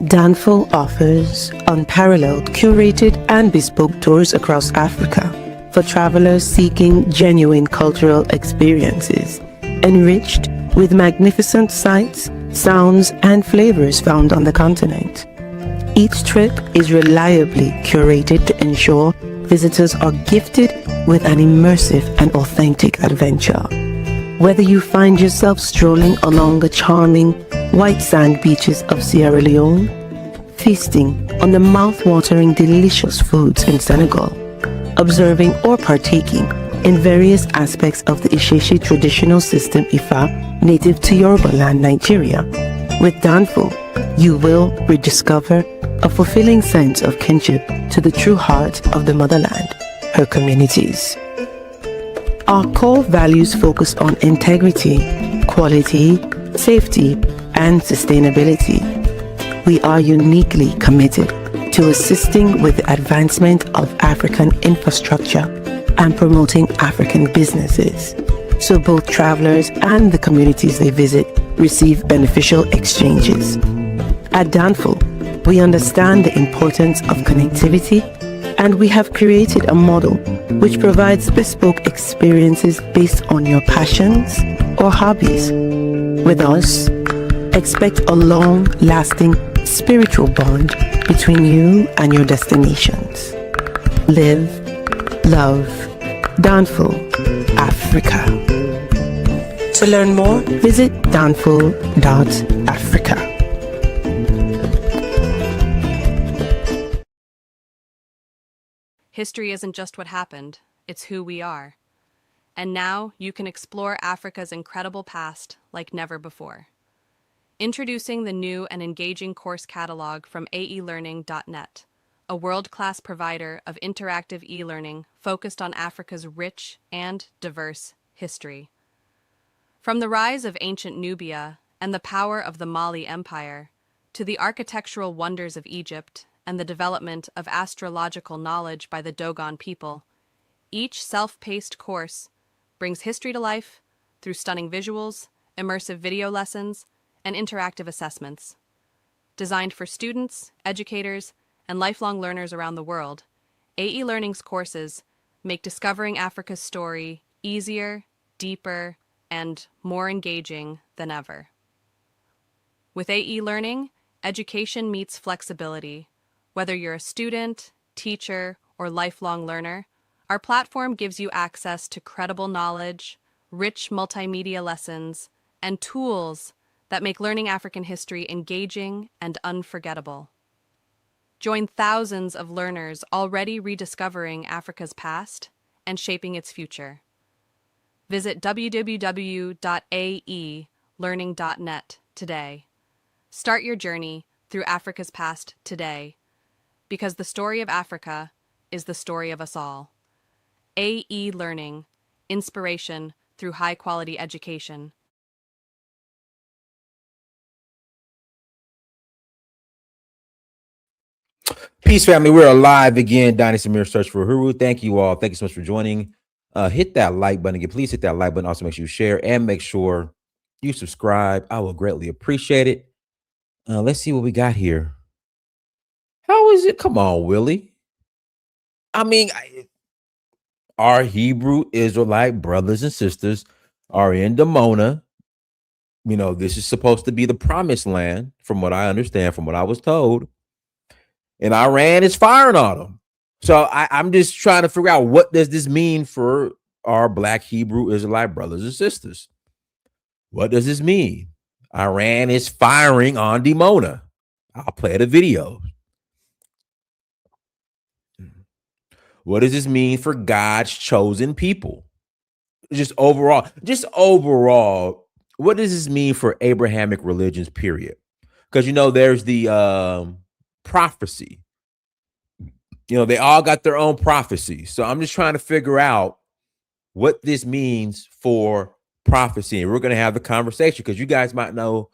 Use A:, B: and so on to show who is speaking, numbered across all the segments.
A: Danfo offers unparalleled, curated and bespoke tours across Africa for travelers seeking genuine cultural experiences, enriched with magnificent sights, sounds and flavors found on the continent. Each trip is reliably curated to ensure visitors are gifted with an immersive and authentic adventure. Whether you find yourself strolling along the charming white sand beaches of Sierra Leone, feasting on the mouth-watering delicious foods in Senegal, observing or partaking in various aspects of the Isheshe traditional system Ifa native to Yoruba land, Nigeria, with Danfo, you will rediscover a fulfilling sense of kinship to the true heart of the motherland, her communities. Our core values focus on integrity, quality, safety, and sustainability. We are uniquely committed to assisting with the advancement of African infrastructure and promoting African businesses, so both travelers and the communities they visit receive beneficial exchanges. At Danfo, we understand the importance of connectivity, and we have created a model which provides bespoke experiences based on your passions or hobbies. With us, expect a long-lasting spiritual bond between you and your destinations. Live, love, danfo, Africa. To learn more, visit danfo.africa.
B: History isn't just what happened, it's who we are. And now you can explore Africa's incredible past like never before. Introducing the new and engaging course catalog from aelearning.net, a world-class provider of interactive e-learning focused on Africa's rich and diverse history. From the rise of ancient Nubia and the power of the Mali Empire, to the architectural wonders of Egypt and the development of astrological knowledge by the Dogon people, each self-paced course brings history to life through stunning visuals, immersive video lessons, and interactive assessments. Designed for students, educators, and lifelong learners around the world, AE Learning's courses make discovering Africa's story easier, deeper, and more engaging than ever. With AE Learning, education meets flexibility. Whether you're a student, teacher, or lifelong learner, our platform gives you access to credible knowledge, rich multimedia lessons, and tools that make learning African history engaging and unforgettable. Join thousands of learners already rediscovering Africa's past and shaping its future. Visit www.aelearning.net today. Start your journey through Africa's past today, because the story of Africa is the story of us all. AE Learning, inspiration through high-quality education.
C: Peace, family. We're alive again. Donnie Samir, Search for Huru. Thank you all. Thank you so much for joining. Hit that like button again. Please hit that like button. Also, make sure you share and make sure you subscribe. I will greatly appreciate it. Let's see what we got here. How is it? Come on, Willie. I mean, our Hebrew Israelite brothers and sisters are in Dimona. You know, this is supposed to be the promised land, from what I understand, from what I was told. And Iran is firing on them. So I'm just trying to figure out, what does this mean for our Black Hebrew Israelite brothers and sisters? What does this mean? Iran is firing on Dimona. I'll play the video. What does this mean for God's chosen people? Just overall, what does this mean for Abrahamic religions, period? Because, you know, there's the prophecy. You know, they all got their own prophecies. So I'm just trying to figure out what this means for prophecy. And we're going to have the conversation, because you guys might know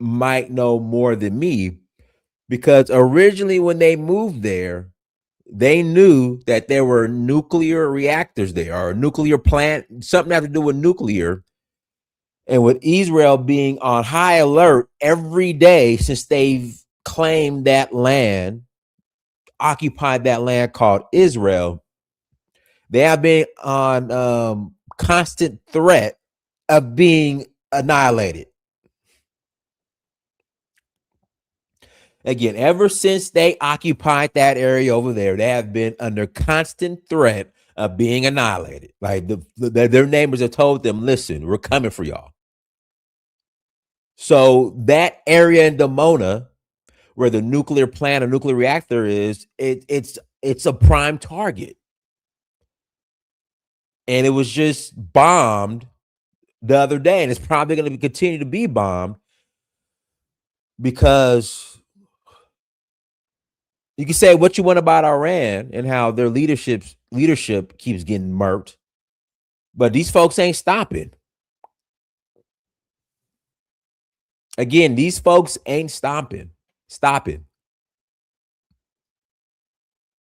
C: more than me, because originally when they moved there, they knew that there were nuclear reactors there, or a nuclear plant, something have to do with nuclear. And with Israel being on high alert every day since they've claimed that land, occupied that land called Israel, they have been on constant threat of being annihilated. Again, ever since they occupied that area over there, they have been under constant threat of being annihilated. Like their neighbors have told them, listen, we're coming for y'all. So that area in Dimona, where the nuclear plant or nuclear reactor is, it's a prime target. And it was just bombed the other day, and it's probably going to continue to be bombed because you can say what you want about Iran and how their leadership keeps getting murked, but these folks ain't stopping. Again, these folks ain't stopping.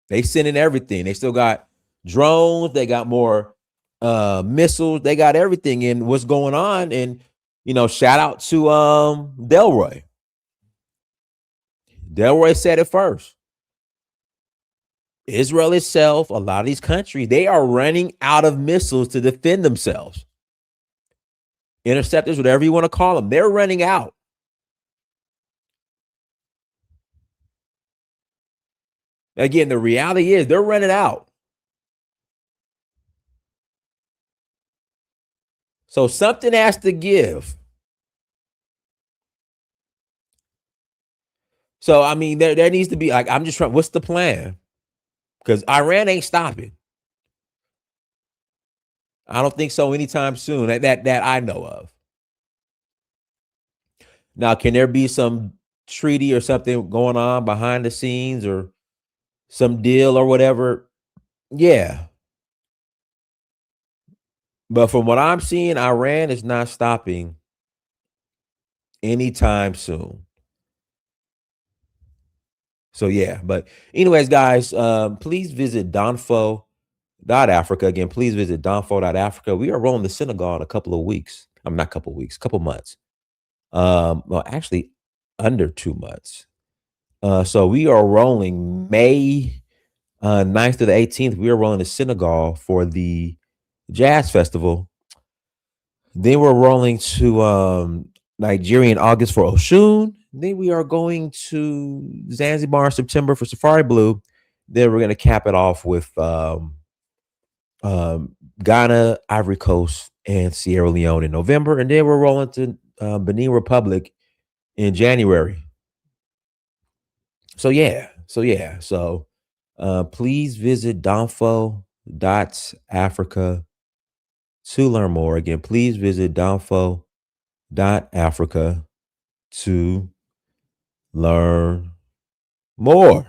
C: They sending everything. They still got drones. They got more missiles. They got everything in what's going on. And shout out to Delroy. Delroy said it first. Israel itself, a lot of these countries, they are running out of missiles to defend themselves. Interceptors, whatever you want to call them, they're running out. Again, the reality is they're running out. So something has to give. So, I mean, there needs to be, like, I'm just trying, what's the plan? Because Iran ain't stopping. I don't think so anytime soon that I know of. Now, can there be some treaty or something going on behind the scenes or some deal or whatever? Yeah. But from what I'm seeing, Iran is not stopping anytime soon. So yeah, but anyways, guys, please visit danfo.africa. Again, please visit danfo.africa. We are rolling to Senegal in a couple of weeks. I'm not a couple of weeks, couple months. Well, actually under 2 months. So we are rolling May 9th to the 18th. We are rolling to Senegal for the Jazz Festival. Then we're rolling to Nigeria in August for Oshun. Then we are going to Zanzibar in September for Safari Blue. Then we're going to cap it off with Ghana, Ivory Coast, and Sierra Leone in November. And then we're rolling to Benin Republic in January. So yeah. So please visit danfo.africa to learn more. Again, please visit danfo.africa to learn more.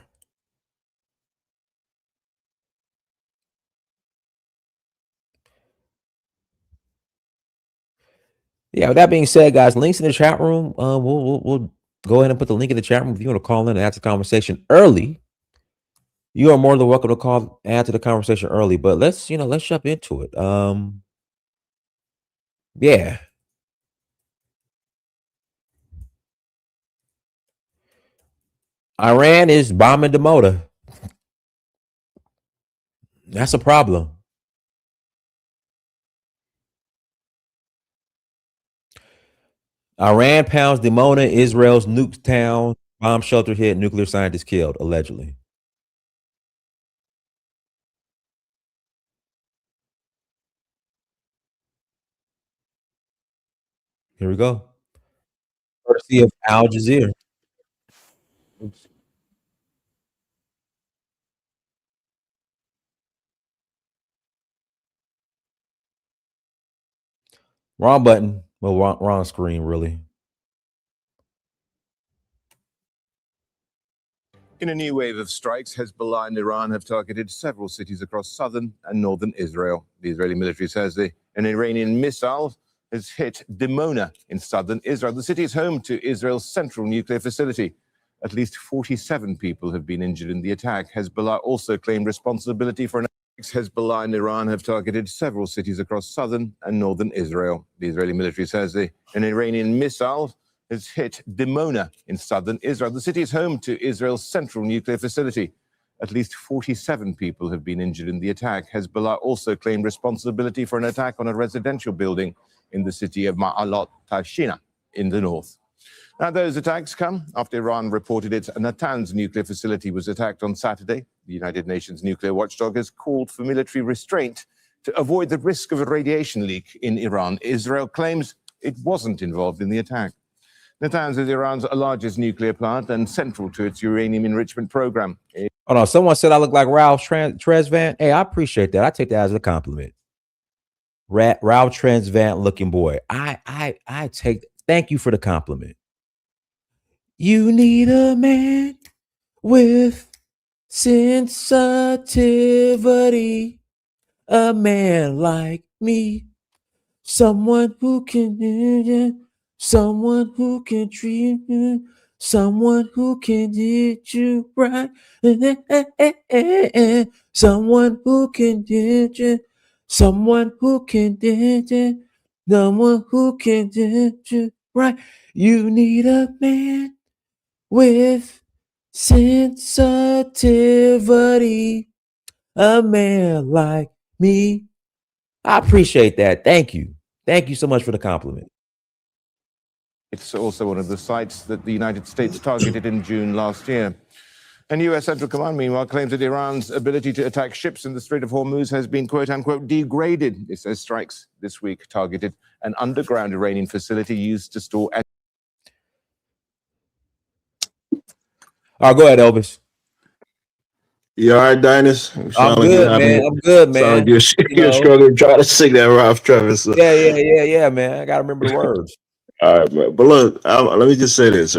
C: Yeah, with that being said, guys, links in the chat room. We'll go ahead and put the link in the chat room if you want to call in and add to the conversation early. You are more than welcome to call, add to the conversation early. But let's jump into it. Yeah. Iran is bombing Dimona. That's a problem. Iran pounds Dimona, Israel's nuke town, bomb shelter hit, nuclear scientist killed, allegedly. Here we go. Courtesy of Al Jazeera. Oops. Wrong button. Well, wrong screen, really.
D: In a new wave of strikes, Hezbollah and Iran have targeted several cities across southern and northern Israel. The Israeli military says an Iranian missile has hit Dimona in southern Israel. The city is home to Israel's central nuclear facility. At least 47 people have been injured in the attack. Hezbollah also claimed responsibility for an Hezbollah and Iran have targeted several cities across southern and northern Israel. The Israeli military says an Iranian missile has hit Dimona in southern Israel. The city is home to Israel's central nuclear facility. At least 47 people have been injured in the attack. Hezbollah also claimed responsibility for an attack on a residential building in the city of Ma'alot Tashina in the north. Now, those attacks come after Iran reported its Natanz nuclear facility was attacked on Saturday. The United Nations nuclear watchdog has called for military restraint to avoid the risk of a radiation leak in Iran. Israel claims it wasn't involved in the attack. Natanz is Iran's largest nuclear plant and central to its uranium enrichment program.
C: Hold on, someone said I look like Ralph Tresvant. Hey, I appreciate that. I take that as a compliment. Ralph Tresvant looking boy. I take. Thank you for the compliment. You need a man with sensitivity, a man like me, someone who can, someone who can treat you, someone who can hit you right, someone who can hit you, someone who can hit you, someone who can hit you right. You need a man with sensitivity, a man like me. I appreciate that. Thank you. Thank you so much for the compliment.
D: It's also one of the sites that the United States targeted in June last year. And U.S. Central Command, meanwhile, claims that Iran's ability to attack ships in the Strait of Hormuz has been, quote unquote, degraded. It says strikes this week targeted an underground Iranian facility used to store.
C: Go ahead, Elvis.
E: You all right, Dinus?
C: I'm good, man. I'm good, man.
E: You're struggling trying to sing that Ralph Travis.
C: Yeah, man. I gotta remember the words.
E: All right, man. But look, let me just say this.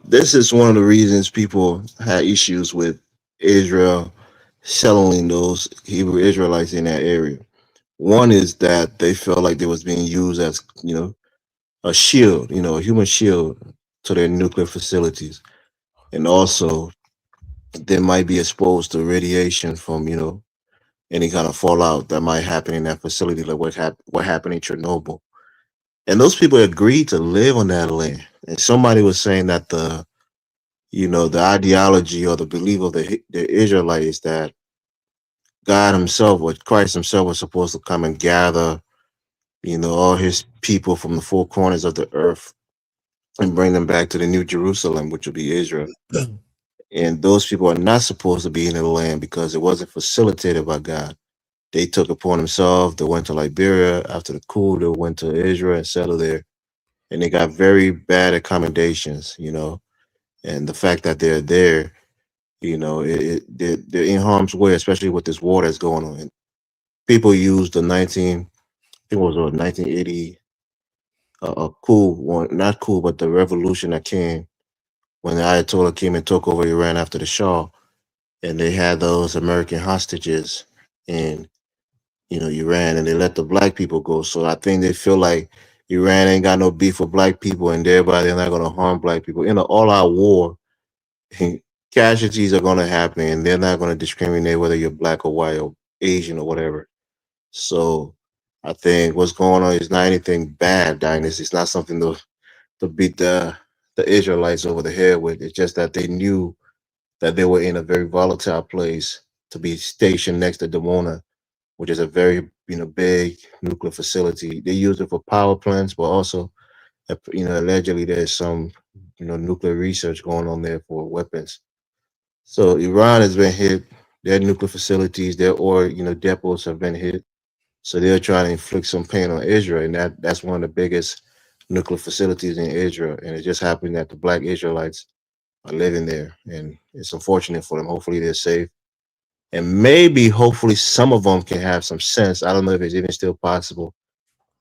E: This is one of the reasons people had issues with Israel settling those Hebrew Israelites in that area. One is that they felt like they was being used as, a shield, a human shield to their nuclear facilities. And also they might be exposed to radiation from, any kind of fallout that might happen in that facility, like what happened in Chernobyl. And those people agreed to live on that land. And somebody was saying that the ideology or the belief of the Israelites that God himself or Christ himself was supposed to come and gather, all his people from the four corners of the earth and bring them back to the New Jerusalem, which would be Israel. And those people are not supposed to be in the land because it wasn't facilitated by God. They took upon themselves. They went to Liberia after the coup. They went to Israel and settled there, and they got very bad accommodations. And the fact that they're there, they're in harm's way, especially with this war that's going on. And people used the 1980 coup, not coup, but the revolution that came when the Ayatollah came and took over Iran after the Shah. And they had those American hostages in, Iran, and they let the black people go. So I think they feel like Iran ain't got no beef with black people, and thereby they're not going to harm black people. In an all-out war, casualties are going to happen, and they're not going to discriminate whether you're black or white or Asian or whatever. So I think what's going on is not anything bad, Dynasty. It's not something to beat the Israelites over the head with. It's just that they knew that they were in a very volatile place to be stationed next to Dimona, which is a very big nuclear facility. They use it for power plants, but also allegedly there's some nuclear research going on there for weapons. So Iran has been hit. Their nuclear facilities, their oil depots have been hit. So they're trying to inflict some pain on Israel, and that's one of the biggest nuclear facilities in Israel. And it just happened that the black Israelites are living there, and it's unfortunate for them. Hopefully they're safe, and maybe hopefully some of them can have some sense. I don't know if it's even still possible,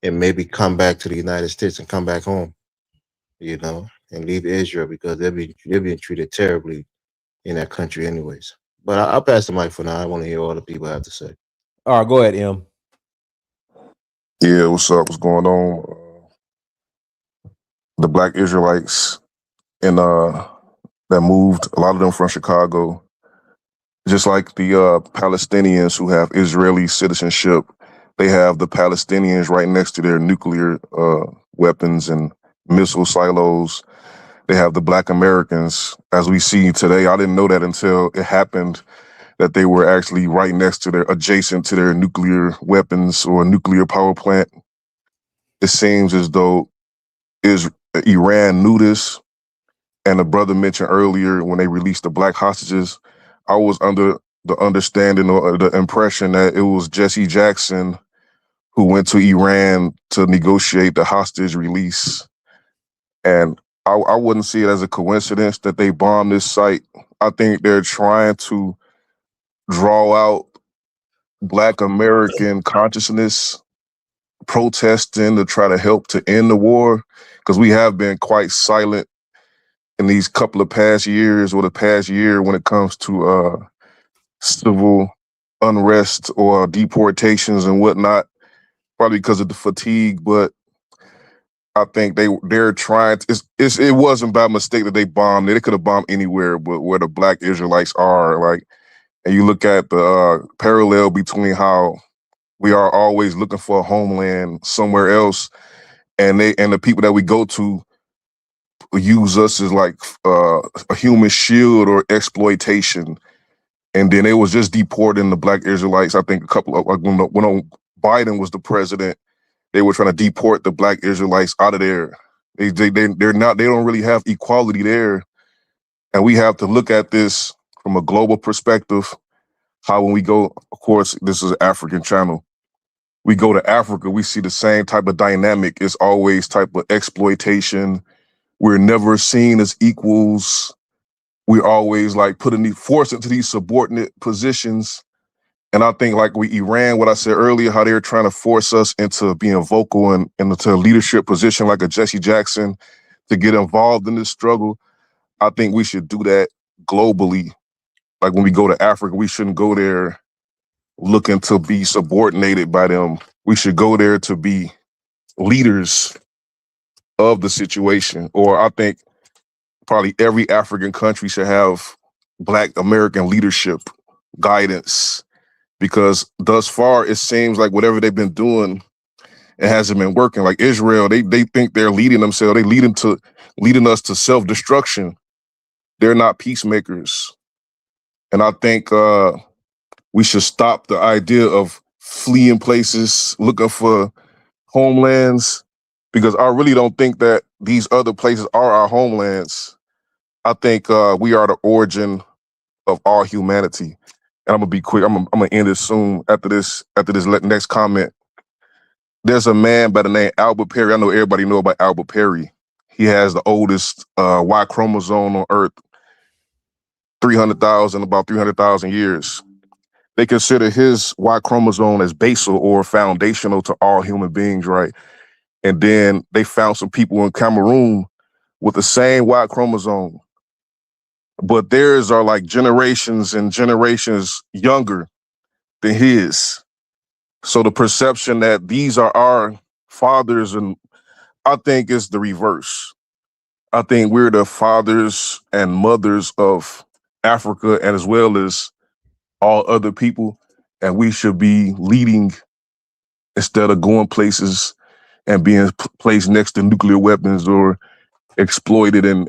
E: and maybe come back to the United States and come back home, and leave Israel, because they're being treated terribly in that country anyways. But I'll pass the mic for now. I want to hear all the people have to say.
C: All right, go ahead, M.
F: Yeah, what's up? What's going on? The black Israelites that moved, a lot of them from Chicago, Just like the Palestinians who have Israeli citizenship, they have the Palestinians right next to their nuclear weapons and missile silos. They have the Black Americans, as we see today. I didn't know that until it happened, that they were actually right next to adjacent to their nuclear weapons or nuclear power plant. It seems as though Iran knew this. And the brother mentioned earlier when they released the black hostages, I was under the understanding or the impression that it was Jesse Jackson who went to Iran to negotiate the hostage release. And I wouldn't see it as a coincidence that they bombed this site. I think they're trying to draw out Black American consciousness, protesting to try to help to end the war, because we have been quite silent in these couple of past years or the past year when it comes to civil unrest or deportations and whatnot, probably because of the fatigue. But I think they're trying to, it wasn't by mistake that they bombed. They could have bombed anywhere but where the Black Israelites are. Like, and you look at the parallel between how we are always looking for a homeland somewhere else, and the people that we go to use us as like a human shield or exploitation. And then it was just deporting the Black Israelites. I think a couple of, like, when Biden was the president, they were trying to deport the Black Israelites out of there. They're not, they don't really have equality there. And we have to look at this from a global perspective. How when we go, of course, this is an African channel. We go to Africa, we see the same type of dynamic. It's always type of exploitation. We're never seen as equals. We're always like forced into these subordinate positions. And I think like with Iran, what I said earlier, how they're trying to force us into being vocal and into a leadership position like a Jesse Jackson to get involved in this struggle. I think we should do that globally. Like when we go to Africa, we shouldn't go there looking to be subordinated by them. We should go there to be leaders of the situation. Or I think probably every African country should have Black American leadership guidance, because thus far it seems like whatever they've been doing, it hasn't been working. Like Israel, they think they're leading themselves. They leading us to self-destruction. They're not peacemakers. And I think we should stop the idea of fleeing places, looking for homelands, because I really don't think that these other places are our homelands. I think we are the origin of all humanity. And I'm gonna be quick. I'm gonna end this soon after this next comment. There's a man by the name Albert Perry. I know everybody know about Albert Perry. He has the oldest Y chromosome on Earth, about 300,000 years. They consider his Y chromosome as basal or foundational to all human beings, right? And then they found some people in Cameroon with the same Y chromosome, but theirs are like generations and generations younger than his. So the perception that these are our fathers, and I think it's the reverse. I think we're the fathers and mothers of Africa and as well as all other people, and we should be leading instead of going places and being placed next to nuclear weapons or exploited and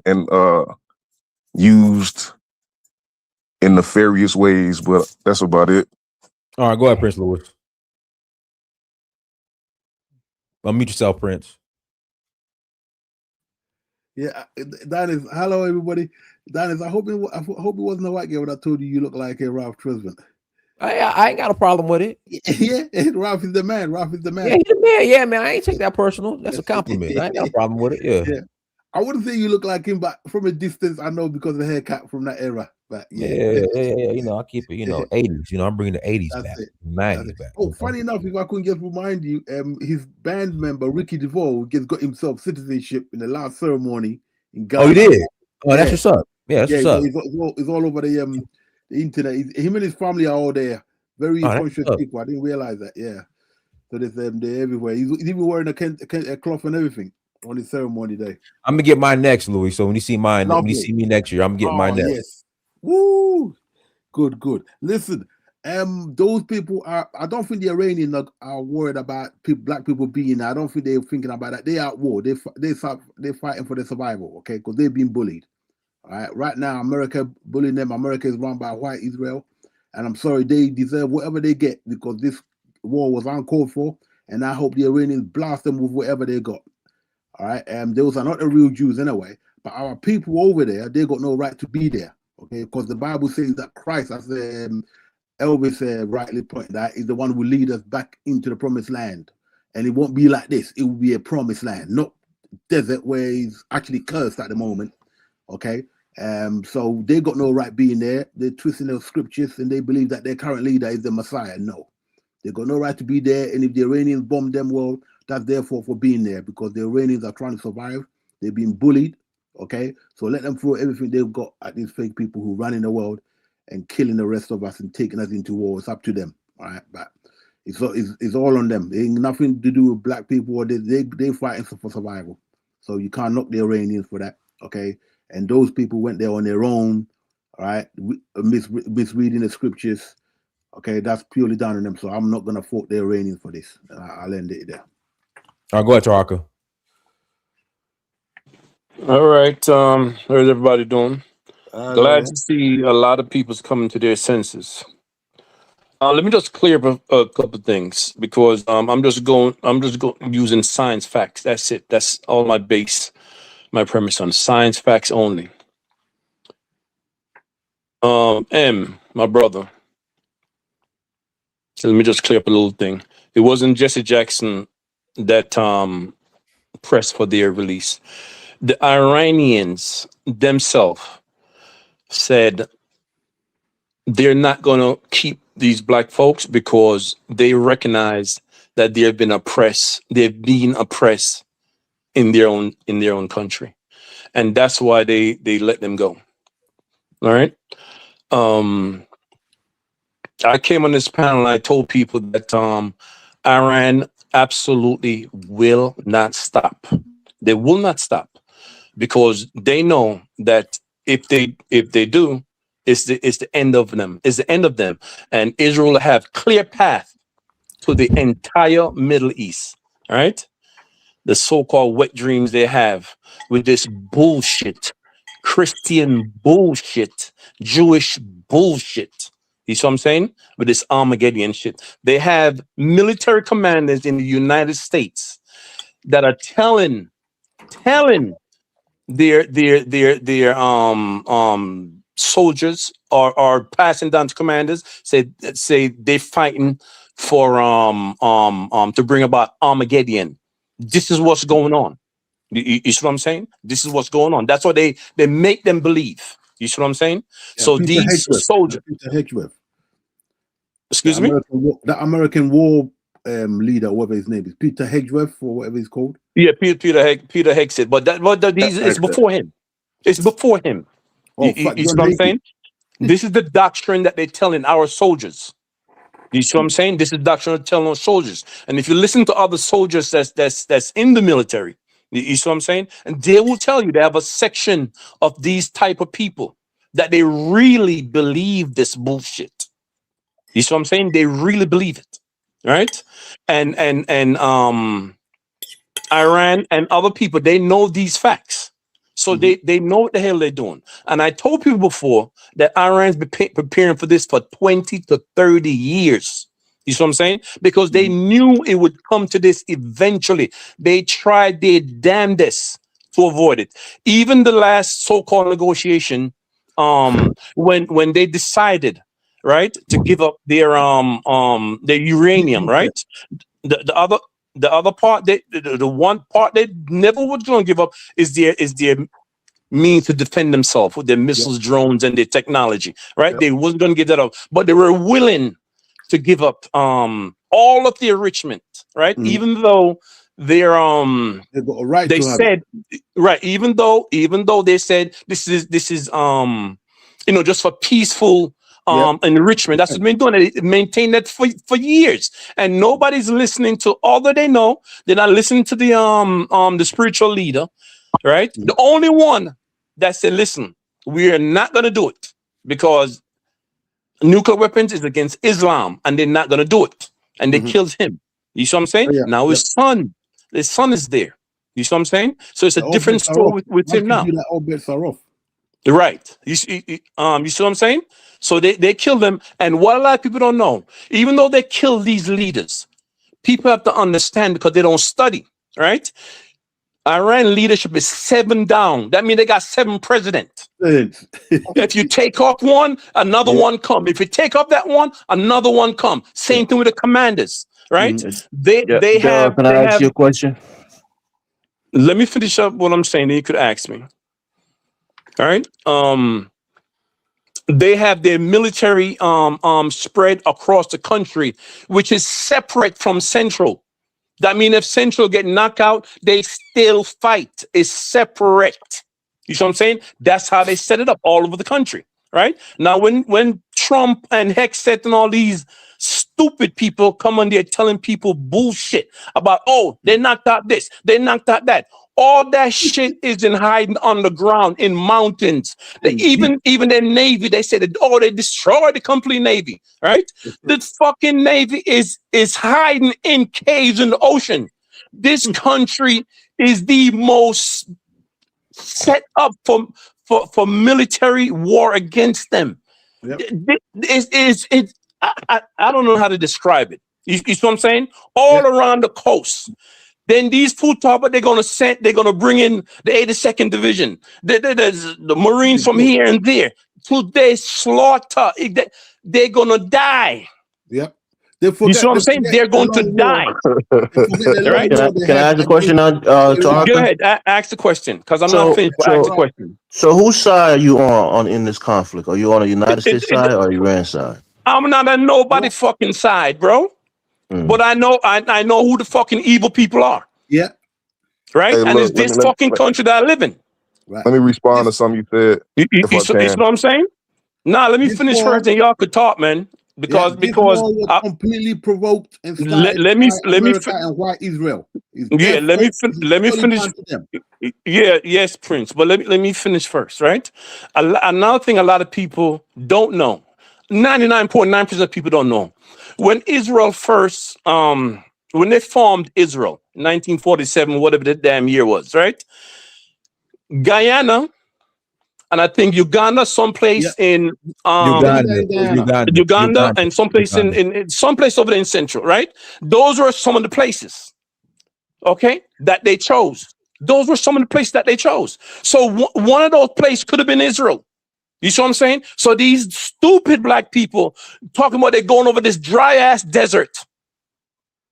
F: used in nefarious ways. But that's about it.
C: All right, go ahead, Prince Louis. Unmute yourself, Prince.
G: Yeah, Dennis. Hello, everybody. Dennis, I hope it wasn't a white girl when I told you look like Ralph Tresvant.
C: I ain't got a problem with it.
G: Yeah, Ralph is the man. Ralph is the man.
C: Yeah, he's the man. Yeah, man. I ain't take that personal. That's a compliment. I ain't got a problem with it. Yeah.
G: I wouldn't say you look like him, but from a distance, I know because of the haircut from that era. But
C: yeah. You know, I keep it. 80s. I'm bringing the 80s back, 90s back.
G: Oh, funny enough, if I couldn't just remind you, his band member Ricky DeVoe just got himself citizenship in the last ceremony in Ghana.
C: Oh, he did. Oh, that's what's up. Yeah, that's what's up.
G: It's all over the internet. Him and his family are all there. Very conscious people. I didn't realize that. Yeah, so they're everywhere. He's even wearing a cloth and everything on his ceremony day.
C: I'm gonna get mine next, Louis. So when you see me next year, I'm gonna get mine next.
G: Yes. Woo! Good. Listen, those people are. I don't think the Iranians are worried about black people being there. I don't think they're thinking about that. They are at war. They're fighting for their survival. Okay, because they've been bullied. All right. Right now, America bullying them. America is run by white Israel, and I'm sorry, they deserve whatever they get because this war was uncalled for. And I hope the Iranians blast them with whatever they got. All right. Those are not the real Jews anyway. But our people over there, they got no right to be there. Okay, because the Bible says that Christ, as Elvis rightly pointed out, is the one who will lead us back into the promised land. And it won't be like this. It will be a promised land, not desert where he's actually cursed at the moment. Okay. So they got no right being there. They're twisting their scriptures and they believe that their current leader is the Messiah. No. They got no right to be there. And if the Iranians bomb them, well, that's their fault for being there because the Iranians are trying to survive. They've been bullied. Okay, so let them throw everything they've got at these fake people who run in the world and killing the rest of us and taking us into war. It's up to them, all right? But it's all on them. It ain't nothing to do with black people. Or they fighting for survival. So you can't knock the Iranians for that, okay? And those people went there on their own, all right? Misreading the scriptures, okay? That's purely down on them. So I'm not gonna fault the Iranians for this. I'll end it there.
C: All right, go ahead, Taraka.
H: All right. How's everybody doing? Glad to see a lot of people's coming to their senses. Let me just clear up a couple of things because I'm just going using science facts. That's it. That's all my premise on science facts only. My brother. So let me just clear up a little thing. It wasn't Jesse Jackson that pressed for their release. The Iranians themselves said they're not going to keep these black folks because they recognize that they've been oppressed. They've been oppressed in their own country, and that's why they let them go. All right. I came on this panel and I told people that Iran absolutely will not stop. They will not stop because they know that if they do, it's the end of them. It's the end of them, and Israel will have clear path to the entire Middle East. All right, the so-called wet dreams they have with this bullshit, Christian bullshit, Jewish bullshit. You see what I'm saying? With this Armageddon shit, they have military commanders in the United States that are telling their soldiers are passing down to commanders say they're fighting for to bring about Armageddon. This is what's going on. You see what I'm saying? This is what's going on. That's what they make them believe. You see what I'm saying?
G: Yeah,
H: so
G: Peter
H: these
G: Hedgeworth.
H: soldiers,
G: Peter Hedgeworth.
H: excuse me,
G: the American war leader, whatever his name is, Peter Hedgeworth or whatever he's called.
H: yeah, Peter Hegg said, but it's before him. It's before him.
G: Oh,
H: You see what I'm saying? This is the doctrine that they're telling our soldiers. You see what I'm saying? This is the doctrine they're telling our soldiers. And if you listen to other soldiers that's in the military, you see what I'm saying? And they will tell you they have a section of these type of people that they really believe this bullshit. You see what I'm saying? They really believe it, right? And Iran and other people, they know these facts. So they know what the hell they're doing. And I told people before that Iran's been preparing for this for 20 to 30 years. You see what I'm saying? Because they knew it would come to this eventually. They tried their damnedest to avoid it. Even the last so-called negotiation, when they decided, right, to give up their uranium, right? The other part, the one part they never was going to give up is their means to defend themselves with their missiles, drones, and their technology. Right? They wasn't going to give that up, but they were willing to give up all of the enrichment. Right? Even though they're
G: they've got a right.
H: They said right. Even though they said this is just for peaceful enrichment. That's what they've been doing. They maintain that for years, and nobody's listening to. Although they know, they're not listening to the spiritual leader, right? The only one that said, "Listen, we are not going to do it because nuclear weapons is against Islam, and they're not gonna do it. And they killed him. You see what I'm saying?
G: Oh, yeah.
H: Now his son is there. You see what I'm saying? So it's a
G: All
H: different
G: bets are off.
H: story with him now.
G: That all bets are off.
H: Right. You see what I'm saying? So they killed them. And what a lot of people don't know, even though they killed these leaders, people have to understand because they don't study, right? Iran leadership is 7 down. That means they got 7 presidents. If you take off one, another one come. If you take off that one, another one come. Same thing with the commanders, right? They have.
E: Can I ask you a question?
H: Let me finish up what I'm saying. Then you could ask me. All right. They have their military spread across the country, which is separate from Central. That means if Central get knocked out, they still fight. It's separate. You see what I'm saying? That's how they set it up all over the country, right? Now, when Trump and Hexet and all these stupid people come on there telling people bullshit about, oh, they knocked out this, they knocked out that. All that shit is in hiding underground in mountains. Even their Navy, they said that, oh, they destroyed the complete Navy, right? The fucking Navy is hiding in caves in the ocean. This country is the most set up for military war against them. I don't know how to describe it. You see what I'm saying? All around the coast. Then these food talk, but they're gonna bring in the 82nd Division, the Marines from here and there. So they slaughter. They're gonna die.
G: Yep.
H: You see what I'm saying? They're going to die.
E: Right? Can I ask a question on
H: Go ahead, ask the question, because I'm not finished. Ask the question.
E: So whose side are you on in this conflict? Are you on the United States side or Iran side?
H: I'm not on nobody fucking side, bro. But I know who the fucking evil people are.
G: Yeah.
H: Right?
F: Hey,
H: and
F: look,
H: it's this fucking country that I live in.
G: Right.
F: Let me respond to something you said.
H: You know what I'm saying? Nah, let me finish first and y'all could talk, man. Because
G: this war was completely provoked and started
H: let me
G: America and white Israel.
H: Let me finish. Yeah, yes, Prince. But let me finish first, right? Another thing a lot of people don't know. 99.9% of people don't know. When Israel first, when they formed Israel, 1947, whatever the damn year was, right? Guyana, and I think Uganda, someplace in Uganda, and someplace in someplace over there in Central, right? Those were some of the places, okay, that they chose. Those were some of the places that they chose. So one of those places could have been Israel. You see what I'm saying? So these stupid black people talking about they're going over this dry ass desert.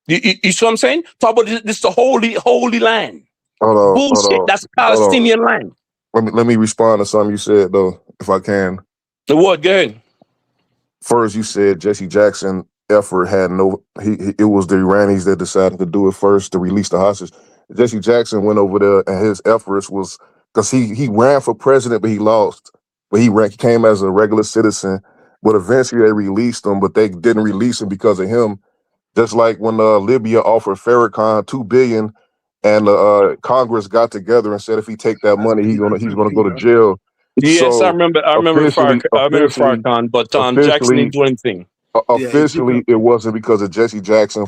H: You see what I'm saying? Talk about this the holy land. Bullshit. That's Palestinian land.
F: Let me respond to something you said though, if I can.
H: The what? Go ahead.
F: First, you said Jesse Jackson effort had no. It was the Iranians that decided to do it first to release the hostage. Jesse Jackson went over there, and his efforts was because he ran for president, but he lost. But he came as a regular citizen. But eventually they released him, but they didn't release him because of him. Just like when Libya offered Farrakhan $2 billion, and Congress got together and said if he take that money, he's gonna go to jail.
H: Yes,
F: so
H: I remember Farrakhan, but Jackson didn't do anything.
F: Officially, it wasn't because of Jesse Jackson,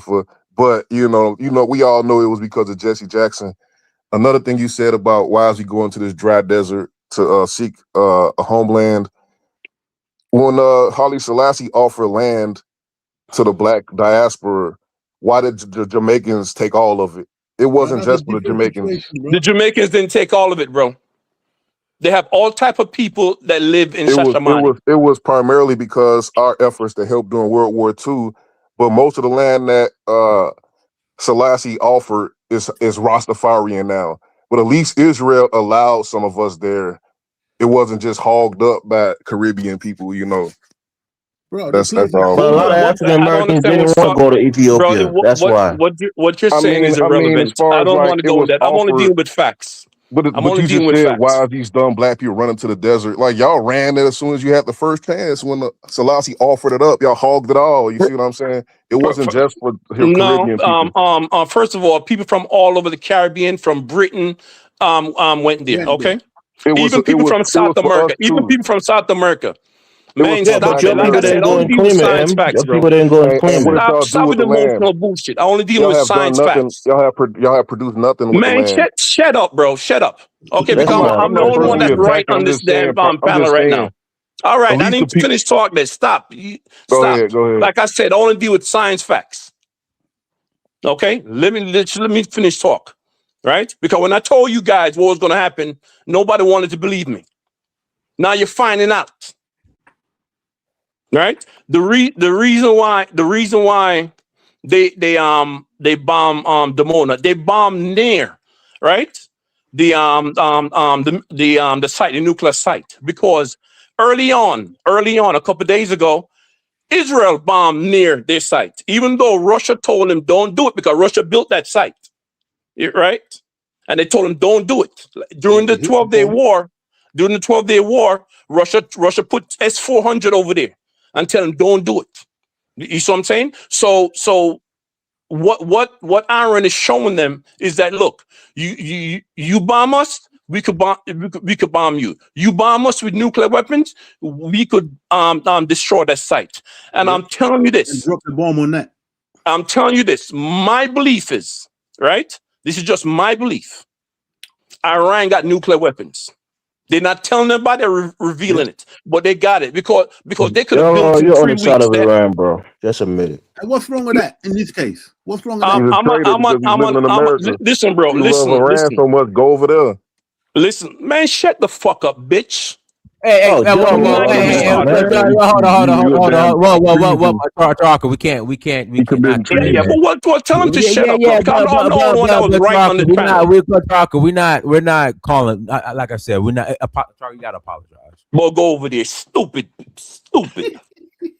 F: but we all know it was because of Jesse Jackson. Another thing you said about why is he going to this dry desert to seek a homeland? When Haile Selassie offered land to the black diaspora, why did the Jamaicans take all of it? It wasn't just for the Jamaicans.
H: The Jamaicans didn't take all of it, bro. They have all type of people that live in Shashamane.
F: It was primarily because our efforts to help during World War II, but most of the land that Selassie offered is Rastafarian now. But at least Israel allowed some of us there. It wasn't just hogged up by Caribbean people,
G: Bro,
F: that's all.
E: But a lot of African Americans didn't want to go to Ethiopia.
H: Bro,
E: that's why.
H: What you're saying is irrelevant. I don't want to go there. I'm only dealing with facts.
F: But you just said, why are these dumb black people running to the desert? Like, y'all ran there as soon as you had the first chance. When Selassie offered it up, y'all hogged it all. You see what I'm saying? It wasn't just for Caribbean people.
H: First of all, people from all over the Caribbean, from Britain, went there, okay? Even people from South America. Man,
F: still
E: Yeah, but
H: stop
F: black
E: your
H: it. Like
E: people
H: I
F: America.
H: said,
E: didn't
H: I
E: go
H: only
E: and
H: deal with
E: claim it,
H: science
E: M.
H: facts,
E: Your
H: bro.
E: people didn't go and
F: And
E: claim
F: what
E: it.
F: did y'all do
H: Stop
F: with
H: with
F: the
H: the
F: land?
H: emotional bullshit. I only deal
F: Y'all
H: with
F: have done
H: science
F: nothing.
H: facts.
F: Y'all have produced nothing with the
H: Man,
F: land.
H: shut up, bro. Shut up. Okay,
E: Let's
H: because
E: not.
F: I'm
H: I'm the
F: not
H: only one
F: personally
H: that's right
F: attacking.
H: on
F: I'm
H: this
F: just saying.
H: damn
F: I'm
H: panel
F: just
H: right
F: saying.
H: now. All
F: At
H: right, I
F: least the
H: need to
F: people.
H: finish talk. Then stop.
F: Go
H: Stop.
F: ahead. Go ahead.
H: Like I said, I only deal with science facts. Okay, let me finish talk. Right? Because when I told you guys what was going to happen, nobody wanted to believe me. Now you're finding out. Right? The reason why they bomb Dimona, they bomb near, right? The site, the nuclear site, because early on, a couple of days ago, Israel bombed near their site, even though Russia told them don't do it because Russia built that site, right? And they told them don't do it. During the
G: It hit the
H: 12-day
G: bomb.
H: war, Russia put S-400 over there and tell them don't do it. You see what I'm saying? So what Aaron is showing them is that look, you bomb us, we could bomb you. You bomb us with nuclear weapons, we could destroy that site. And
G: Yep.
H: I'm telling you
G: And
H: this.
G: drop the bomb on that.
H: I'm telling you this. My belief is, right? This is just my belief. Iran got nuclear weapons. They're not telling anybody, they're revealing it, but they got it because they could have built in
E: You're on
H: 3
E: the side
H: weeks.
E: of Iran, bro. Just admit it.
G: And what's wrong with that in this case? What's wrong with
H: I'm
G: that?
F: He's a
H: I'm a,
F: traitor
H: I'm a,
F: because he's
H: I'm a,
F: living in
H: I'm a,
F: America.
H: listen, bro.
F: You love Iran so much, go over there.
H: Listen, man. Shut the fuck up, bitch.
E: Oh, just
H: Do
E: leave
H: not
E: all
H: get
E: of
H: me
E: this,
F: Oh,
H: started.
E: man.
C: Hold
F: you a damn
C: on.
F: treason.
C: Tarka, we
F: You
C: cannot
F: committing
C: do
H: Yeah,
C: that.
F: treason.
H: but what? Tell him to shut up, bro.
C: Yeah,
H: Because I'm the only one that was right on
C: Tarka,
H: this panel.
C: we're not calling. Like I said, we're not. Tarka, you gotta apologize.
H: Boy, go over there, stupid.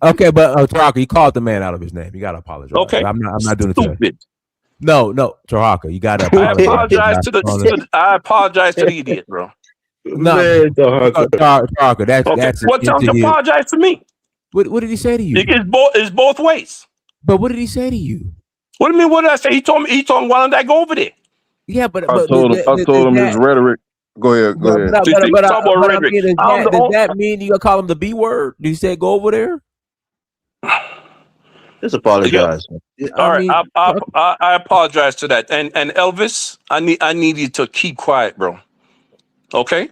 C: Okay, but Taraka, you called the man out of his name. You gotta apologize.
H: Okay,
C: I'm not doing it today.
H: stupid.
C: No, Taraka, you gotta
H: I
C: apologize.
H: apologize to the idiot, bro.
C: No,
E: Man,
C: Taraka,
H: Okay,
C: that's
H: well, tell him to
C: into you.
H: apologize to me.
C: What did he say to you?
H: It's both ways.
C: But what did he say to you?
H: What do you mean? What did I say? He told me. Why don't I go over there?
C: Yeah, but
F: I
C: but
F: told him. I told him his
C: that.
F: rhetoric. Go ahead. Go ahead.
H: You see, talk about
C: But I
H: rhetoric.
C: mean,
H: I'm the
C: does
H: only.
C: that mean you gonna call him the B word? Do you say go over there?
E: just
H: Yeah.
E: apologize.
H: All
C: I
H: right,
C: mean,
H: I apologize to that. And Elvis, I need you to keep quiet, bro. Okay,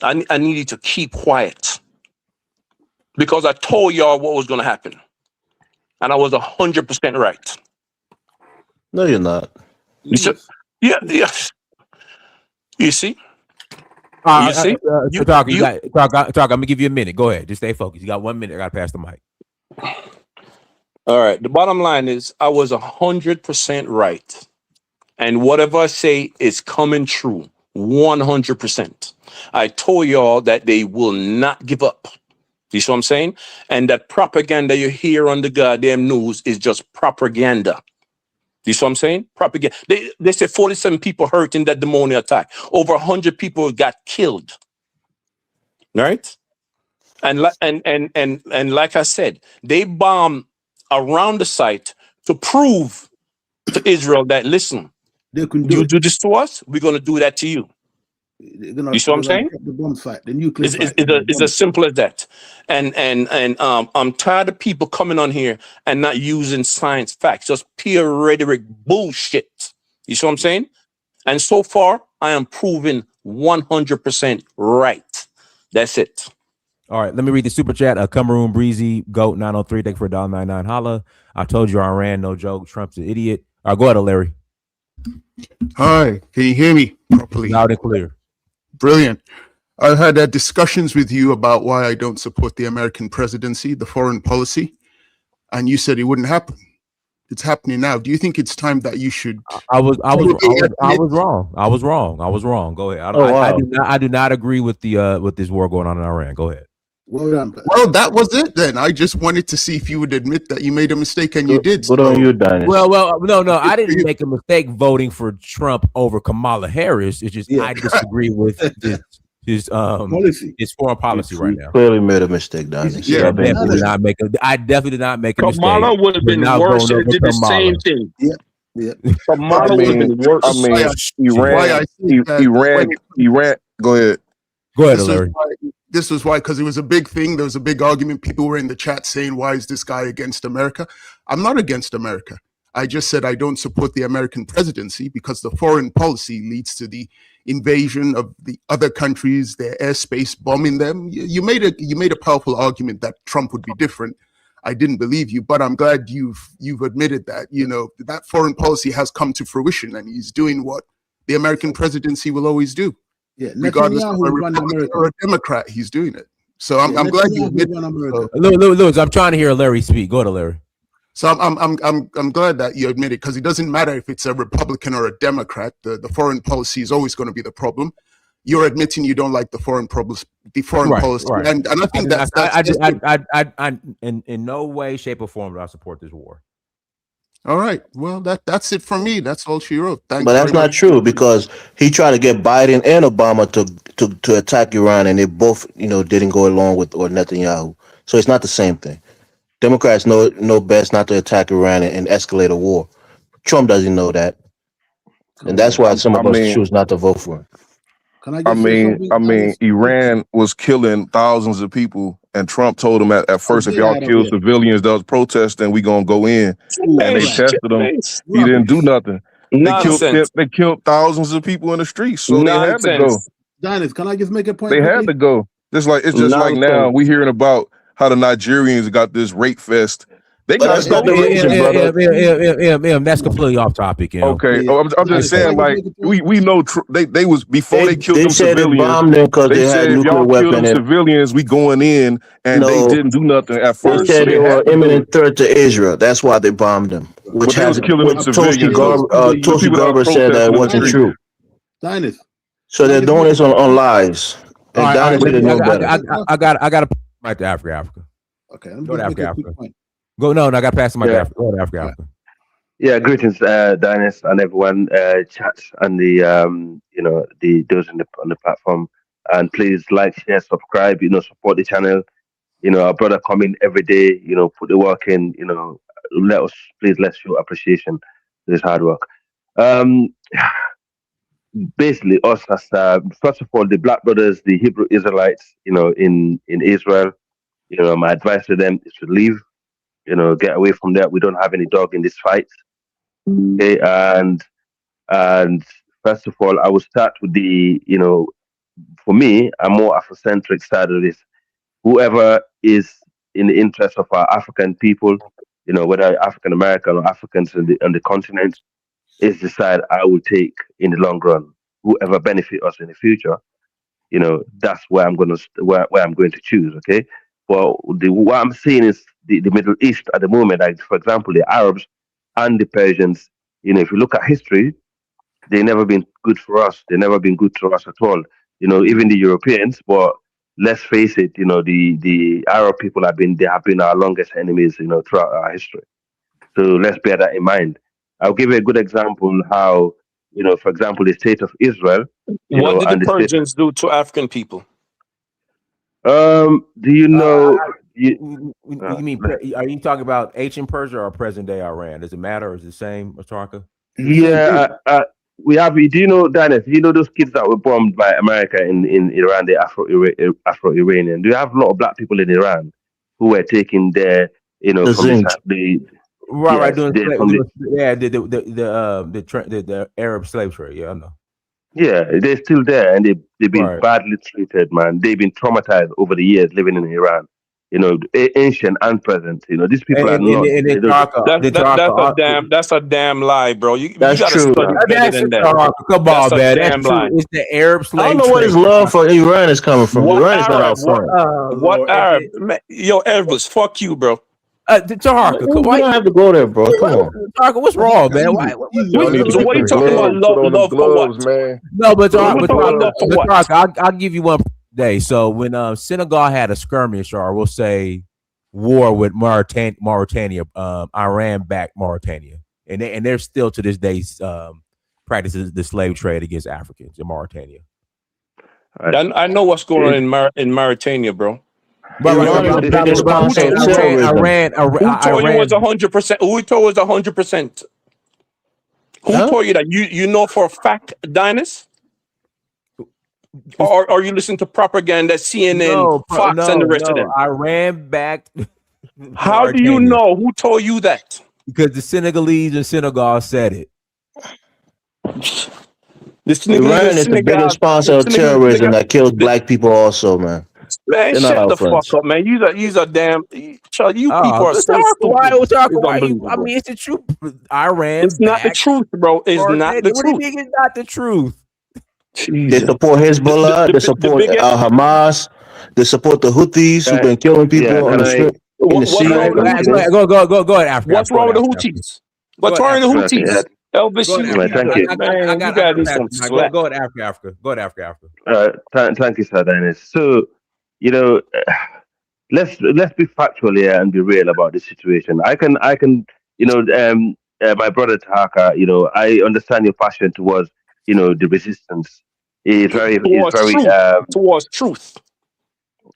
H: I need you to keep quiet because I told y'all what was gonna happen, and I was 100% right.
E: No, you're not.
H: So, yeah. You see,
C: Taraka,
H: you.
C: Taraka, I'm gonna give you a minute. Go ahead, just stay focused. You got 1 minute. I gotta pass the mic.
H: All right. The bottom line is, I was 100% right, and whatever I say is coming true. 100%. I told y'all that they will not give up. You see what I'm saying? And that propaganda you hear on the goddamn news is just propaganda. You see what I'm saying? Propaganda. They said 47 people hurt in that Dimona attack. Over 100 people got killed. Right? And like I said, they bombed around the site to prove to Israel that, listen,
G: They can do
H: you
G: it.
H: do this to us, we're gonna do that to you.
G: They're
H: You
G: gonna
H: see what I'm
G: drop
H: saying?
G: the bomb site, the nuclear
H: It's,
G: site.
H: it's,
G: They're
H: it's,
G: gonna
H: it's
G: bomb
H: as
G: it.
H: simple as that. And I'm tired of people coming on here and not using science facts, just pure rhetoric bullshit. You see what I'm saying? And so far, I am proven 100% right. That's it.
C: All right, let me read the super chat. Cameroon Breezy Goat 903. Thank you for $1.99. Holla. I told you Iran, no joke. Trump's an idiot. All right, go ahead, Larry.
I: Hi, can you hear me properly?
C: Loud and clear.
I: Brilliant. I've had discussions with you about why I don't support the American presidency, the foreign policy, and you said it wouldn't happen. It's happening now. Do you think it's time that you should?
C: I was wrong. I was wrong. Go ahead. I do not agree with the with this war going on in Iran. Go ahead.
G: Well done.
I: Well, that was it then. I just wanted to see if you would admit that you made a mistake, and you did.
E: Good on you, Dennis.
C: Well, no, I didn't make a mistake voting for Trump over Kamala Harris. It's just I disagree with his
G: policy.
C: his foreign policy right now.
E: Clearly made a mistake, Dennis.
I: Yeah,
C: I definitely did not make a mistake.
H: Kamala would have been worse if did the same thing.
G: Yeah.
H: Kamala would have been worse.
F: I mean, Iran. Go ahead.
C: Go ahead, Larry.
I: This was why, because it was a big thing. There was a big argument. People were in the chat saying, why is this guy against America? I'm not against America. I just said I don't support the American presidency because the foreign policy leads to the invasion of the other countries, their airspace, bombing them. You made a powerful argument that Trump would be different. I didn't believe you, but I'm glad you've admitted that, that foreign policy has come to fruition and he's doing what the American presidency will always do.
G: Yeah,
I: regardless of a Republican or a Democrat, he's doing it. So I'm glad you admit it.
C: Lewis, I'm trying to hear Larry speak. Go to Larry.
I: So I'm glad that you admit it, because it doesn't matter if it's a Republican or a Democrat. The foreign policy is always going to be the problem. You're admitting you don't like the foreign policy,
C: right.
I: And I think
C: I in no way, shape, or form do I support this war.
I: All right. Well, that's it for me. That's all she wrote. Thanks.
E: But that's not true, because he tried to get Biden and Obama to attack Iran, and they both, didn't go along with or Netanyahu. So it's not the same thing. Democrats know best not to attack Iran and escalate a war. Trump doesn't know that, and that's why some of us choose not to vote for him.
F: I mean, Iran was killing thousands of people, and Trump told them at first, if y'all kill civilians that was protesting, we gonna go in. And they tested him. He didn't do nothing. They killed thousands of people in the streets, so they had to go.
G: Dennis, can I just make a point?
F: They had to go. It's just like now we hearing about how the Nigerians got this rape fest. They got to go.
C: That's completely off topic.
F: Okay, I'm just saying, like we know they was before they killed them civilians.
E: They
F: said if y'all kill them civilians, we going in, and they didn't do nothing at first.
E: They said they were imminent threat to Israel. That's why they bombed them. Which has Tulsi Gabbard said that wasn't true.
G: Dennis.
E: So they're doing this on lies.
C: I got to right to Africa.
G: Okay,
C: go to Africa. Go I got to pass the mic to Africa. Go to Africa.
J: Yeah, greetings, Dennis, and everyone, chats and the those on the platform. And please like, share, subscribe. Support the channel. Our brother come in every day. Put the work in. Let's show appreciation for this hard work. Basically, us as first of all, the Black brothers, the Hebrew Israelites, in Israel. My advice to them is to leave. Get away from there. We don't have any dog in this fight. Okay, and first of all, I will start with the, for me, a more Afrocentric side of this. Whoever is in the interest of our African people, whether African American or Africans on the continent, is the side I will take in the long run. Whoever benefit us in the future, that's where I'm going to choose. Okay. Well, what I'm seeing is the Middle East at the moment, like, for example, the Arabs and the Persians, if you look at history, they've never been good for us. They've never been good to us at all. Even the Europeans, but let's face it, the Arab people have been our longest enemies, throughout our history. So let's bear that in mind. I'll give you a good example how, for example, the state of Israel.
H: What did the Persians do to African people?
J: Do you know?
C: You mean? Are you talking about ancient Persia or present day Iran? Does it matter? Or is it the same, Matarka?
J: Yeah, we have. Do you know, Dennis? Do you know those kids that were bombed by America in Iran? The Afro-Iranian. Do you have a lot of Black people in Iran who were taking their, from the
C: Arab slave trade. Yeah, I know.
J: Yeah, they're still there, and they've been badly treated, man. They've been traumatized over the years living in Iran. Ancient and present. These people are not.
H: That's a damn lie, bro. You
E: that's
H: gotta
E: true.
H: study better than that.
C: Come on, man. That's true. It's the Arab slave.
E: I don't know where his love for Iran is coming from. Iran is not our friend.
H: What Arab? Yo, Arabs, fuck you, bro.
C: Taharka,
E: you don't have to go there, bro. Come on.
C: Taharka, what's wrong, man?
H: So what are you talking about? Love for what?
F: Man.
C: No, but Taharka, I'll give you one day. So when Senegal had a skirmish, or we'll say war with Mauritania, Iran backed Mauritania, and they're still to this day practices the slave trade against Africans in Mauritania.
H: I know what's going on in Mauritania, bro.
C: Who told you
H: was 100%? Who told was 100%? Who told you that? You know for a fact, Dinas? Or are you listening to propaganda, CNN, Fox, and the rest of them?
C: I ran back to
H: How do you
C: Arcadius
H: know? Who told you that?
C: because the Senegalese in Senegal said it.
H: The Senegalese in
E: Iran is the biggest
H: Senegal,
E: sponsor of terrorism that kills black people also, man.
H: man,
E: They're not
H: shut
E: our
H: the fuck
E: friends.
H: up, man. You are damn. You people
C: Oh,
H: are so stupid. It's
C: why you? I
H: unbelievable.
C: mean, it's the truth. I ran
H: It's not the
C: back
H: truth, bro.
C: to
H: It's not the
C: Arcadius. What do you
H: truth.
C: mean it's not the truth?
E: They
H: Jesus.
E: support Hezbollah. They
H: The
E: support
H: biggest.
E: Hamas. They support the Houthis who've
J: Uh,
E: been killing
J: yeah,
E: people on
J: can
E: the
J: I
E: strip in the
H: What's
J: can
E: sea.
H: wrong
J: I
H: with the
J: come
C: Go
H: Houthis?
J: through?
C: ahead, go ahead, Africa.
H: What's
C: Go
H: wrong
C: ahead,
H: with the
C: Africa.
H: Houthis?
C: Go
H: What's
C: ahead,
H: wrong with
C: Africa.
H: the
J: Okay,
H: Houthis? Elvis,
C: Go ahead,
J: right, thank you.
C: I
H: you
C: got
H: gotta do
C: Africa.
H: some
C: Go
H: slack.
C: go ahead, Africa. Go ahead, Africa.
J: Thank you, Sir Dennis. So, you know, let's be factual here and be real about the situation. I can you know my brother Tahaka, I understand your passion towards the resistance. Is
H: Towards
J: very
H: truth. Towards truth.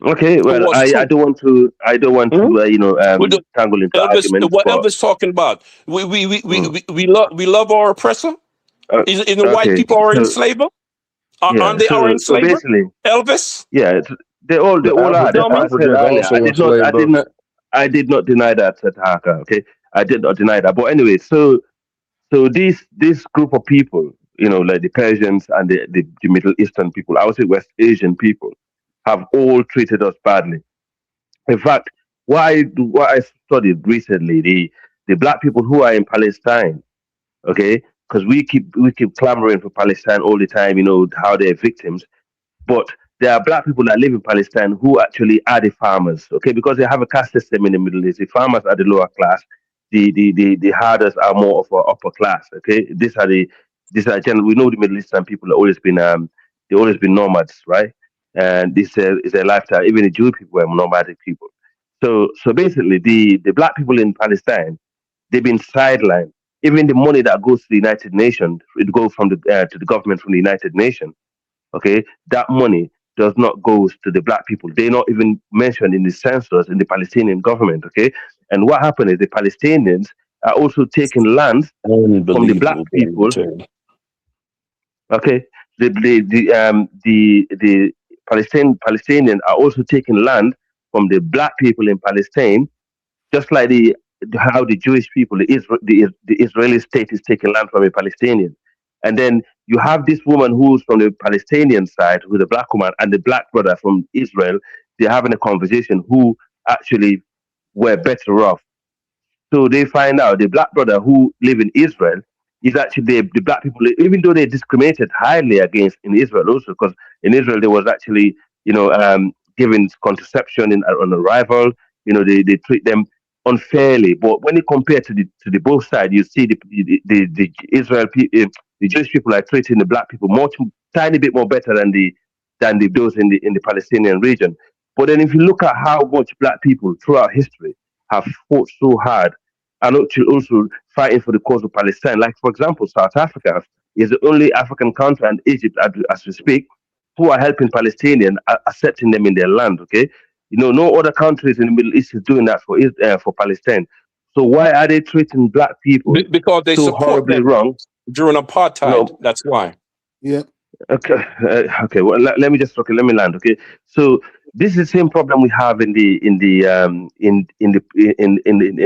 J: okay. Well,
H: Towards
J: I
H: truth.
J: don't want
H: Hmm?
J: to
H: What the-
J: tangle into
H: Elvis,
J: arguments,
H: what
J: but
H: Elvis talking about?
J: mm,
H: We love our oppressor.
J: uh,
H: Is the white
J: okay.
H: people our
J: So
H: enslaver? Aren't
J: yeah,
H: they our
J: so
H: enslaver?
J: basically,
H: Elvis?
J: yeah, they all are.
H: You
J: That's
H: know what
J: what
H: I
J: I
H: mean?
J: said
E: Africans
J: earlier.
E: also enslaved us.
J: I did not deny that, Tahaka. Okay, I did not deny that. But anyway, so this group of people, like the Persians and the Middle Eastern people, I would say West Asian people, have all treated us badly. In fact, what I studied recently, the black people who are in Palestine, okay, because we keep clamoring for Palestine all the time, how they're victims, but there are black people that live in Palestine who actually are the farmers, okay, because they have a caste system in the Middle East. The farmers are the lower class, the herders are more of an upper class, okay. These are general. We know the Middle Eastern people have always been they always been nomads, right? And this is a lifestyle. Even the Jewish people were nomadic people. So basically, the black people in Palestine, they've been sidelined. Even the money that goes to the United Nations, it goes from the to the government from the United Nations, okay, that money does not go to the black people. They're not even mentioned in the census in the Palestinian government, okay. And what happened is the Palestinians are also taking land from the black
H: Unbelievable, damn
J: people,
H: thing.
J: okay. The Palestinians are also taking land from the black people in Palestine, just like how the Jewish people, the Israeli state is taking land from a Palestinian. And then you have this woman who's from the Palestinian side, who's a black woman, and the black brother from Israel. They're having a conversation who actually were better off. So they find out the black brother who live in Israel is actually the black people, even though they discriminated highly against in Israel also, because in Israel there was actually, given contraception on arrival, they treat them unfairly. But when you compare to the both sides, you see the Israel people, the Jewish people are treating the black people much tiny bit more better than the those in the Palestinian region. But then if you look at how much black people throughout history have fought so hard and actually also fighting for the cause of Palestine. Like, for example, South Africa is the only African country, and Egypt, as we speak, who are helping Palestinians, accepting them in their land. Okay, no other countries in the Middle East is doing that for Palestine. So why are they treating black people
H: Because they
J: so
H: support
J: horribly
H: them
J: wrong?
H: during apartheid.
J: No,
H: That's why.
G: Yeah.
J: okay, okay. Well, let me just let me land. Okay, so this is the same problem we have in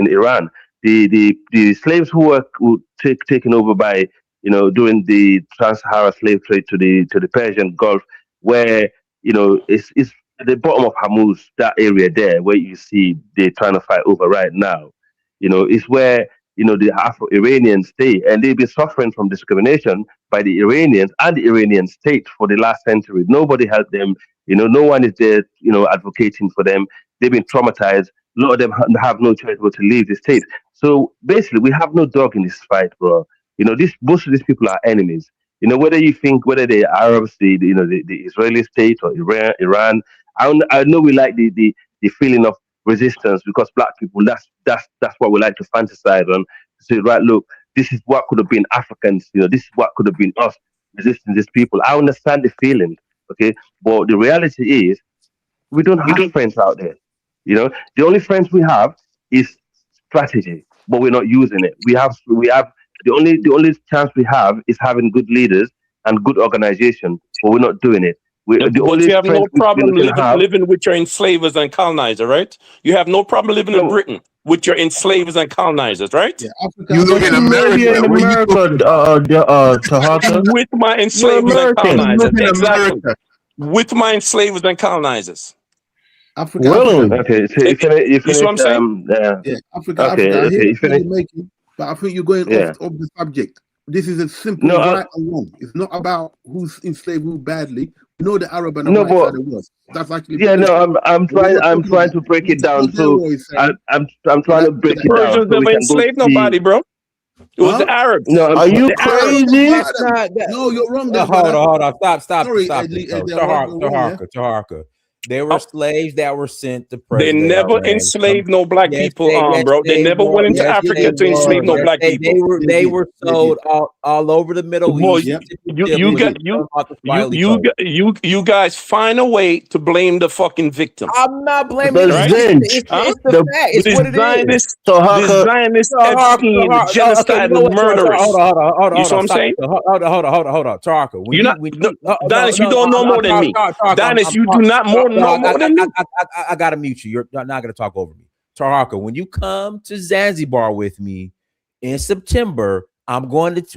J: Iran. The slaves who taken over by during the trans-Saharan slave trade to the Persian Gulf, where it's at the bottom of Hormuz, that area there where you see they're trying to fight over right now. Is where the Afro-Iranians stay, and they've been suffering from discrimination by the Iranians and the Iranian state for the last century. Nobody helped them. No one is there, advocating for them. They've been traumatized. A lot of them have no choice but to leave the state. So basically, we have no dog in this fight, bro. This most of these people are enemies. Whether you think whether they're Arabs, the Israeli state or Iran. I know we like the feeling of resistance because black people. That's what we like to fantasize on. To say, right, look, this is what could have been Africans. This is what could have been us resisting these people. I understand the feeling, okay, but the reality is we don't have friends out there. The only friends we have is strategy, but we're not using it. We have the only chance we have is having good leaders and good organization, but we're not doing it. The
H: But
J: only
H: you have no
J: strength we
H: problem
J: can have.
H: living with your enslavers and colonizers, right? You have no problem living in
J: No,
H: Britain with your enslavers and colonizers, right?
G: Yeah, Africa,
I: You live
G: Africa.
I: in
E: But you may be
I: America.
E: in
I: What are you
E: America,
I: talking about?
E: Tahaka.
H: With my
E: You're
H: enslavers and
E: American.
I: You
H: colonizers,
I: live in
H: exactly.
I: America.
H: With my enslavers and colonizers.
G: Africa.
E: Willingly.
J: okay, so
H: Eh,
J: you
H: You see what
J: finish.
H: I'm saying?
G: Yeah, Africa.
J: Okay,
G: I hear
J: okay,
G: the
J: you
G: point
J: finish.
G: you're making, but I think you're going
J: Yeah.
G: off the subject. This is a simple
J: No,
G: right or wrong. It's not about who's enslaved who badly. We know the Arab and the
J: no,
G: white
J: but
G: side of the world. That's actually
J: yeah, no,
G: political.
J: I'm
G: But what
J: trying.
G: you're
J: I'm
G: talking
J: trying to
G: about,
J: break it down.
G: what
J: So
G: Delroy is saying,
J: I'm
G: so
J: trying to
G: that,
J: break
H: The
J: it down
H: Persians
J: so we
H: never
J: can go
H: enslaved
J: see.
H: nobody, bro. It was the
G: huh?
H: Arabs.
J: No,
E: Are you
H: The Arabs.
E: crazy?
G: That's
C: That's not that.
G: no, you're wrong there,
C: Hold on,
G: brother.
C: hold on. Stop
G: Sorry,
C: it.
G: Delroy, you're wrong there.
C: Taharka. There were
H: Oh,
C: slaves that were sent to
H: they
C: present day
H: never
C: Iran.
H: enslaved no black people,
C: Yes,
H: bro. They
C: they
H: never
C: were.
H: went into
C: Yes,
G: Yes,
C: they
H: Africa to
G: they
H: enslave
C: were.
G: did.
H: no
C: Yes,
H: black people.
C: they were
G: They did.
C: sold all over the Middle
H: Boy,
C: East.
G: Yep,
H: you
G: they
H: got
G: did.
C: Off the Swahili coast.
H: you guys find a way to blame the fucking victim,
C: I'm not blaming
E: The
H: right?
C: anything.
E: Zinj.
H: Huh?
C: It's the
E: The
C: fact.
H: With
C: It's what it is.
H: This
E: Tahaka.
H: Zionist Epstein,
C: Oh, okay, you know
H: genocidal
C: what?
H: murderers. You see what I'm
C: Stop.
H: saying?
C: Hold on, Tarka.
H: You're not,
C: No,
H: Dennis. You don't know more than me,
C: Tarka,
H: Dennis. You do not know more than me.
C: I gotta mute you. You're not gonna talk over me, Tarka. When you come to Zanzibar with me in September,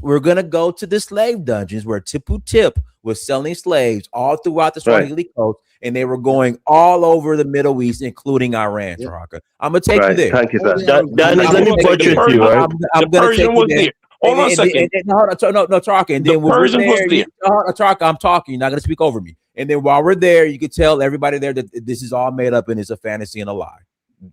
C: we're gonna go to the slave dungeons where Tipu Tip was selling slaves all throughout the
J: Right,
C: Swahili coast, and they were going all over the Middle East, including Iran.
G: Yep.
C: Tarka, I'm gonna take you
J: right.
C: there.
J: Thank you,
G: All
J: sir.
G: the Arabs were
E: Dennis,
H: I
E: let
G: there.
E: me
H: will say
E: put
H: the
E: you to you, right?
H: The
C: I'm gonna take
H: Persian
C: you
H: was
C: there.
H: there. Hold on a second.
C: Hold on, Tarka. And
H: The
C: then when we're
H: Persian was
C: there,
H: there.
C: Tarka, I'm talking. You're not gonna speak over me. And then while we're there, you can tell everybody there that this is all made up and it's a fantasy and a lie.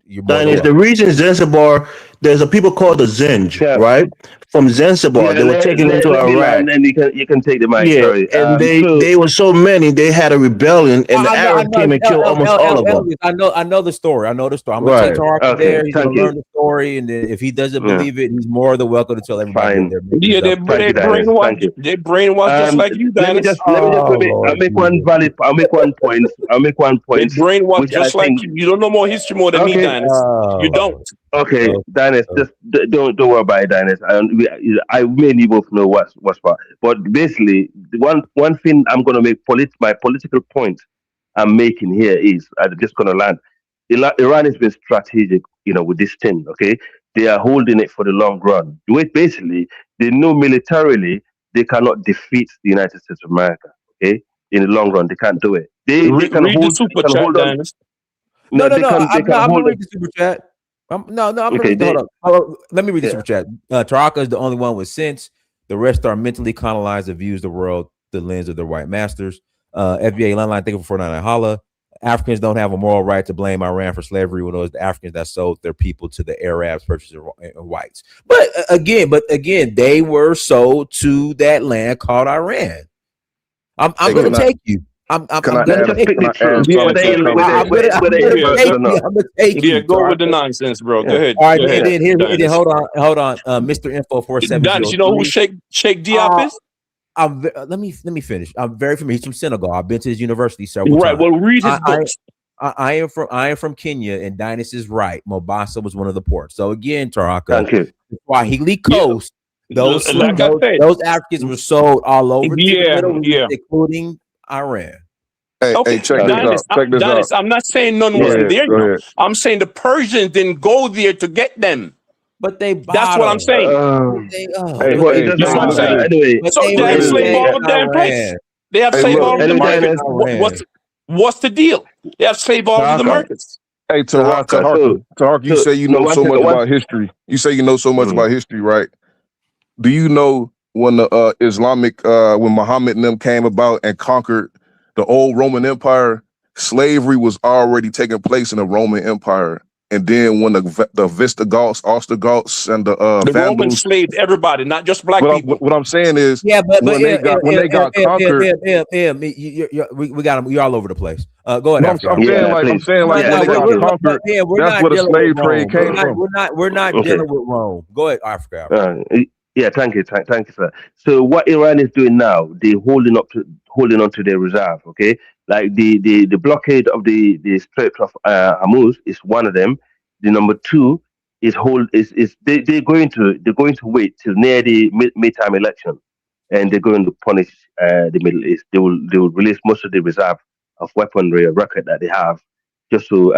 C: You're more than
E: Dennis, the
C: welcome.
E: region Zanzibar, there's a people called the Zinj,
J: Yeah,
E: right? From Zanzibar.
J: yeah.
E: They were taken into
J: Let me
E: Iraq.
J: land, and you can take the mic.
E: Yeah,
J: Sorry.
E: and
J: So
E: they were so many, they had a rebellion, and the
C: I
E: Arabs
C: know,
E: came and killed almost all of them.
C: Elvis. I know the story. I'm gonna take
E: Right.
C: Tarka
J: okay,
C: there. He's gonna
J: thank you.
C: learn the story, and then if he doesn't
J: Yeah,
C: believe it, he's more than welcome to tell everybody that
J: fine.
C: they're making
H: Yeah,
C: this up.
J: Thank you, Dennis. Thank you.
H: they brainwash just like you, Dennis.
J: Let me just
C: Oh
J: maybe I'll
C: Lord
J: make one
C: Jesus.
J: valid. I'll make one
H: They
J: point,
H: brainwash
J: which I
H: just like
J: think.
H: you. You don't know more history more than me,
J: Okay,
H: Dennis. You don't.
C: Oh,
J: okay,
C: oh,
J: Dennis,
C: oh.
J: just don't worry about it, Dennis. I mainly both know what's what. But basically, the one thing I'm gonna make my political point I'm making here is I'm just gonna land. Iran has been strategic, with this thing. Okay, they are holding it for the long run. Wait, basically, they know militarily they cannot defeat the United States of America. Okay, in the long run, they can't do it. They can
H: Read the
J: hold. They
H: super
J: can
H: chat,
J: hold on.
H: Dennis.
C: No,
J: No, they can. They can
C: I'm gonna
J: hold
C: read
J: on.
C: the super chat. I'm gonna
J: Okay,
C: read the hold up. Let me read the
J: yeah.
C: super chat. Taraka is the only one with sense. The rest are mentally colonized that views the world through the lens of their white masters. FBA landline, thank you for 499 holla. Africans don't have a moral right to blame Iran for slavery when it was the Africans that sold their people to the Arabs, purchasers, and whites. But again, they were sold to that land called Iran. I'm
F: Hey,
C: gonna
F: can I
C: take you. I'm
F: can I
C: gonna
J: Let's
F: add
J: just
C: take
J: speak
F: can
J: the
F: I
C: you.
F: add
J: truth,
H: Yeah,
F: something to the
C: I'm
F: conversation?
C: gonna
J: whether
H: yeah,
J: it's
C: take
J: personal or
C: you.
J: not.
C: I'm gonna take
H: yeah.
C: you.
H: Go with the
C: Tarka.
H: nonsense, bro. Go
J: Yeah,
H: ahead.
C: All right,
H: Go
C: and
H: ahead,
C: then
H: Dennis.
C: hold on. Mr. Info
H: Dennis, you know who
C: 4703.
H: Sheikh Diop
C: Uh,
H: is?
C: let me finish. I'm very familiar. He's from Senegal. I've been to his university several
H: Right.
C: times.
H: Well, read his
C: I, I
H: books.
C: I am from Kenya, and Dynas is right. Mombasa was one of the ports. So again, Taraka,
J: thank you.
C: Swahili
H: Yeah,
C: Coast, those
H: like I said.
C: those Africans were sold all over to the
H: Yeah,
C: Middle East,
H: yeah.
C: including Iran.
F: Hey,
H: Okay,
F: check this
J: Okay,
F: out.
H: Dennis.
F: Check this out.
H: Dennis, I'm not saying none
J: yeah.
H: wasn't there.
F: Go ahead.
H: I'm saying the Persians didn't go there to get them.
C: But they
H: That's what I'm
C: bottom.
H: saying.
F: Hey,
J: Well, it
F: hey,
J: doesn't
H: You see
F: hey,
H: what I'm
J: matter.
H: saying?
J: Anyway,
C: But
H: So
C: they
H: they
C: were
H: have slave
J: anyway,
H: all
C: enslaved
H: over
C: in
H: the damn place.
C: Iran.
H: They have
F: hey,
H: slave
F: look,
H: all over the
J: anyway,
H: markets.
J: Dennis,
H: What's the deal? They have slave all over the
J: Tahaka,
H: markets.
F: hey,
J: Tahaka.
F: Taharka, you say you
J: No,
F: know
J: one
F: so
J: second.
F: much about history. You say you know so much
J: Mm.
F: about history, right? Do you know when the Islamic when Muhammad and them came about and conquered the old Roman Empire, slavery was already taking place in the Roman Empire. And then when the Visigoths, Ostrogoths, and the
H: The Romans
F: Vandals,
H: slaved everybody, not just black people.
F: what I'm saying is
C: Yeah, but
F: when they got conquered,
C: we got them. You're all over the place. Go ahead,
F: no,
C: after
F: I'm
C: y'all.
F: saying
J: Yeah,
F: like
J: please.
F: when
J: Yeah,
F: they
J: thank
F: got
J: you.
F: conquered,
C: We're
F: that's
C: not
F: where the
C: dealing with
F: slave trade
C: Rome.
F: came from.
C: We're not
J: Okay.
C: dealing with Rome. Go ahead, Africa.
J: Yeah, thank you, thank you, sir. So what Iran is doing now, they're holding on to their reserve. Okay, like the blockade of the Strait of Hormuz is one of them. The number two is they're going to wait till near the midterm election. and they're going to punish the Middle East. They will release most of the reserve of weaponry or rocket that they have just to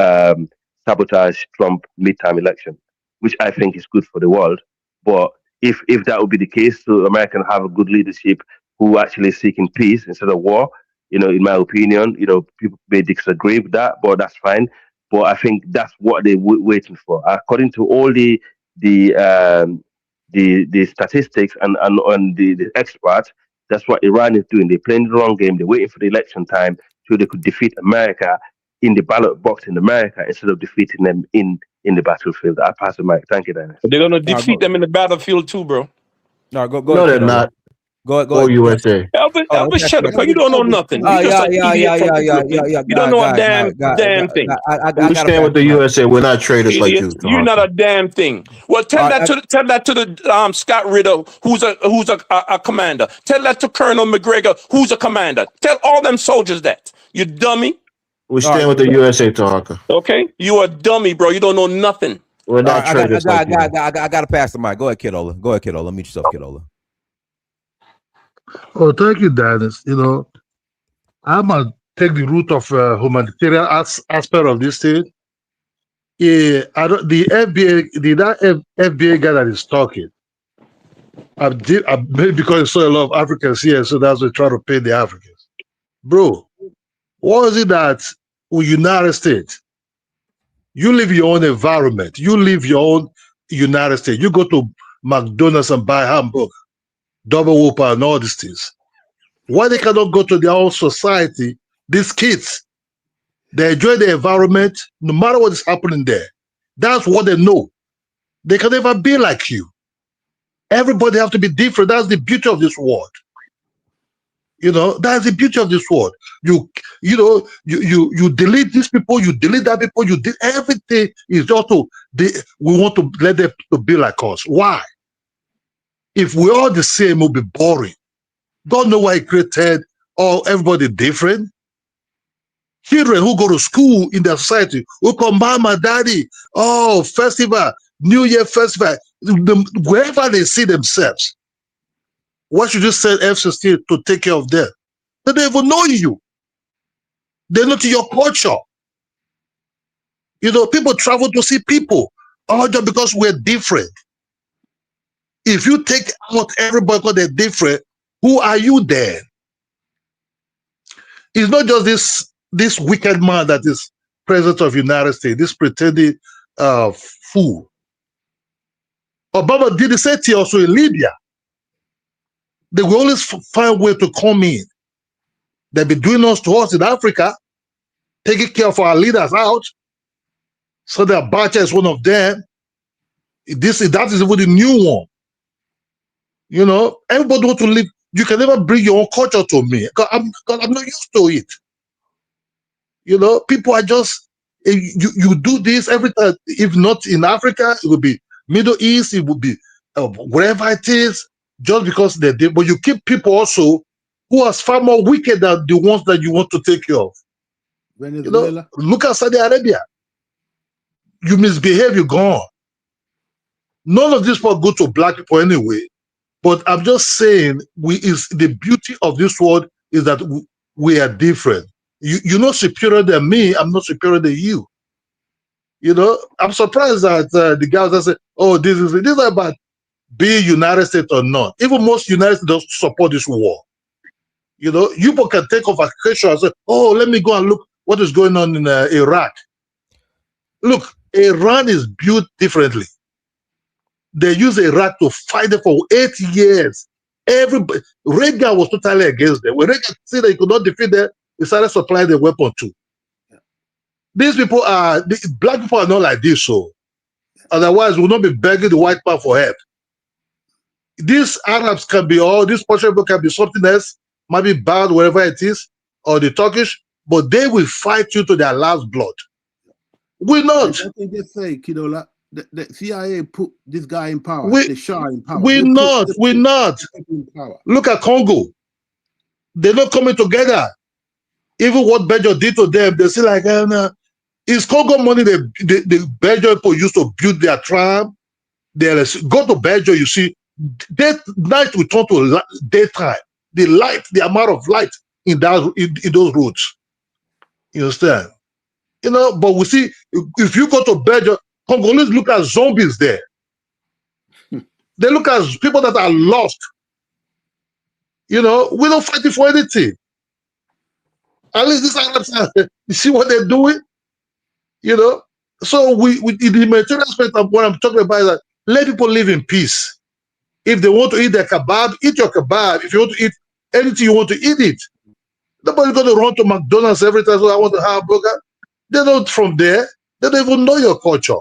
J: sabotage Trump midterm election, which I think is good for the world. But if that would be the case, so America can have a good leadership who actually seeking peace instead of war. In my opinion, people may disagree with that, but that's fine. But I think that's what they're waiting for, according to all the um, the statistics and the experts. That's what Iran is doing. They're playing the wrong game. They're waiting for the election time so they could defeat America in the ballot box in America instead of defeating them in the battlefield. I pass the mic. Thank you, Dennis.
H: They're gonna defeat them in the battlefield too, bro.
C: No, go
E: No,
C: ahead,
E: they're
C: Kiddo.
E: not.
C: Go
E: Go
C: ahead.
E: USA.
H: Elvis, shut up, 'cause you don't know nothing.
C: Oh
H: You just
C: yeah,
H: an
C: yeah,
H: idiot
C: yeah,
H: from
C: yeah, yeah,
H: Europe.
C: yeah, yeah.
H: You don't know a damn thing.
C: I
E: We
C: gotta
E: stand
C: pass
E: with the
C: the mic.
E: USA. We're not traitors like
H: Idiot.
E: you,
H: You're not
E: Taharka.
H: a damn thing. Well, tell that to the Scott Ritter, who's a commander. Tell that to Colonel McGregor, who's a commander. Tell all them soldiers that. You dummy.
E: We
C: All
E: stand
C: right,
E: with the USA, Taharka.
H: Okay? You a dummy, bro. You don't know nothing.
E: We're
C: all
E: not
C: right.
E: traitors like you.
C: I gotta pass the mic. Go ahead, Kiddo. Go ahead, Kiddo. Mute yourself, Kiddo.
K: Oh, thank you, Dennis. I'm gonna take the route of humanitarian aspect of this thing. Yeah, I don't. The FBA guy that is talking, maybe because I saw a lot of Africans here, so that's why they try to pay the Africans. Bro, what is it that with United States, you live your own environment, you live your own United States, you go to McDonald's and buy hamburger, double whopper, and all these things. Why they cannot go to their own society? These kids, they enjoy the environment, no matter what is happening there. That's what they know. They can never be like you. Everybody have to be different. That's the beauty of this world. That's the beauty of this world. You delete these people, you delete that people, you did everything is just we want to let them to be like us. Why? If we're all the same, it'll be boring. God know why he created everybody different. Children who go to school in their society who come by my daddy, festival, New Year festival, wherever they see themselves. Why should you send F-16 to take care of them? They don't even know you. They're not in your culture. People travel to see people, just because we're different. If you take out everybody because they're different, who are you then? It's not just this wicked man that is president of the United States, this pretending fool. Obama did the same thing also in Libya. They will always find a way to come in. They've been doing us to us in Africa, taking care of our leaders out. So that Abacha is one of them. That is even the new one. Everybody wants to live. You can never bring your own culture to me because I'm not used to it. People are just you do this every time. If not in Africa, it will be Middle East. It will be wherever it is. Just because they did, but you keep people also who are far more wicked than the ones that you want to take care of.
G: Venezuela.
K: Look at Saudi Arabia. You misbehave, you're gone. None of this will go to black people anyway. But I'm just saying, the beauty of this world is that we are different. You're not superior than me. I'm not superior than you. I'm surprised that the guys that say, "Oh, this is about being United States or not." Even most United States don't support this war. You can take off a vacation and say, "Oh, let me go and look what is going on in Iraq." Look, Iran is built differently. They used Iraq to fight them for 8 years. Reagan was totally against them. When Reagan said that he could not defeat them, he started supplying the weapon too. These people black people are not like this, so otherwise we will not be begging the white man for help. These Arabs can be these Persian people can be something else, might be bad, wherever it is, or the Turkish, but they will fight you to their last blood. We're not.
G: I think they say, the CIA put this guy in power, the Shah in power.
K: We're not. Look at Congo. They're not coming together. Even what Belgium did to them, they say like, it's Congo money the Belgian people used to build their tram. Go to Belgium, you see Night will turn to daytime. The amount of light in those roads. You understand? But we see if you go to Belgium, Congolese look at zombies there. They look at people that are lost. We don't fight it for anything. At least these Arabs, you see what they're doing? So we in the humanitarian aspect of what I'm talking about is that let people live in peace. If they want to eat their kebab, eat your kebab. If you want to eat anything you want to eat it. Nobody's going to run to McDonald's every time, so I want to have a burger. They're not from there. They don't even know your culture.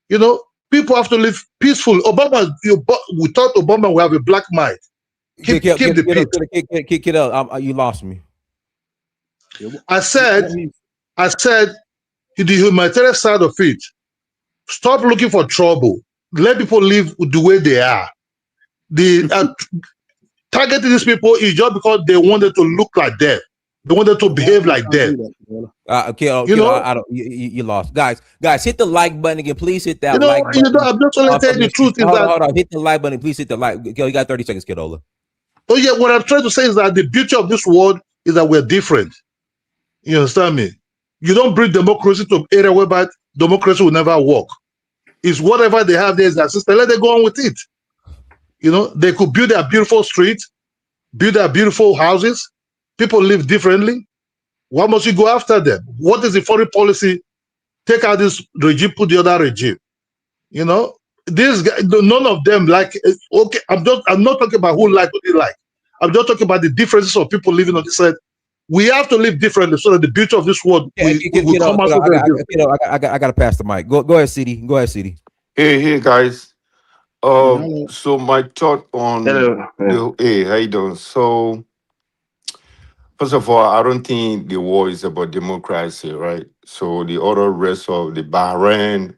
K: People have to live peaceful. We thought Obama would have a black mind. Keep the peace.
C: Get up. You lost me.
K: I said, the humanitarian side of it, stop looking for trouble. Let people live the way they are. Targeting these people is just because they wanted to look like them. They wanted to behave like them.
C: You lost. Guys, hit the like button again. Please hit that like button.
K: I'm just only telling the truth.
C: Hold on. Hit the like button. Please hit the like. You got 30 seconds, Kidola.
K: Oh, yeah. What I'm trying to say is that the beauty of this world is that we're different. You understand me? You don't bring democracy to an area whereby democracy will never work. It's whatever they have there is their system. Let them go on with it. They could build their beautiful streets, build their beautiful houses. People live differently. Why must you go after them? What is the foreign policy? Take out this regime, put the other regime. These guys, none of them like. Okay, I'm not talking about who like or they like. I'm just talking about the differences of people living on this side. We have to live differently so that the beauty of this world will come out.
C: I got to pass the mic. Go ahead, CD. Go ahead, CD.
L: Hey guys. So my thought on hey, how you doing? So first of all, I don't think the war is about democracy, right? So the other rest of the Bahrain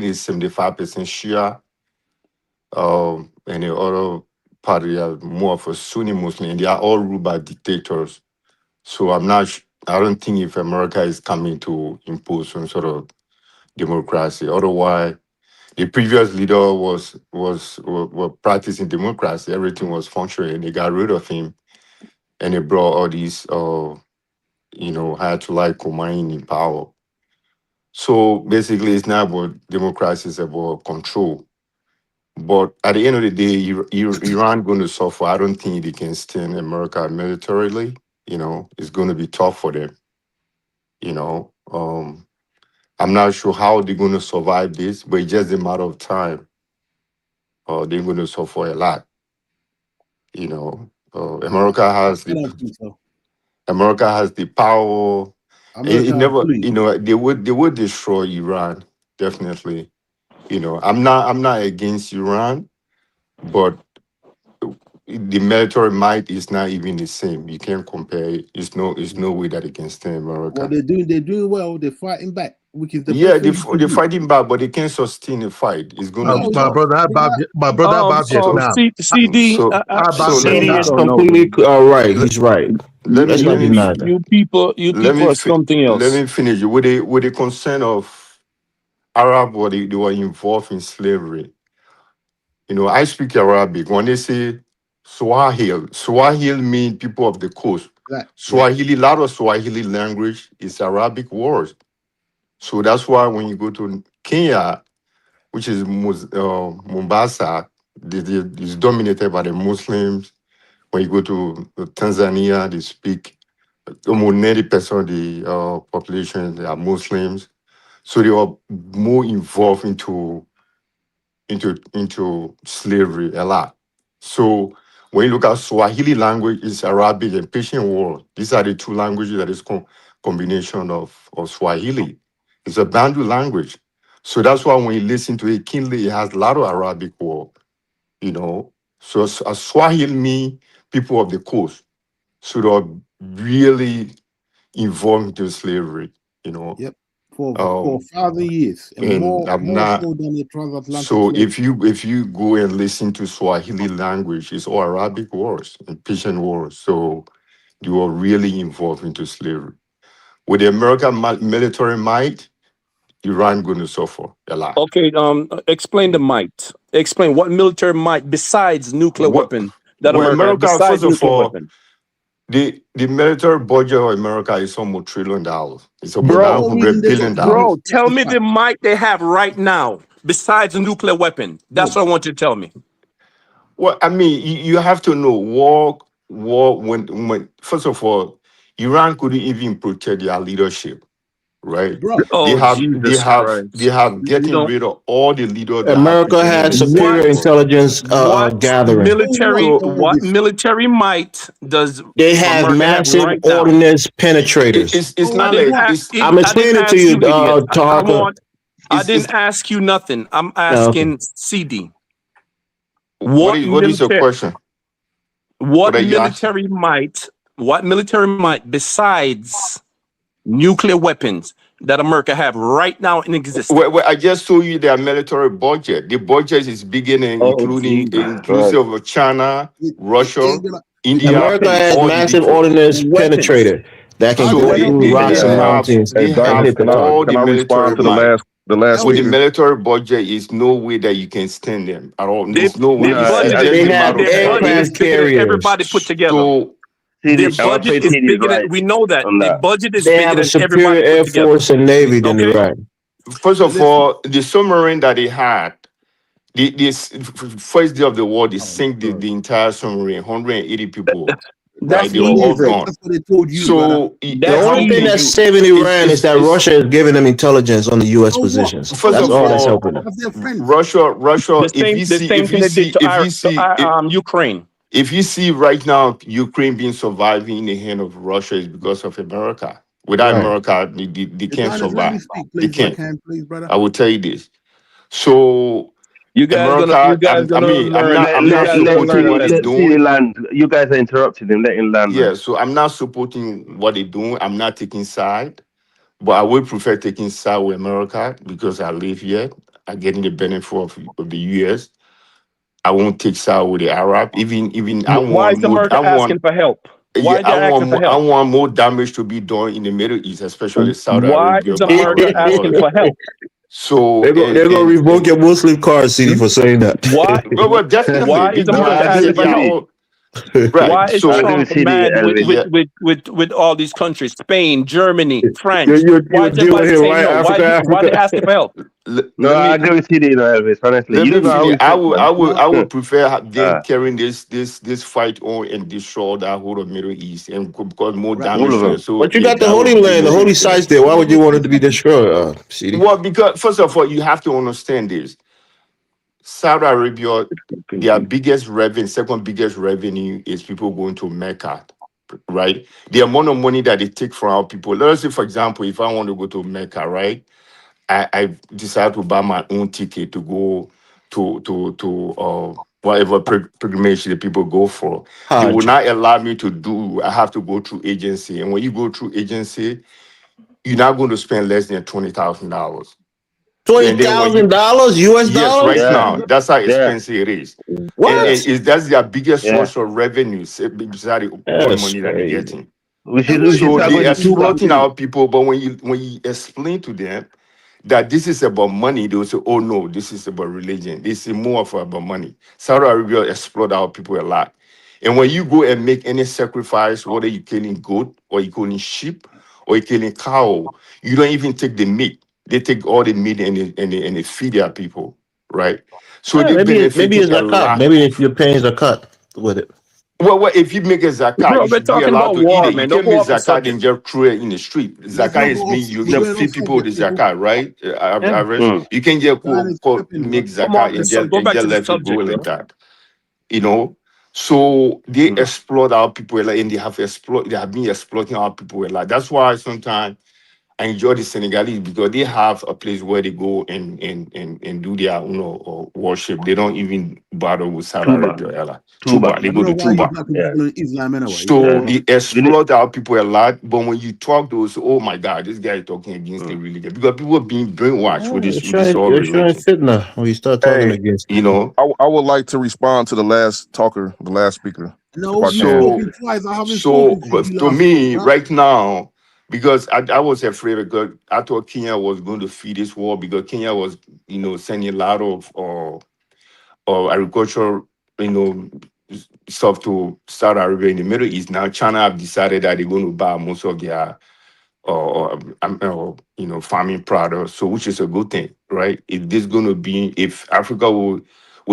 L: is 75% Shia, and the other party are more of a Sunni Muslim, and they are all ruled by dictators. So I don't think if America is coming to impose some sort of democracy. Otherwise, the previous leader was practicing democracy. Everything was functioning. They got rid of him, and they brought all these, Ayatollah Khomeini in power. So basically, it's not about democracy; it's about control. But at the end of the day, Iran going to suffer. I don't think they can stand America militarily. It's going to be tough for them. I'm not sure how they're going to survive this, but it's just a matter of time. They're going to suffer a lot. America has the power. It never, they would destroy Iran, definitely. I'm not against Iran, but the military might is not even the same. You can't compare it. It's no way that it can stand America.
G: Well, they're doing well. They're fighting back, which is the
L: they're fighting back, but they can't sustain a fight. It's going to be
K: my
L: tough.
K: brother about Vietnam.
H: CD,
E: CD is completely right. He's right.
H: you people are something else.
L: Let me finish. With the concern of Arab, they were involved in slavery. I speak Arabic. When they say Swahili means people of the coast.
G: Right.
L: Swahili, a lot of Swahili language is Arabic words. So that's why when you go to Kenya, which is Mombasa, is dominated by the Muslims. When you go to Tanzania, they speak almost 90% of the population they are Muslims. So they are more involved into slavery a lot. So when you look at Swahili language, it's Arabic and Persian word. These are the two languages that is combination of Swahili. It's a Bantu language. So that's why when you listen to it, Kinley, it has a lot of Arabic word, So as Swahili mean people of the coast. So they're really involved into slavery,
G: Yep. For 1,000 years and more so than the transatlantic.
L: So if you go and listen to Swahili language, it's all Arabic words and Persian words. So you are really involved into slavery. With the American military might, Iran going to suffer a lot.
H: Okay, explain the might. Explain what military might besides nuclear
L: What
H: weapon that
L: well,
H: America has,
L: America,
H: besides
L: first of
H: nuclear
L: all,
H: weapon.
L: the military budget of America is almost $1 trillion. It's about
H: Bro,
G: No reason
L: $900
G: they got
L: billion.
H: bro,
G: that's
H: tell
G: the
H: me
G: fact.
H: the might they have right now besides a nuclear weapon. That's
G: No,
H: what I want you to tell me.
L: Well, I mean, you have to know when first of all, Iran couldn't even protect their leadership, right?
G: bro.
H: Oh, Jesus
L: They
H: Christ.
L: have
H: You
L: getting
H: know
L: rid of all the leaders that have
E: America had
L: presented
H: what?
E: superior
L: before.
E: intelligence gathering.
G: So what?
L: So
G: All this.
H: Military might does
E: They have
H: America have
E: massive
H: right now?
E: ordnance penetrators.
L: it's
G: So
H: I
L: not
H: didn't
L: like
G: what?
L: it's
E: I'm
H: I didn't
E: explaining to
H: ask
E: you,
H: you, idiot.
E: Tarka.
H: I
L: it's
H: didn't ask you nothing. I'm
E: Okay.
H: asking CD.
L: what is your question? What
H: What
L: are you asking?
H: military might besides nuclear weapons that America have right now in existence?
L: Well, I just told you their military budget. The budget is beginning,
H: Oh,
L: including
H: Jesus Christ.
L: inclusive of China,
G: It
L: Russia,
G: ain't gonna.
L: India,
E: America
L: and
H: Weapons.
E: has
L: all the big
E: massive
L: four.
E: ordnance
H: Weapons.
E: penetrator that can
G: How
L: So
E: go
G: can
L: they
G: that
E: through
L: they,
G: be?
L: they
E: rocks and
L: have
E: mountains
L: they
E: and
L: have
E: hit the
F: Donnie,
E: target.
L: all
F: can
L: the
F: I respond
L: military
F: to the
L: might.
F: last
G: That
L: With the
G: was
F: speaker?
L: military budget, is no way that you can stand them at all.
H: Their,
L: There's no way.
H: their
J: No,
L: It's
H: budget is
L: just
E: They
L: a
E: have
L: matter of
H: their
L: time.
H: budget is
E: aircraft
H: bigger than
E: carriers.
H: everybody put together.
L: So
H: Their
J: I want to
H: budget
J: say
H: is
J: TD is
H: bigger than
J: right
H: we know that.
J: on
H: Their
J: that.
H: budget is
E: They
H: bigger
E: have a
H: than
E: superior
H: everybody put
E: air
H: together.
E: force and navy than
H: Okay?
E: Iran.
L: first of
G: listen.
L: all, the submarine that they had, this first day of the war, they
G: Oh my
L: sank
G: god.
L: the entire submarine, 180 people,
G: That's
L: right?
H: That's
L: They were
G: what they
L: all
H: easy.
G: said.
L: gone.
G: That's what they told you, brother.
L: So
E: The
H: That's
L: how
E: only thing
L: can
H: easy.
E: that's
L: you?
E: saving Iran is that
L: It's
E: Russia is giving them intelligence on the U.S.
G: So what?
E: positions.
L: first
E: That's
L: of
E: all that's
L: all,
E: helping them.
G: That's their friends.
L: Russia.
H: The same thing they did to Ukraine.
L: If you see right now Ukraine being surviving in the hand of Russia is because of America. Without
E: Right.
L: America, they can't
G: Adonis, let me
L: survive.
G: speak,
L: They
G: please, if I
L: can't.
G: can, please, brother.
L: I will tell you this. So
H: You
L: America,
H: guys
L: I
H: gonna
L: mean,
H: learn.
L: I'm
H: You
L: not
H: guys gonna learn
L: supporting
H: a
L: what they're
H: lesson.
J: Let TD
L: doing.
J: land. You guys are interrupting him. Let him land, man.
L: Yeah, so I'm not supporting what they're doing. I'm not taking side, but I would prefer taking side with America because I live here. I'm getting the benefit of the US. I won't take side with the Arab. Even I
H: Why
L: want
H: is
L: more.
H: America asking for help?
L: Yeah,
H: Why they asking for
L: I
H: help?
L: want more damage to be done in the Middle East, especially Saudi
H: Why
L: Arabia,
H: is America
L: Bahrain, and all
H: asking
L: that.
H: for help?
L: So
E: They're gonna revoke your Muslim card, CD, for saying
H: Why?
E: that.
L: well, definitely
H: Why is
J: No,
H: America
J: I
L: like I
J: agree
H: asking
L: said,
J: with
H: for
L: they are
H: help?
J: TD.
L: all
H: Why
L: right.
H: is
J: I agree
L: So
H: Trump
J: with TD,
H: mad
J: Elvin.
L: yeah,
H: with all these countries? Spain, Germany, France.
E: You
H: Why is
E: deal with
H: everybody
E: him,
H: saying
E: right?
H: no? Why they
E: Africa.
H: asking for help?
J: No,
L: let
J: I
L: me
J: agree with TD, you know, Elvis. Honestly,
L: let
J: you
L: me
J: don't know how
L: finish.
J: we think, man.
L: I would prefer them
J: uh,
L: carrying this fight on and destroy that whole of Middle East and cause more
G: Right.
J: all
L: damage
J: of
L: to it.
J: them.
L: So
E: But you got the
L: that
E: Holy
L: would be
E: Land, the
L: more
E: holy
L: beneficial.
E: sites there. Why would you want it to be
G: 10 seconds.
E: destroyed, CD?
L: Well, because first of all, you have to understand this. Saudi Arabia, their biggest revenue, second biggest revenue is people going to Mecca, right? The amount of money that they take from our people. Let's say, for example, if I want to go to Mecca, right? I decided to buy my own ticket to go to whatever pilgrimage the people go for. They will
E: Hajj.
L: not allow me to do. I have to go through agency, and when you go through agency, you're not going to spend less than $20,000. And then when you
E: $20,000 US
L: yes, right
E: dollars?
J: Yeah,
L: now, that's how
J: yeah,
L: expensive it is. And,
J: yeah,
E: What?
L: that's their biggest
J: yeah.
L: source of revenue, besides all the
E: That's
L: money that they're
E: crazy.
L: getting.
G: And
J: We
G: why
J: should
G: is
L: So
J: start
G: it
L: they
J: going to
G: different
J: Cuba.
L: exploiting
G: between
L: our people, but when you explain to them that this is about money, they will say, "Oh no, this is about religion. This is more of about money." Saudi Arabia exploit our people a lot, and when you go and make any sacrifice, whether you're killing goat or you're killing sheep or you're killing cow, you don't even take the meat. They take all the meat and they feed their people, right? So
E: Yeah,
L: they
E: maybe
L: benefiting
E: it's
L: a
E: a cut.
L: lot.
E: Maybe you're paying a cut with it.
L: Well, if you make a zakat,
H: Bro,
L: you
H: we're
L: should be
H: talking
L: allowed
H: about
L: to eat
H: war,
L: it. You
H: man. Don't
L: can't
H: go
L: make
H: off the
L: zakat and
H: subject.
L: just throw it in the street.
G: let's
L: Zakat
G: not
L: is
G: go off
L: mean you
G: we're
L: just
G: going off
L: feed people
G: subject
L: the
G: here.
L: zakat, right?
H: Yeah.
L: Average.
J: Mm.
L: You can just
G: Time is tripping, bro.
L: make
H: Come off
L: zakat
H: the subject. Go
L: and
H: back
L: just
H: to the
L: let it go
H: subject,
L: like
H: bro.
L: that. You know. So they
J: Mm.
L: exploit our people a lot, and they have been exploiting our people a lot. That's why sometimes I enjoy the Senegalese because they have a place where they go and do their worship. They don't even bother with Saudi
J: Tuba,
L: Arabia.
J: Tuba.
L: Tuba, they
G: I don't
L: go
G: know
L: to
G: why you
L: Tuba.
G: black
J: Yeah,
G: people in Islam anyway. You
L: So
J: yeah.
G: know?
L: they
J: We need.
L: exploit our people a lot, but when you talk to us, oh my God, this guy is talking against the
J: Mm.
L: religion because people are being brainwashed
E: Yeah,
L: with this whole
E: you're showing
L: religion.
E: fitna when you start talking
F: Hey,
E: against
L: You
E: it.
L: know.
F: I would like to respond to the last talker, the last speaker, if
G: No,
F: I
G: you've
F: can.
L: So
G: spoken twice. I haven't
L: so
G: spoken since
L: but
G: you
L: to
G: last spoke,
L: me,
G: bro.
L: right now, because I was afraid because I thought Kenya was going to feed this war because Kenya was, sending a lot of agricultural, stuff to Saudi Arabia in the Middle East. Now China have decided that they're going to buy most of their farming products, so which is a good thing, right? If Africa will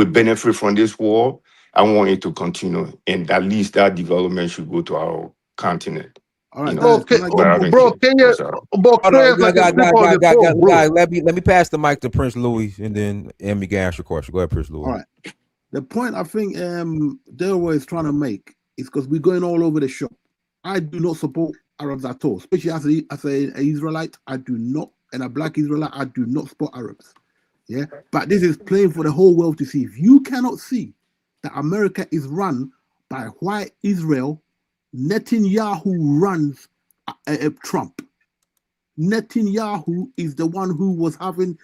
L: benefit from this war, I want it to continue, and at least that development should go to our continent.
G: All right,
K: Bro,
G: can I get
K: Kenya, like a slip on the phone, bro.
C: Let me pass the mic to Prince Louis, and then Emmy can ask your question. Go ahead, Prince Louis.
G: All right. The point I think Delaware is trying to make is because we're going all over the shop. I do not support Arabs at all, especially as an Israelite. I do not, and a black Israelite, I do not support Arabs. Yeah, but this is plain for the whole world to see. If you cannot see that America is run by white Israel, Netanyahu runs Trump. Netanyahu is the one who was having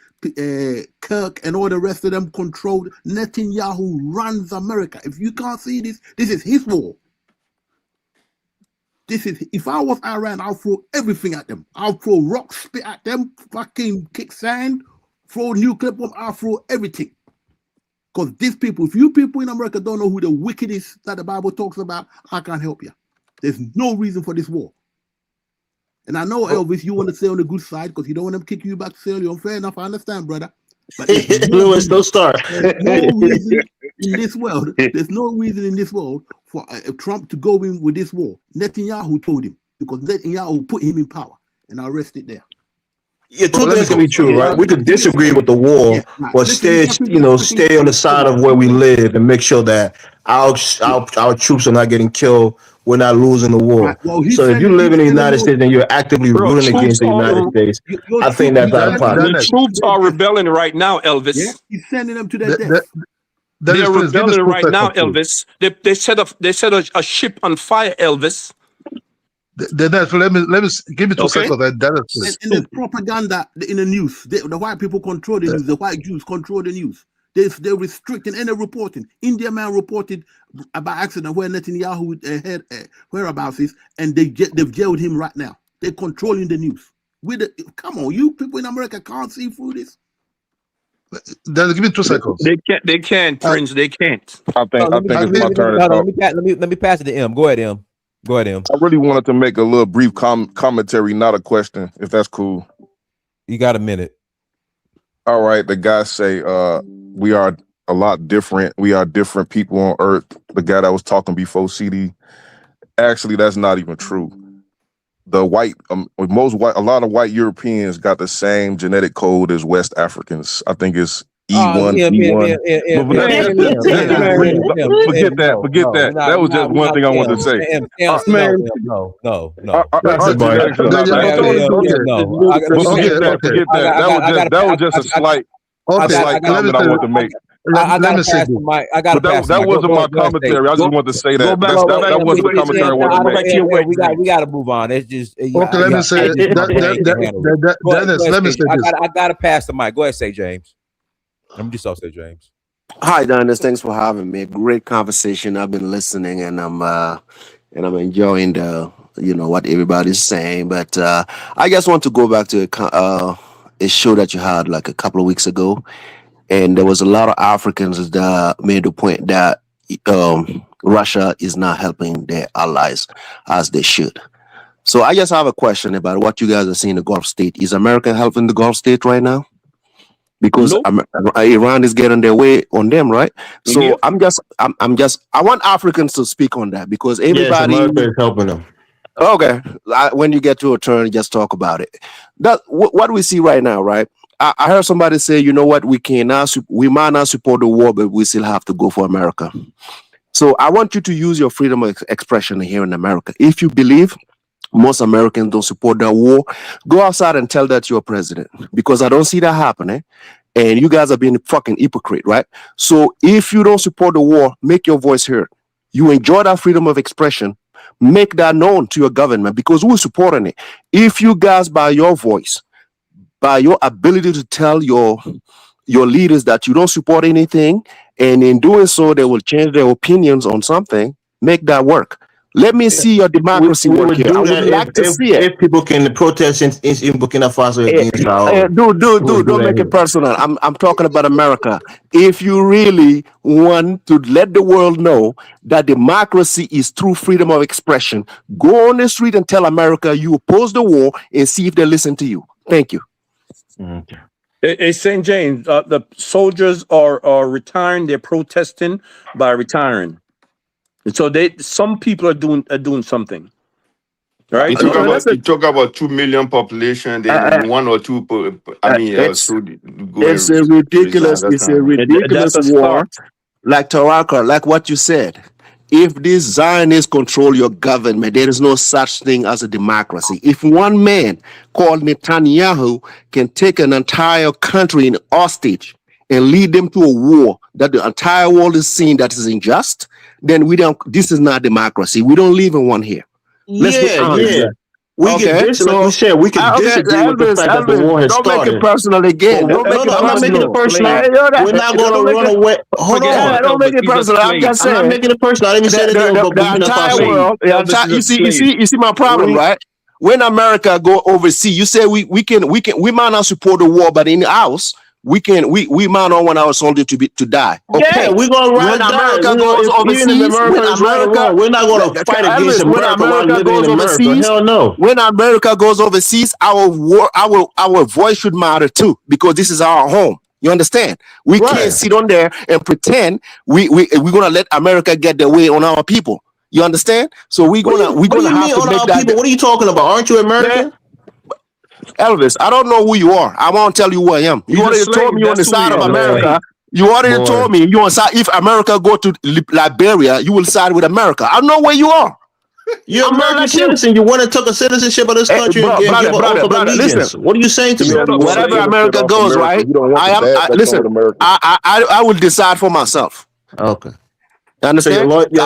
G: Kirk and all the rest of them controlled. Netanyahu runs America. If you can't see this, this is his war. If I was Iran, I'll throw everything at them. I'll throw rocks, spit at them, fucking kick sand, throw nuclear bomb, I'll throw everything. Because these people, if you people in America don't know who the wicked is that the Bible talks about, I can't help you. There's no reason for this war. And I know, Elvis, you want to stay on the good side because you don't want them to kick you back to sell you. Fair enough, I understand, brother. But
E: Lewis, don't start.
G: There's no reason in this world. There's no reason in this world for Trump to go in with this war. Netanyahu told him because Netanyahu put him in power, and I'll rest it there.
E: Yeah, two things can be true, right? We could disagree with the war, but stay on the side of where we live and make sure that our troops are not getting killed. We're not losing the war.
G: Right. Well,
E: so if you live in the United States and you're actively rooting against the United States, I think that's out of pocket.
H: The troops are rebelling right now, Elvis.
G: Yeah, he's sending them to their death.
H: They're rebelling right now, Elvis. They set a ship on fire, Elvis.
K: Let me give me 2 seconds.
G: And there's propaganda in the news. The white people control the news. The white Jews control the news. They're restricting any reporting. India man reported about accident where Netanyahu whereabouts is, and they've jailed him right now. They're controlling the news. Come on, you people in America can't see through this.
K: Give me 2 seconds.
H: They can't, Prince. They can't.
F: I think it's my turn to talk.
C: Let me pass it to M. Go ahead, M.
F: I really wanted to make a little brief commentary, not a question, if that's cool.
C: You got a minute.
F: All right. The guy say we are a lot different. We are different people on earth. The guy that was talking before CD. Actually, that's not even true. The white, a lot of white Europeans got the same genetic code as West Africans. I think it's E1, E1. Forget that. That was just one thing I wanted to say.
C: No.
F: Forget that. That was just a slight comment I wanted to make.
C: Let me say
F: that wasn't my commentary. I just wanted to say that. That wasn't the commentary I wanted to make.
C: We got to move on. It's just
K: okay. Let me say Dennis. Let me say this.
C: I got to pass the mic. Go ahead, say James. I'm just say James.
M: Hi, Dennis. Thanks for having me. Great conversation. I've been listening, and I'm enjoying what everybody's saying. But I just want to go back to a show that you had like a couple of weeks ago. And there was a lot of Africans that made the point that Russia is not helping their allies as they should. So I just have a question about what you guys are seeing in the Gulf state. Is America helping the Gulf state right now? Because Iran is getting their way on them, right? So I'm just I want Africans to speak on that because everybody
E: is helping them.
M: Okay, when you get to a turn, just talk about it. What we see right now, right? I heard somebody say, you know what, we might not support the war, but we still have to go for America. So I want you to use your freedom of expression here in America. If you believe most Americans don't support that war, go outside and tell that to your president, because I don't see that happening. And you guys are being fucking hypocrite, right? So if you don't support the war, make your voice heard. You enjoy that freedom of expression, make that known to your government, because we're supporting it. If you guys, by your voice, by your ability to tell your leaders that you don't support anything, and in doing so, they will change their opinions on something, make that work. Let me see your democracy
C: We
M: work
C: would
M: here. I
C: do
M: would
C: that
M: like to see it.
C: if people can protest in Burkina Faso against our.
M: Dude,
C: We would do
M: don't
C: that
M: make it
C: here.
M: personal. I'm talking about America. If you really want to let the world know that democracy is true freedom of expression, go on the street and tell America you oppose the war and see if they listen to you. Thank you.
C: Okay.
H: Hey, St. James, the soldiers are retiring. They're protesting by retiring. And so some people are doing something. Right?
L: You
H: So
L: talk about 2 million population, then one or two.
M: It's
L: So
M: it's
L: going
M: a
L: resign.
M: ridiculous.
L: That's
M: It's a
L: not.
M: ridiculous
H: that's a
M: war.
H: start.
M: Like Taraka, like what you said. If these Zionists control your government, there is no such thing as a democracy. If one man called Netanyahu can take an entire country in hostage and lead them to a war that the entire world is seeing that is unjust, then we don't. This is not democracy. We don't live in one here. Let's be
C: Yeah,
M: honest.
C: yeah. We could
M: Okay,
C: like we
M: so
C: said, we could
M: okay,
C: disagree with the
M: Elvis,
C: fact that the war has
M: don't make it
C: started.
M: personal again.
C: But
M: Don't make
C: no,
M: it
C: no, I'm not making it
M: personal.
C: personal. We're not going
M: Don't
C: to
M: make
C: run
M: it.
C: away. Hold
H: Forget
C: on.
H: about
M: Don't make
H: Elvis.
M: it
H: He's a
M: personal. I'm
H: slave.
M: just
C: I'm not
M: saying
C: making it personal. I didn't even say anything about
M: the
C: Burkina
M: entire
C: Faso.
M: world.
H: Elvis is a slave.
M: You see my problem,
C: We,
M: right? When America go overseas, you say we might not support the war, but in the house we might not want our soldier to die.
C: yeah,
M: Okay.
C: we're gonna
M: When
C: ride or die.
M: America
C: We gonna
M: goes
C: if even if
M: overseas,
C: America is right or wrong, we're not gonna fight against
M: Elvis, when
C: America while
M: America
C: living in
M: goes
C: America.
M: overseas,
C: Hell no.
M: when America goes overseas, our voice should matter too, because this is our home. You understand? We can't
C: Right.
M: sit on there and pretend we're gonna let America get their way on our people. You understand? So we're
C: What do
M: gonna
C: you
M: have
C: mean
M: to
C: on
M: make
C: our
M: that.
C: people? What are you talking about? Aren't you
M: Man,
C: American?
M: Elvis, I don't know who you are. I won't tell you who I am. You
H: He's a
M: already told
H: slave.
M: me you're on the
H: That's who he
M: side of
H: is. A
C: Boy,
H: slave.
M: America. You already
C: boy.
M: told me you're on side. If America go to Liberia, you will side with America. I know where you are.
C: You're an
M: I'm not
C: American
M: like you.
C: citizen. You want to take a citizenship of this country and give an oath of
M: Brother, listen.
C: allegiance. What are you saying to
H: Shut
C: me?
H: up,
M: Wherever
H: slave.
M: America goes, right? Listen. I will decide for myself.
C: Okay.
M: You
C: So
M: understand?
C: your loyalty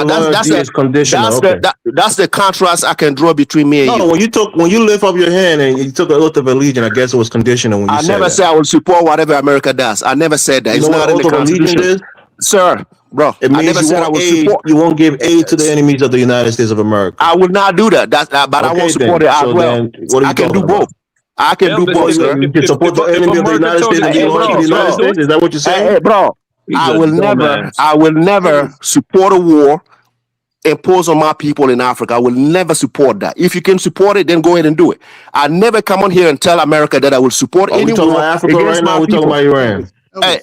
C: is conditional. Okay.
M: That's the contrast I can draw between me and
C: No,
M: you.
C: when you lift up your hand and you took an oath of allegiance, I guess it was conditional when you
M: I
C: said
M: never
C: that.
M: say I will support whatever America does. I never said that.
C: You
M: It's
C: know what
M: not
C: an
M: in the
C: oath of allegiance
M: Constitution.
C: is?
M: Sir, bro,
C: It
M: I
C: means
M: never said I will support.
C: you won't give aid to the enemies of the United States of America.
M: I will not do that. But I
C: Okay,
M: won't support
C: then.
M: it as
C: So
M: well.
C: then, what are
M: I
C: you
M: can do
C: talking
M: both.
C: about?
M: I can do
H: Elvis,
C: So
M: both, sir.
C: you can support the enemy of the
H: America
C: United
H: tells
C: States
H: you
C: and
H: to
C: be
H: do
C: loyal
H: it,
C: to
H: you
C: the United
H: shouldn't do
C: States?
H: it.
C: Is that what you're saying?
M: Hey, bro,
H: He's
M: I
H: a
M: will never
H: dumbass.
M: support a war imposed on my people in Africa. I will never support that. If you can support it, then go ahead and do it. I never come on here and tell America that I will support
C: Are we
M: any
C: talking
M: war
C: about Africa
M: against
C: right now?
M: my
C: We're talking
M: people.
C: about Iran.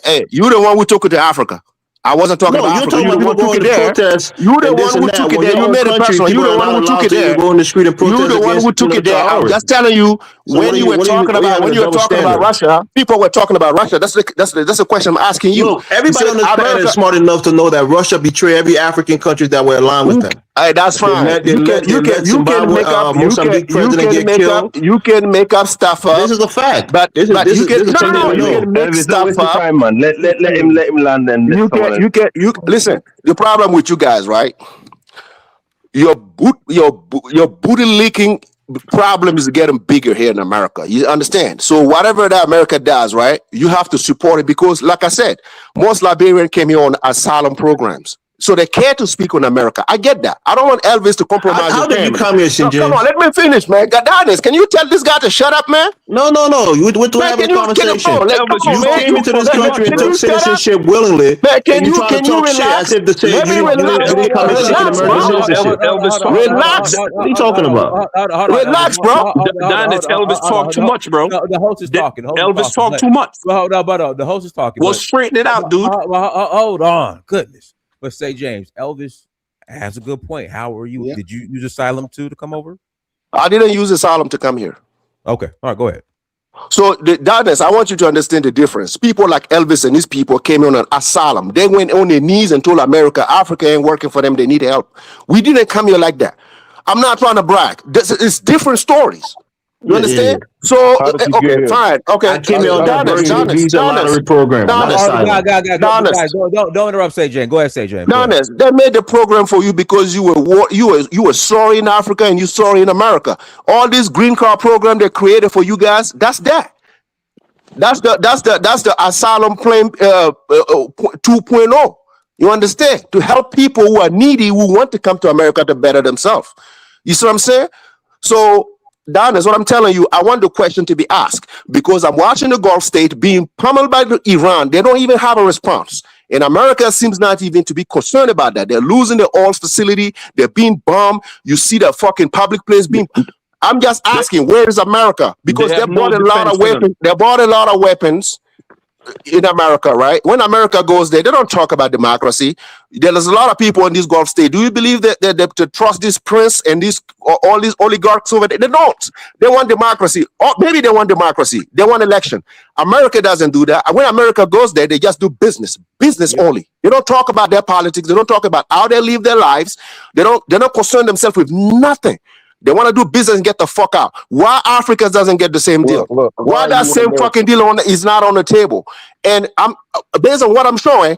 M: Hey, you the one who took it to Africa. I wasn't talking
C: No,
M: about
C: you're
M: Africa.
C: talking
M: You
C: about
M: the
C: people
M: one who took
C: going
M: it
C: to
M: there.
C: protest
M: You the
C: and this
M: one
C: and
M: who
C: that.
M: took it
C: Well,
M: there.
C: your
M: You
C: own
M: made it
C: country,
M: personal. You
C: people
M: the
C: are
M: one
C: not
M: who took
C: allowed
M: it
C: to
M: there.
C: go in the street and
M: You
C: protest
M: the one who
C: against
M: took it
C: to
M: there. I'm
C: ours.
M: just telling you,
C: So
M: when you were talking about
C: double
M: Russia, people were talking about Russia. That's the question I'm asking you.
C: Look,
M: You
C: everybody
M: said
C: on this planet is
M: America.
C: smart enough to know that Russia betrayed every African country that were aligned with them.
M: Hey, that's fine.
C: They let Zimbabwe, Mozambique president get killed.
M: You can make up stuff
C: This
M: up,
C: is a fact.
M: but
C: This
M: you can
C: is something we
M: you
C: know.
M: can make
J: Elvis, don't
M: stuff
J: waste your
M: up.
J: time, man. Let him land and let someone else.
M: You listen. The problem with you guys, right? Your booty leaking problem is getting bigger here in America. You understand? So whatever that America does, right? You have to support it because, like I said, most Liberians came here on asylum programs. So they care to speak on America. I get that. I don't want Elvis to compromise
C: How
M: his
C: did you
M: family.
C: come here, St.
M: No, come on,
C: James?
M: let me finish, man. God honest, can you tell this guy to shut up, man?
C: No. We're
M: Man,
C: having a
M: can you
C: conversation.
M: come
H: Elvis, you
M: on,
C: You
M: man?
H: talk
C: came
H: too
C: into this
H: fucking
C: country
H: much,
C: and
M: Can
C: took
H: bro.
M: you shut up?
C: citizenship willingly,
M: Man,
C: and you trying to
M: you
C: talk shit as
M: relax?
C: if to say
M: Let me
C: you didn't come here seeking
M: relax,
C: American
M: bro.
C: citizenship.
H: Elvis talk too much.
M: Relax.
C: What are you talking about?
M: Relax, bro.
H: Don, it's Elvis talk too much, bro.
N: The host is talking.
H: Elvis talk too much.
N: But the host is talking.
H: Well, straighten it out, dude.
N: Hold on, goodness. But say, James, Elvis has a good point. How are you?
G: Yeah.
N: Did you use asylum to come over?
M: I didn't use asylum to come here.
N: Okay, all right, go ahead.
M: So, Darkness, I want you to understand the difference. People like Elvis and his people came on an asylum. They went on their knees and told America, Africa ain't working for them. They need help. We didn't come here like that. I'm not trying to brag. It's different stories. You understand? So,
J: How did you get
M: okay,
J: here?
M: fine. Okay.
C: I came here on that
M: Darkness,
C: virgin visa lottery program, not asylum.
N: Guys, don't interrupt, Say James. Go ahead, Say James.
M: Darkness, they made the program for you because you were sorry in Africa and you sorry in America. All this green card program they created for you guys, that's that. That's the asylum plan 2.0. You understand? To help people who are needy, who want to come to America to better themselves. You see what I'm saying? So, Don, is what I'm telling you. I want the question to be asked because I'm watching the Gulf state being pummeled by Iran. They don't even have a response. And America seems not even to be concerned about that. They're losing the oil facility. They're being bombed. You see the fucking public place being. I'm just asking, where is America? Because they
H: have no
M: bought a lot
H: defense
M: of
H: for them.
M: weapons. They bought a lot of weapons in America, right? When America goes there, they don't talk about democracy. There's a lot of people in this Gulf state. Do you believe that they to trust this prince and these all these oligarchs over there? They don't. They want democracy. Or maybe they want democracy. They want election. America doesn't do that. When America goes there, they just do business only. They don't talk about their politics. They don't talk about how they live their lives. They're not concerned themselves with nothing. They want to do business and get the fuck out. Why Africa doesn't get the same deal? Why that same fucking deal is not on the table? And I'm based on what I'm showing.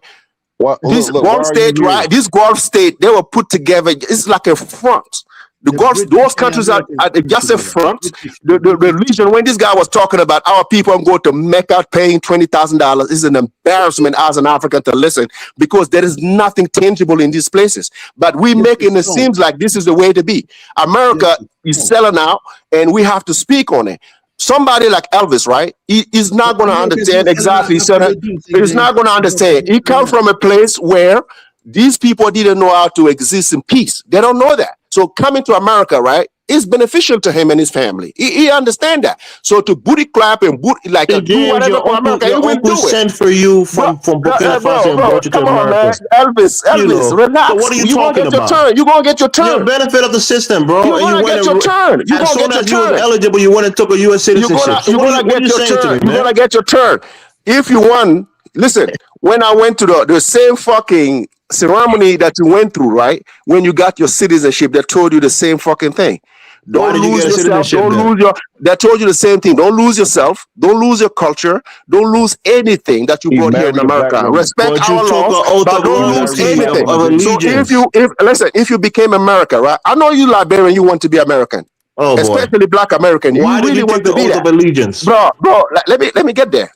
M: This Gulf state, right? This Gulf state, they were put together. It's like a front. Those countries are just a front. The religion, when this guy was talking about our people go to Mecca paying $20,000 is an embarrassment as an African to listen because there is nothing tangible in these places. But we making it seems like this is the way to be. America is selling out, and we have to speak on it. Somebody like Elvis, right? He's not going to understand exactly. He's not going to understand. He comes from a place where these people didn't know how to exist in peace. They don't know that. So coming to America, right, is beneficial to him and his family. He understand that. So to booty clap and do whatever for America, he will do it.
E: Sent for you from Burkina Faso and brought you to America.
M: Man. Elvis, relax.
E: So what are you
M: talking
E: about?
M: You're going to get your turn.
E: You're a benefit of the system, bro.
M: You're going to get your turn. You're going to get your turn.
E: You were eligible, you went and took a U.S. citizenship.
M: You're going to get your turn. You're going to get your turn. If you won, listen, when I went to the same fucking ceremony that you went through, right? When you got your citizenship, they told you the same fucking thing. Don't lose yourself. They told you the same thing. Don't lose yourself. Don't lose your culture. Don't lose anything that you brought here in America. Respect our laws, but don't lose anything. So if you became America, right? I know you Liberian, you want to be American. Oh, especially Black American.
E: Why
M: you really want to be that,
E: allegiance,
M: bro? Let me get there.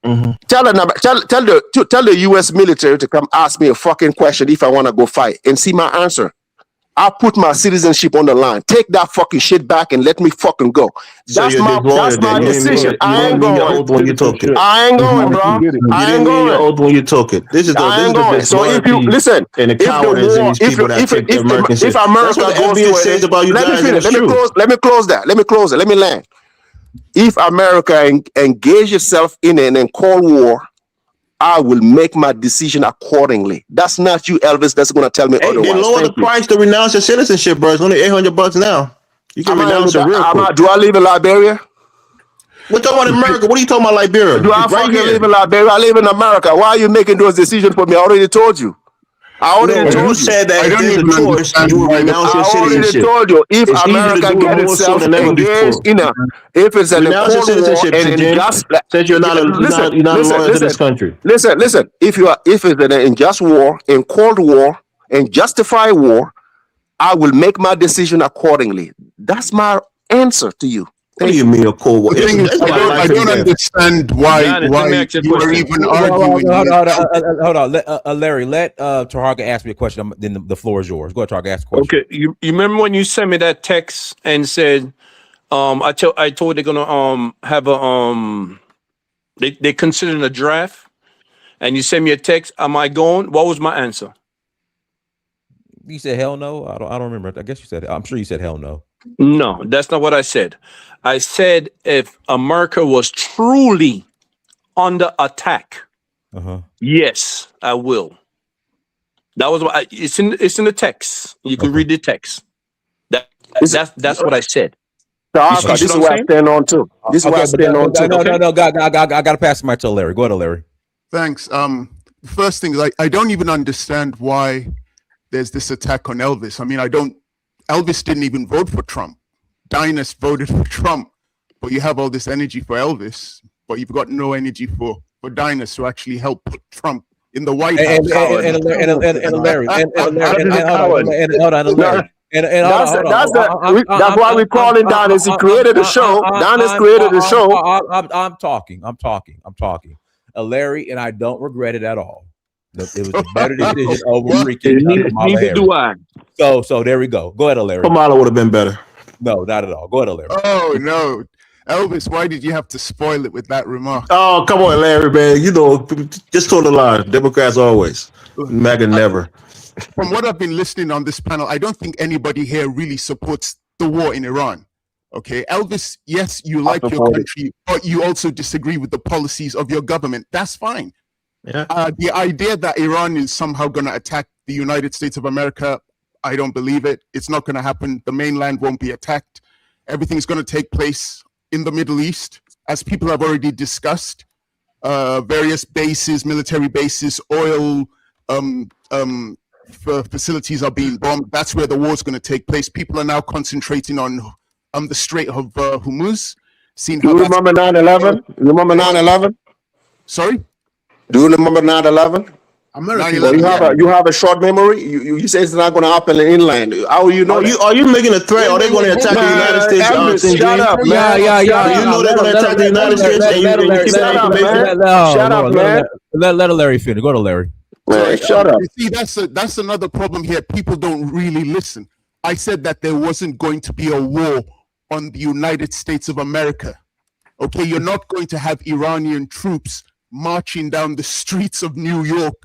M: Mm-hmm. Tell the U.S. military to come ask me a fucking question if I want to go fight and see my answer. I put my citizenship on the line. Take that fucking shit back and let me fucking go. That's my decision. I ain't going.
E: When you took it.
M: I ain't going, bro.
E: I ain't going. Your oath when you took it. This is the
M: so if you listen,
E: and the cowardice in these people that take the American shit.
M: If America goes to it,
E: about you
M: let me
E: guys,
M: finish. Let me close that. Let me land. If America engage itself in an Cold War, I will make my decision accordingly. That's not you, Elvis. That's going to tell me otherwise.
E: They lower the price to renounce your citizenship, bro. It's only $800 now. You can renounce it real quick.
M: Do I live in Liberia?
E: We're talking about America. What are you talking about, Liberia?
M: Do I fucking live in Liberia? I live in America. Why are you making those decisions for me? I already told you.
E: You said that if there's a choice, you will renounce your citizenship.
M: I already told you, if America gets itself engaged in if it's an
E: renounce your citizenship, since you're not a loyal to this country.
M: Listen. If it's an unjust war, in Cold War, and justified war, I will make my decision accordingly. That's my answer to you.
E: What do you mean a Cold War?
I: I don't understand why you are even arguing.
N: Hold on. Larry, let Tarhaka ask me a question. Then the floor is yours. Go ahead, Tarhaka, ask a question.
H: Okay, you remember when you sent me that text and said, I told they're gonna have a they considered a draft, and you sent me a text. Am I going? What was my answer?
N: You said hell no. I don't remember. I guess you said. I'm sure you said hell no.
H: No, that's not what I said. I said if America was truly under attack, yes, I will. That was what it's in the text. You can read the text. That's what I said.
M: This is what I stand on too. This is what I stand on too.
N: No. I got to pass the mic to Larry. Go ahead, Larry.
I: Thanks. The first thing is I don't even understand why there's this attack on Elvis. I mean, Elvis didn't even vote for Trump. Dinus voted for Trump, but you have all this energy for Elvis, but you've got no energy for Dinus to actually help put Trump in the White House.
M: That's why we call him Dinus. He created a show. Dinus created a show.
N: I'm talking. Larry, and I don't regret it at all. It was a better decision over
I: What?
N: freaking Kamala
H: Neither
N: Harris.
H: do I.
N: So there we go. Go ahead, Larry.
M: Kamala would have been better.
N: No, not at all. Go ahead, Larry.
I: Oh no, Elvis, why did you have to spoil it with that remark?
M: Oh, come on, Larry, man. You know, just told the line. Democrats always. MAGA never.
I: From what I've been listening on this panel, I don't think anybody here really supports the war in Iran. Okay, Elvis, yes, you like your country, but you also disagree with the policies of your government. That's fine.
M: Yeah.
I: The idea that Iran is somehow going to attack the United States of America, I don't believe it. It's not going to happen. The mainland won't be attacked. Everything's going to take place in the Middle East, as people have already discussed. Various bases, military bases, oil facilities are being bombed. That's where the war is going to take place. People are now concentrating on the Strait of Hormuz.
M: Do you remember 9/11? You remember 9/11?
I: Sorry?
M: Do you remember 9/11?
G: America.
M: You have a short memory. You say it's not going to happen in inland. How you know? Are you making a threat? Are they going to attack the United States?
H: Shut up, man.
N: Yeah.
M: You know they're going to attack the United States, and you keep
N: Shut up, man. Shut up, man. Let Larry finish. Go to Larry.
M: Man, shut up.
I: You see, that's another problem here. People don't really listen. I said that there wasn't going to be a war on the United States of America. Okay, you're not going to have Iranian troops marching down the streets of New York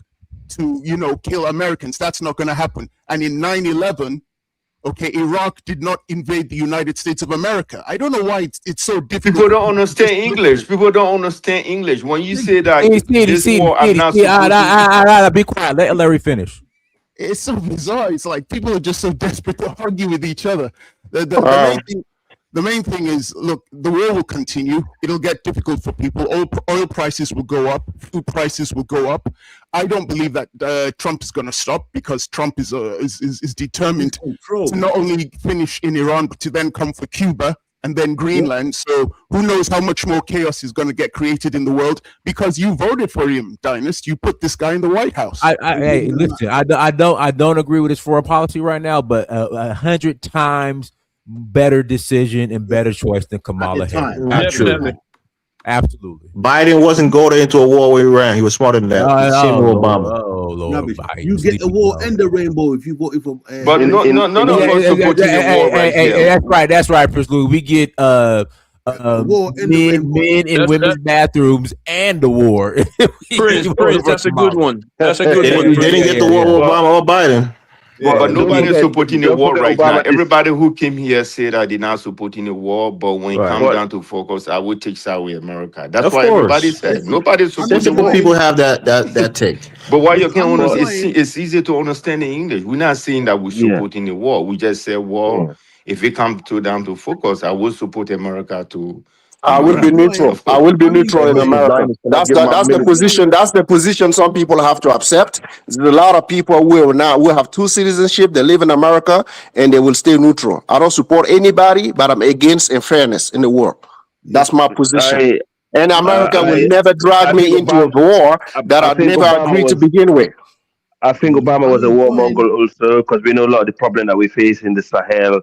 I: to, kill Americans. That's not going to happen. And in 9/11, okay, Iraq did not invade the United States of America. I don't know why it's so difficult.
L: People don't understand English. People don't understand English. When you say that this war, I'm not supposed to...
N: Be quiet. Let Larry finish.
I: It's so bizarre. It's like people are just so desperate to argue with each other. The main thing is, look, the war will continue. It'll get difficult for people. Oil prices will go up. Food prices will go up. I don't believe that Trump is going to stop, because Trump is determined to not only finish in Iran, but to then come for Cuba and then Greenland. So who knows how much more chaos is going to get created in the world, because you voted for him, Dynast. You put this guy in the White House.
N: Hey, listen, I don't agree with his foreign policy right now, but 100 times better decision and better choice than Kamala Harris. Absolutely.
M: Biden wasn't going into a war with Iran. He was smarter than that. Obama.
N: Oh Lord, Biden.
G: You get the war and the rainbow if you vote for.
L: But none of us supporting the war right here.
N: That's right, Prince Louis. We get men in women's bathrooms and the war.
H: Prince, that's a good one. That's a good one.
M: They didn't get the war with Obama or Biden.
L: But nobody is supporting the war right now. Everybody who came here said that they're not supporting the war, but when it comes down to focus, I would take side with America. That's why everybody said nobody's supporting the war.
M: People have that take.
L: But why you can't understand? It's easy to understand in English. We're not saying that we're supporting the war. We just say, well, if it comes down to focus, I will support America to.
M: I will be neutral. I will be neutral in America. That's the position. That's the position some people have to accept. There's a lot of people who have two citizenship. They live in America and they will stay neutral. I don't support anybody, but I'm against unfairness in the world. That's my position. And America will never drag me into a war that I never agreed to begin with.
J: I think Obama was a warmonger also, because we know a lot of the problem that we face in the Sahel,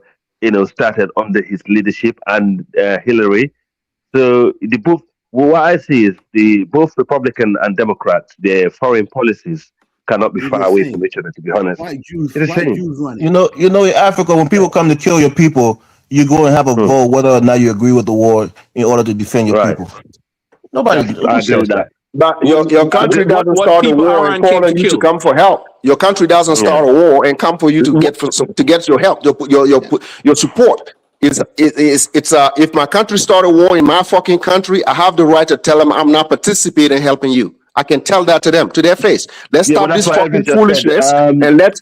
J: started under his leadership and Hillary. So what I see is both Republican and Democrats, their foreign policies cannot be far away from each other, to be honest. It's the same.
M: You know, in Africa, when people come to kill your people, you go and have a vote whether or not you agree with the war in order to defend your people. Nobody
J: I agree with that.
M: But your country doesn't start a war and call on you to come for help. Your country doesn't start a war and come for you to get your help, your support. If my country start a war in my fucking country, I have the right to tell them I'm not participating in helping you. I can tell that to them, to their face. Let's stop this fucking foolishness, and let's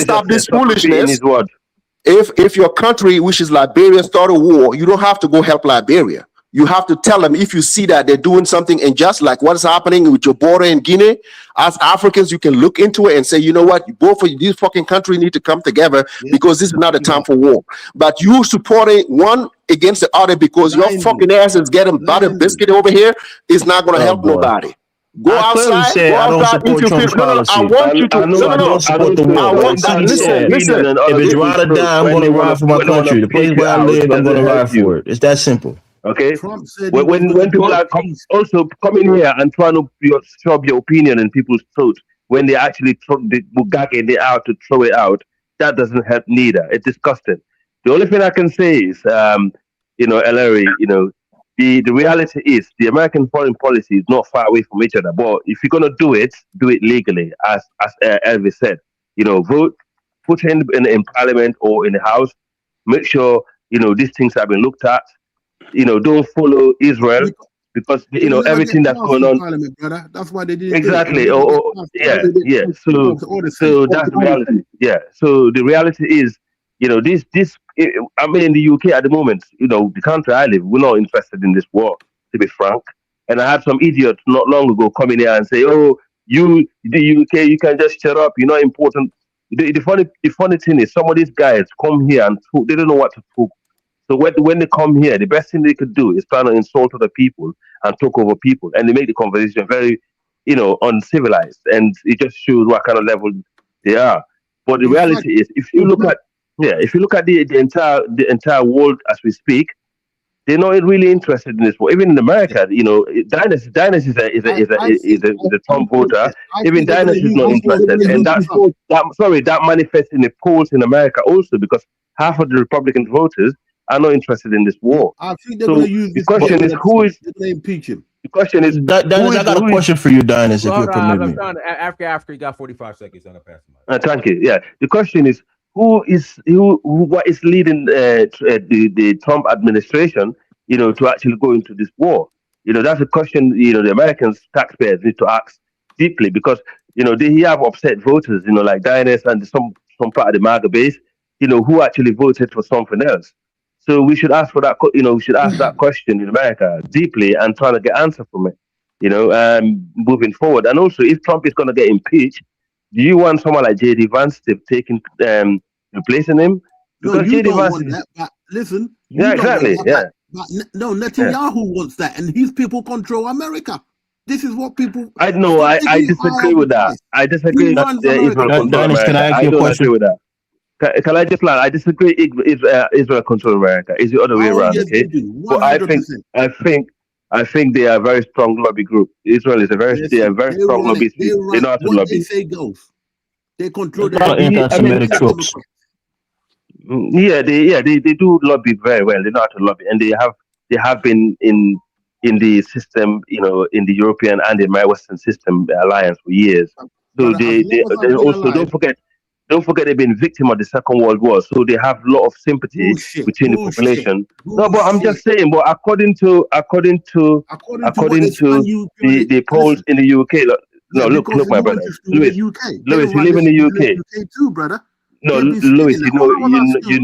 M: stop this foolishness. If your country, which is Liberia, start a war, you don't have to go help Liberia. You have to tell them if you see that they're doing something unjust, like what is happening with your border in Guinea. As Africans, you can look into it and say, you know what, both of these fucking countries need to come together because this is not a time for war. But you supporting one against the other because your fucking ass is getting butter biscuit over here is not going to help nobody. Go outside. Go outside. If you feel, I want you to.
J: I don't support the war.
M: Listen.
J: If it's ride or die, I'm going to ride for my country. The place where I live, I'm going to ride for it. It's that simple.
G: Okay.
J: When people are also coming here and trying to shove your opinion in people's throats, when they actually gag it out to throw it out, that doesn't help neither. It's disgusting. The only thing I can say is, Ellery, the reality is the American foreign policy is not far away from each other. But if you're gonna do it legally, as Elvis said. Vote, put in Parliament or in the House. Make sure these things have been looked at. Don't follow Israel because
G: It will never get
J: everything that's
G: passed
J: going
G: in
J: on.
G: Parliament, brother. That's why they didn't do it. It will
J: Exactly.
G: never get passed.
J: Yeah.
G: All the same.
J: So that's the reality. Yeah. So the reality is, this. I mean, in the UK at the moment, the country I live, we're not interested in this war, to be frank. And I had some idiot not long ago come in here and say, "Oh, the UK, you can just shut up. You're not important." The funny thing is, some of these guys come here and talk, they don't know what to talk. So when they come here, the best thing they could do is try to insult other people and talk over people, and they make the conversation very, uncivilized, and it just shows what kind of level they are. But the
G: In fact,
J: reality is, if you look at the entire world as we speak, they're not really interested in this war. Even in America, Dynasty is a Trump voter.
G: I
J: Even
G: think they're going to
J: Dynasty is
G: use
J: not
G: this war to
J: interested, and
G: use Trump.
J: that manifests in the polls in America also because half of the Republican voters are not interested in this war.
G: I think they're going
J: So
G: to use
J: the
G: this war.
J: question is, who is
G: They're going to impeach him.
J: the question is
M: Dennis, I got a question for you, Dennis, if
N: Hold
M: you'll
N: on,
M: permit
N: I'm
M: me.
N: trying to Africa. You got 45 seconds. I'm gonna pass the mic.
J: thank you. Yeah, the question is what is leading the Trump administration, to actually go into this war. That's a question the Americans taxpayers need to ask deeply because they have upset voters, like Dines and some part of the MAGA base, who actually voted for something else. So we should ask for that. We should ask that question in America deeply and try to get answer from it. Moving forward, and also if Trump is going to get impeached, do you want someone like JD Vance to take replacing him?
G: No,
J: Because
G: you
J: JD
G: don't
J: Vance
G: want
J: is
G: that. But listen,
J: yeah,
G: you don't want
J: exactly,
G: that.
J: yeah,
G: But no,
J: yeah.
G: Netanyahu wants that, and his people control America. This is what people
J: I know.
G: stop
J: I
G: taking it high
J: disagree
G: up the
J: with that.
G: price.
J: I
G: He
J: disagree that
G: runs America,
J: Israel
G: brother.
J: control
M: Dennis, can
J: America.
M: I ask
J: I
M: you a
J: don't agree
M: question?
J: with that. Can I just lie? I disagree. Israel control America. It's the other way
G: Oh
J: around,
G: yes, they
J: okay?
G: do,
J: But
G: 100%.
J: I think they are a very strong lobby group. Israel is they are
G: Listen,
J: very
G: they
J: strong
G: run it.
J: lobbyist
G: They
J: people. They
G: run
J: know how to
G: what they
J: lobby.
G: say goes. They control
M: There's
G: the
M: a lot of
G: everything.
J: I mean,
M: anti-Semitic
G: Even the
M: tropes.
G: Democrats.
J: they do lobby very well. They know how to lobby, and they have been in the system, in the European and the Western system alliance for years. So
G: Brother, as long as
J: they
G: I've been
J: also
G: alive,
J: don't forget they've been victim of the Second World War, so they have a lot of sympathy
G: bullshit,
J: between the
G: bullshit,
J: population. No, but I'm
G: bullshit.
J: just saying. But
G: According to what they
J: according
G: span
J: to
G: you,
J: the polls
G: listen,
J: in the UK.
G: yeah,
J: No,
G: because
J: look, my
G: you went
J: brother,
G: to school in the
J: Louis,
G: UK. They
J: Louis,
G: don't
J: you
G: run
J: live in
G: this
J: the
G: in
J: UK.
G: the UK too, brother.
J: No,
G: They've been
J: Louis,
G: spinning that. When I was at school,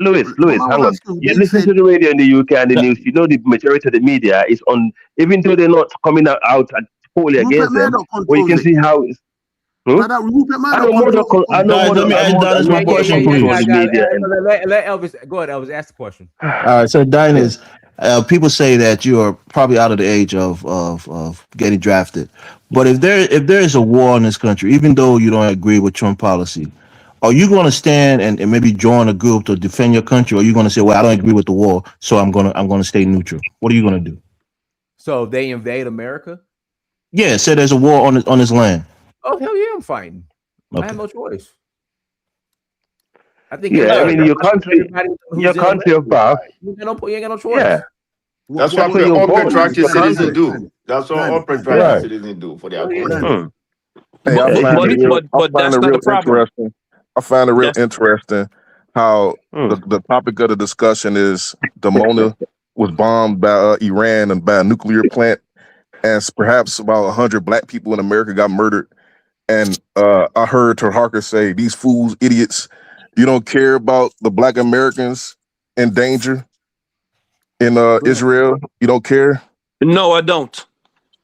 J: Louis,
G: when I
J: hang
G: was at
J: on.
G: school,
J: You
G: they
J: listen
G: said,
J: to the radio in the UK and the news. You know the majority of the media is on, even though they're not coming out and totally
G: Rupert
J: against them.
G: Murdoch
J: But you
G: controls
J: can
G: it.
J: see how it's. Hmm?
G: Brother, Rupert
J: I
G: Murdoch
J: know more. I know
M: Guys,
J: more.
M: let me ask
J: I
M: Dennis
J: know
M: my
J: more
M: question,
J: control
M: please.
J: the media and.
N: Let Elvis go ahead. Elvis, ask the question.
M: All right, so
J: Yeah.
M: Dennis, people say that you are probably out of the age of getting drafted. But if there is a war in this country, even though you don't agree with Trump policy, are you going to stand and maybe join a group to defend your country, or are you going to say, "Well, I don't agree with the war, so I'm gonna stay neutral"? What are you going to do?
N: So they invade America?
M: Yeah, say there's a war on this land.
N: Oh hell yeah, I'm fighting. I have
M: Okay.
N: no choice. I think
J: Yeah, I
N: everybody,
J: mean
N: everybody
J: your
N: who's in
J: country
N: America
J: of
N: is
J: birth.
N: fighting. You ain't got no
J: Yeah,
N: choice.
L: That's
J: that's
L: what
J: what you're
L: all
J: born. It's
L: patriotic
J: your
L: citizens
J: country.
L: do. That's what all patriotic
J: Yeah.
L: citizens do for their
N: Hell yeah.
L: country.
J: Hmm.
F: Hey,
J: Yeah, it's the nature.
F: I
H: but
F: find
H: that's
F: it
H: not
F: real
H: the problem.
F: interesting. I find it real
H: That's
F: interesting how
J: Hmm.
F: the topic of the discussion is Dimona was bombed by Iran and by a nuclear plant, and perhaps about 100 black people in America got murdered. And I heard Harker say, "These fools, idiots, you don't care about the black Americans in danger in
G: bro,
F: Israel. You don't care."
H: no, I don't.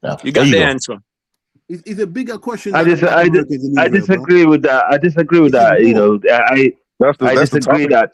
M: Yeah,
H: You
M: there
H: got
M: you
H: the
M: go.
H: answer.
G: it's a bigger question
J: I
G: than the
J: just
G: black Americans in
J: I
G: Israel, bro.
J: disagree with that. I disagree with
G: It's a
J: that.
G: war.
J: I
F: That's the
J: disagree
F: topic.
J: that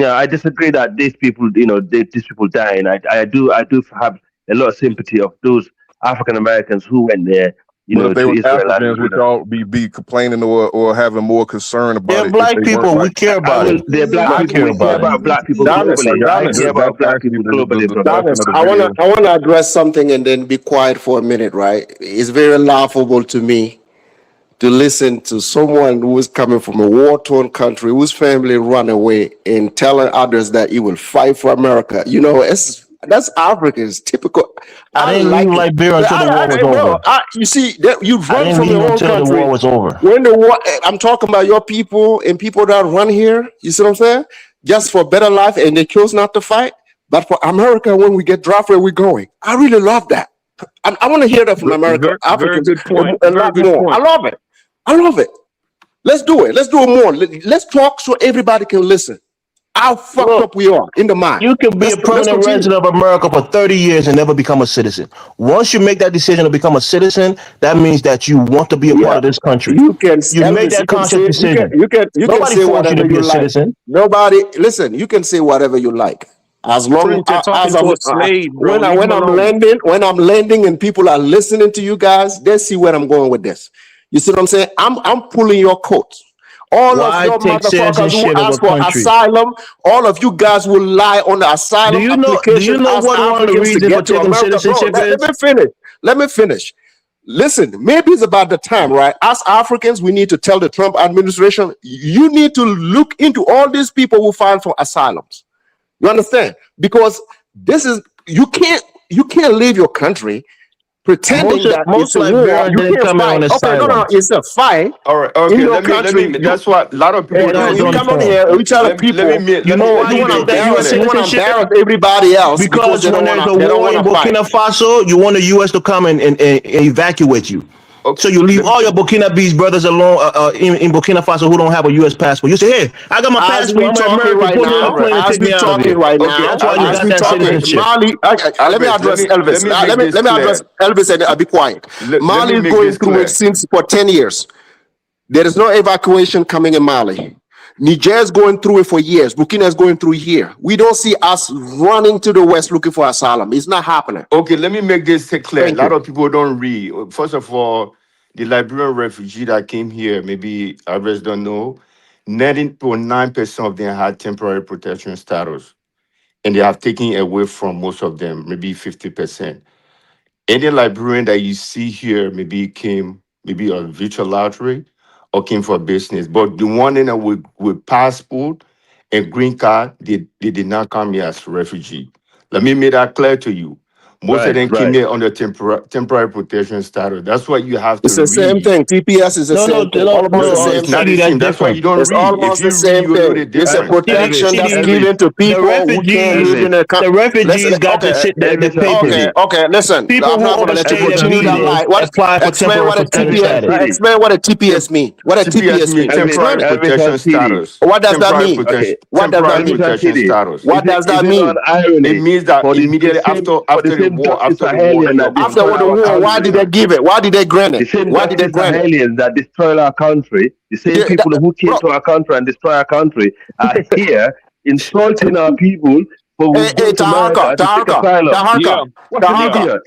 J: I disagree that these people, these people dying. I do have a lot of sympathy of those African Americans who went there,
F: But if they
J: to
F: was
J: Israel and
F: Africans, would y'all be complaining or having more concern about
M: They're
F: it if
M: black
F: they weren't
M: people. We
F: like?
M: care
J: I
M: about
J: will.
M: it.
J: They're black
M: I
J: people.
M: care
J: We care
M: about it.
J: about black people
F: That's
J: globally. I care
F: that's
J: about black
F: actually
J: people globally,
F: the
J: brother.
F: discussion
M: Dennis,
F: of the
M: I wanna
F: video.
M: I wanna address something and then be quiet for a minute, right? It's very laughable to me to listen to someone who is coming from a war-torn country, whose family run away, and telling others that he will fight for America. You know, that's Africans, typical.
O: I
M: I
O: didn't leave
M: like it.
O: Liberia until the war was
M: Bro,
O: over.
M: you see, that you
O: I
M: run
O: didn't
M: from
O: leave
M: your own
O: until the
M: country.
O: war was over.
M: When the war, I'm talking about your people and people that run here. You see what I'm saying? Just for better life, and they choose not to fight. But for America, when we get drafted, where we're going. I really love that. I want to hear that from America,
J: Very
M: Africans,
J: good point.
M: a
J: Very
M: lot
J: good
M: more. I
J: point.
M: love it. I love it. Let's do it. Let's do it more. Let's talk so everybody can listen. How fucked up we are in the mind.
O: You can be a
M: Let's
O: permanent
M: continue.
O: resident of America for 30 years and never become a citizen. Once you make that decision to become a citizen, that means that you want to be a part of this country.
M: You can,
O: You made
M: Elvis,
O: that conscious decision.
M: you can
O: Nobody
M: say
O: forced you
M: whatever
O: to be
M: you
O: a
M: like.
O: citizen.
M: Nobody, listen. You can say whatever you like, as long
J: Prince, you're talking
M: as
J: to a slave, bro. Leave him alone.
M: when I'm landing and people are listening to you guys, they see where I'm going with this. You see what I'm saying? I'm pulling your coat. All of
O: Why
M: your
O: take
M: motherfuckers who
O: citizenship of a
M: ask for
O: country?
M: asylum, all of you guys will lie on the asylum
O: Do you
M: application
O: know
M: as
O: what one of the
M: Africans to
O: reasons for
M: get to
O: taking
M: America. Bro,
O: citizenship
M: let
O: is?
M: me finish. Let me finish. Listen, maybe it's about the time, right? As Africans, we need to tell the Trump administration, you need to look into all these people who filed for asylums. You understand? Because this is you can't leave your country pretending that
O: Most
M: it's a war.
O: Liberians
M: You
O: didn't
M: can't
O: come here
M: fight.
O: on
M: Okay, no,
O: asylums.
M: it's a fight
L: All right,
M: in
L: okay.
M: your
L: Let me.
M: country.
L: That's what a lot of people don't
M: You
O: Don't
M: come on
L: understand.
M: here and we tell the
L: Let
M: people
L: me
O: You know why
L: let
M: you
L: me
O: you
M: want to
L: make
O: take that
L: this
O: U.S.
M: embarrass
L: clear.
O: citizenship?
M: everybody else because
O: Because when there's a
M: they don't
O: war
M: want
O: in
M: to fight.
O: Burkina Faso, you want the U.S. to come and evacuate you.
L: Okay,
O: So you leave all your Burkina Faso brothers alone in Burkina Faso who don't have a U.S. passport. You say, hey, I got my
M: As
O: passport.
M: we
O: I'm an
M: talking
O: American.
M: right
O: Put me on a
M: now,
O: plane and take me out of here.
L: okay.
O: That's why you
M: as
O: got
M: we
O: that
M: talking,
O: citizenship.
M: Mali. Let me
L: Albert,
M: address Elvis.
L: let me make this
M: Let me address
L: clear.
M: Elvis and I'll be quiet.
L: Let me
M: Mali is
L: make
M: going
L: this
M: through it
L: clear.
M: since for 10 years. There is no evacuation coming in Mali. Niger is going through it for years. Burkina is going through here. We don't see us running to the west looking for asylum. It's not happening.
L: Okay, let me make this clear. A
M: Thank
L: lot
M: you.
L: of people don't read. First of all, the Liberian refugee that came here, maybe others don't know, 90.9% of them had temporary protection status, and they have taken away from most of them, maybe 50%. Any Liberian that you see here maybe came maybe on virtual lottery or came for business. But the one in with passport and green card, they did not come here as refugee. Let me make that clear to you. Most of
J: Right,
L: them came
J: right.
L: here under temporary protection status. That's why you have
M: It's
L: to
M: the same
L: read.
M: thing. TPS is the same thing. Almost the
L: No,
M: same
L: it's not
M: thing.
L: the
O: Chidi,
L: same.
O: that's
L: That's why you
O: different.
L: don't
M: It's
L: read. If
M: almost the
L: you read,
M: same
L: you will know the
M: thing. It's a
L: difference.
M: protection that's
O: Chidi,
M: given to
O: the
M: people who can't
O: refugees,
M: live in a
O: the
M: country.
O: refugees got
M: Okay,
O: the papers.
M: listen.
O: People
M: I'm
O: who
M: not going to let you
O: overstay their
M: continue that
O: visas
M: lie. What?
O: apply for
M: Explain
O: temporary
M: what a
O: protected
M: TPS.
O: status.
M: Explain what a TPS mean. What a
L: TPS
M: TPS
L: means
M: mean. Explain
L: temporary
M: it.
J: Elvis
L: protection
J: and TD.
L: status.
M: What does that mean?
J: Okay,
M: What does that
L: Temporary
J: Elvis
M: mean?
J: and
L: protection
J: TD.
L: status.
M: What does that
J: Is it not
M: mean?
J: an
L: It
J: irony
L: means that
J: for
L: immediately
J: the
L: after the
J: same
L: war,
J: dirty
L: after the war,
J: Sahelian
L: when your
J: that
M: After
J: destroy
L: contract
M: the
J: our
L: was
M: war, why did they
J: country?
L: terminated.
M: give it? Why did they grant
J: The
M: it?
J: same
M: Why did they
J: dirty
M: grant it?
J: Sahelians that destroy our country, the same people who came
M: Bro,
J: to our country and destroy our country are here insulting our people, but we
M: hey,
J: go to America to seek asylum. What's an
M: Taharka.
J: idiot?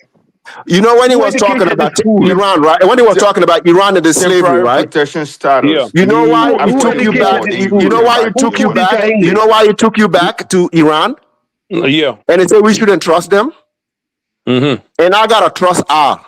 M: You know when he
J: Who
M: was talking
J: educated
M: about
J: this fool?
L: Tem-
M: Iran, right? When he was
L: te-
M: talking about Iran and the slavery,
L: temporary
M: right?
L: protection status
M: You know
L: mean
M: why he
J: Who
L: after
M: took
L: the
M: you back?
J: educated
L: war,
J: this
L: then you
M: You
J: fool?
M: know
L: return
M: why he
L: back to
J: Who
L: your
M: took you
J: schooled this
M: back?
L: country.
J: guy
M: You
J: English?
M: know why he took you back to Iran? And he said we shouldn't trust them. And I gotta trust R.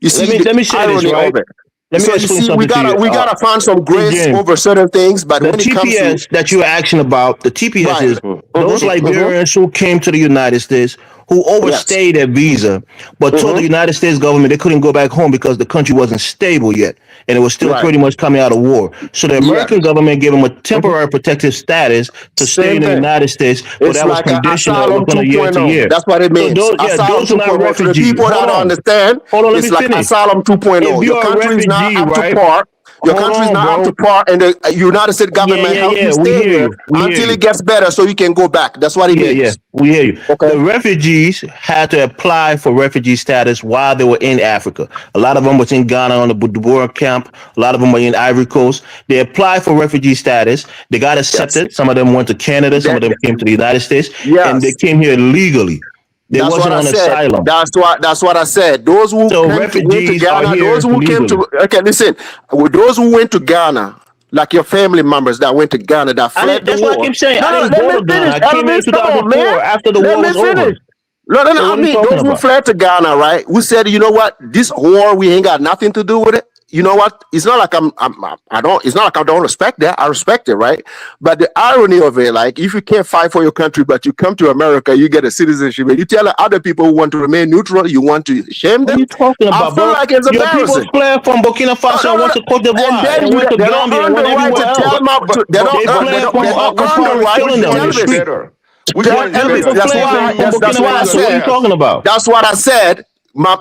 M: You see
O: Let
M: the
O: me say this,
M: irony
O: right?
M: of it.
O: Let me
M: So you
O: explain
M: see,
O: something to you.
M: we gotta find some
O: Hey,
M: grace
O: James,
M: over certain things, but
O: the
M: when it comes to
O: TPS that you're asking about, the TPS
M: right,
O: is those Liberians who came to the United States who
M: yes,
O: overstayed their visa, but told the United States government they couldn't go back home because the country wasn't stable yet and it was still
M: right,
O: pretty much coming out of war. So the
M: yes,
O: American government gave them a temporary protective status to stay
M: same
O: in the
M: thing.
O: United States, but
M: It's
O: that was
M: like a
O: conditional. It was
M: asylum
O: on a year to
M: 2.0.
O: year.
M: That's what it
O: So
M: means. Asylum
O: those are not
M: 2.0. To the
O: refugees.
M: people that don't understand,
O: Hold on, let
M: it's
O: me
M: like
O: finish.
M: asylum
O: If
M: 2.0. Your
O: you're a
M: country is not
O: refugee,
M: up to
O: right?
M: par. Your
O: Hold
M: country is
O: on,
M: not up to
O: bro.
M: par, and the United States government help you
O: We
M: stay
O: hear
M: here
O: you. We hear
M: until
O: you.
M: it gets better, so you can go back. That's what it
O: Yeah,
M: means.
O: we hear you.
M: Okay.
O: The refugees had to apply for refugee status while they were in Africa. A lot of them was in Ghana on the Budubuwa camp. A lot of them were in Ivory Coast. They applied for refugee status. They got
M: Yes.
O: accepted. Some of them went to Canada. Some of them came to the United States, and they
M: Yes.
O: came here legally. They
M: That's what
O: wasn't
M: I
O: on
M: said.
O: asylum.
M: That's what I said. Those who
O: So
M: went to
O: refugees are
M: Ghana,
O: here
M: those who came
O: legally.
M: to listen, with those who went to Ghana, like your family members that went to Ghana that fled the
O: That's why I
M: war.
O: keep saying I
M: No,
O: didn't
M: let
O: go
M: me
O: to Ghana.
M: finish,
O: I came here in
M: Elvis. Come on, man.
O: 2004 after the
M: Let
O: war
M: me
O: was over.
M: finish. No,
O: So
M: I
O: what are you
M: mean
O: talking
M: those who
O: about?
M: fled to Ghana, right? We said, you know what? This war, we ain't got nothing to do with it. you know what? It's not like I don't. It's not like I don't respect that. I respect it, right? But the irony of it, like, if you can't fight for your country, but you come to America, you get a citizenship, and you tell other people who want to remain neutral, you want to shame
O: What are
M: them.
O: you talking
M: I
O: about,
M: feel
O: bro?
M: like it's
O: Your people
M: embarrassing.
O: fled from Burkina
M: No,
O: Faso
M: no,
O: and
M: no,
O: went
M: no.
O: to Cote
M: And
O: d'Ivoire
M: then
O: and went to
M: they don't
O: Gambia and
M: earn
O: went
M: the right
O: everywhere
M: to tell
O: else.
M: they don't
O: They fled from
M: they don't earn the
O: Bakari
M: right
O: killing
M: to
D: Which
O: them in
M: tell
O: the
D: one is
M: me.
O: street.
D: better? Which
M: Tell
D: one is
O: Your
M: me.
O: people
D: better?
M: That's
O: fled
M: why.
O: from
D: Declaring
M: That's
O: Burkina
M: what I
D: independence
O: Faso.
D: or
O: What are you
M: said.
O: talking
D: chaos?
O: about?
M: That's what I said.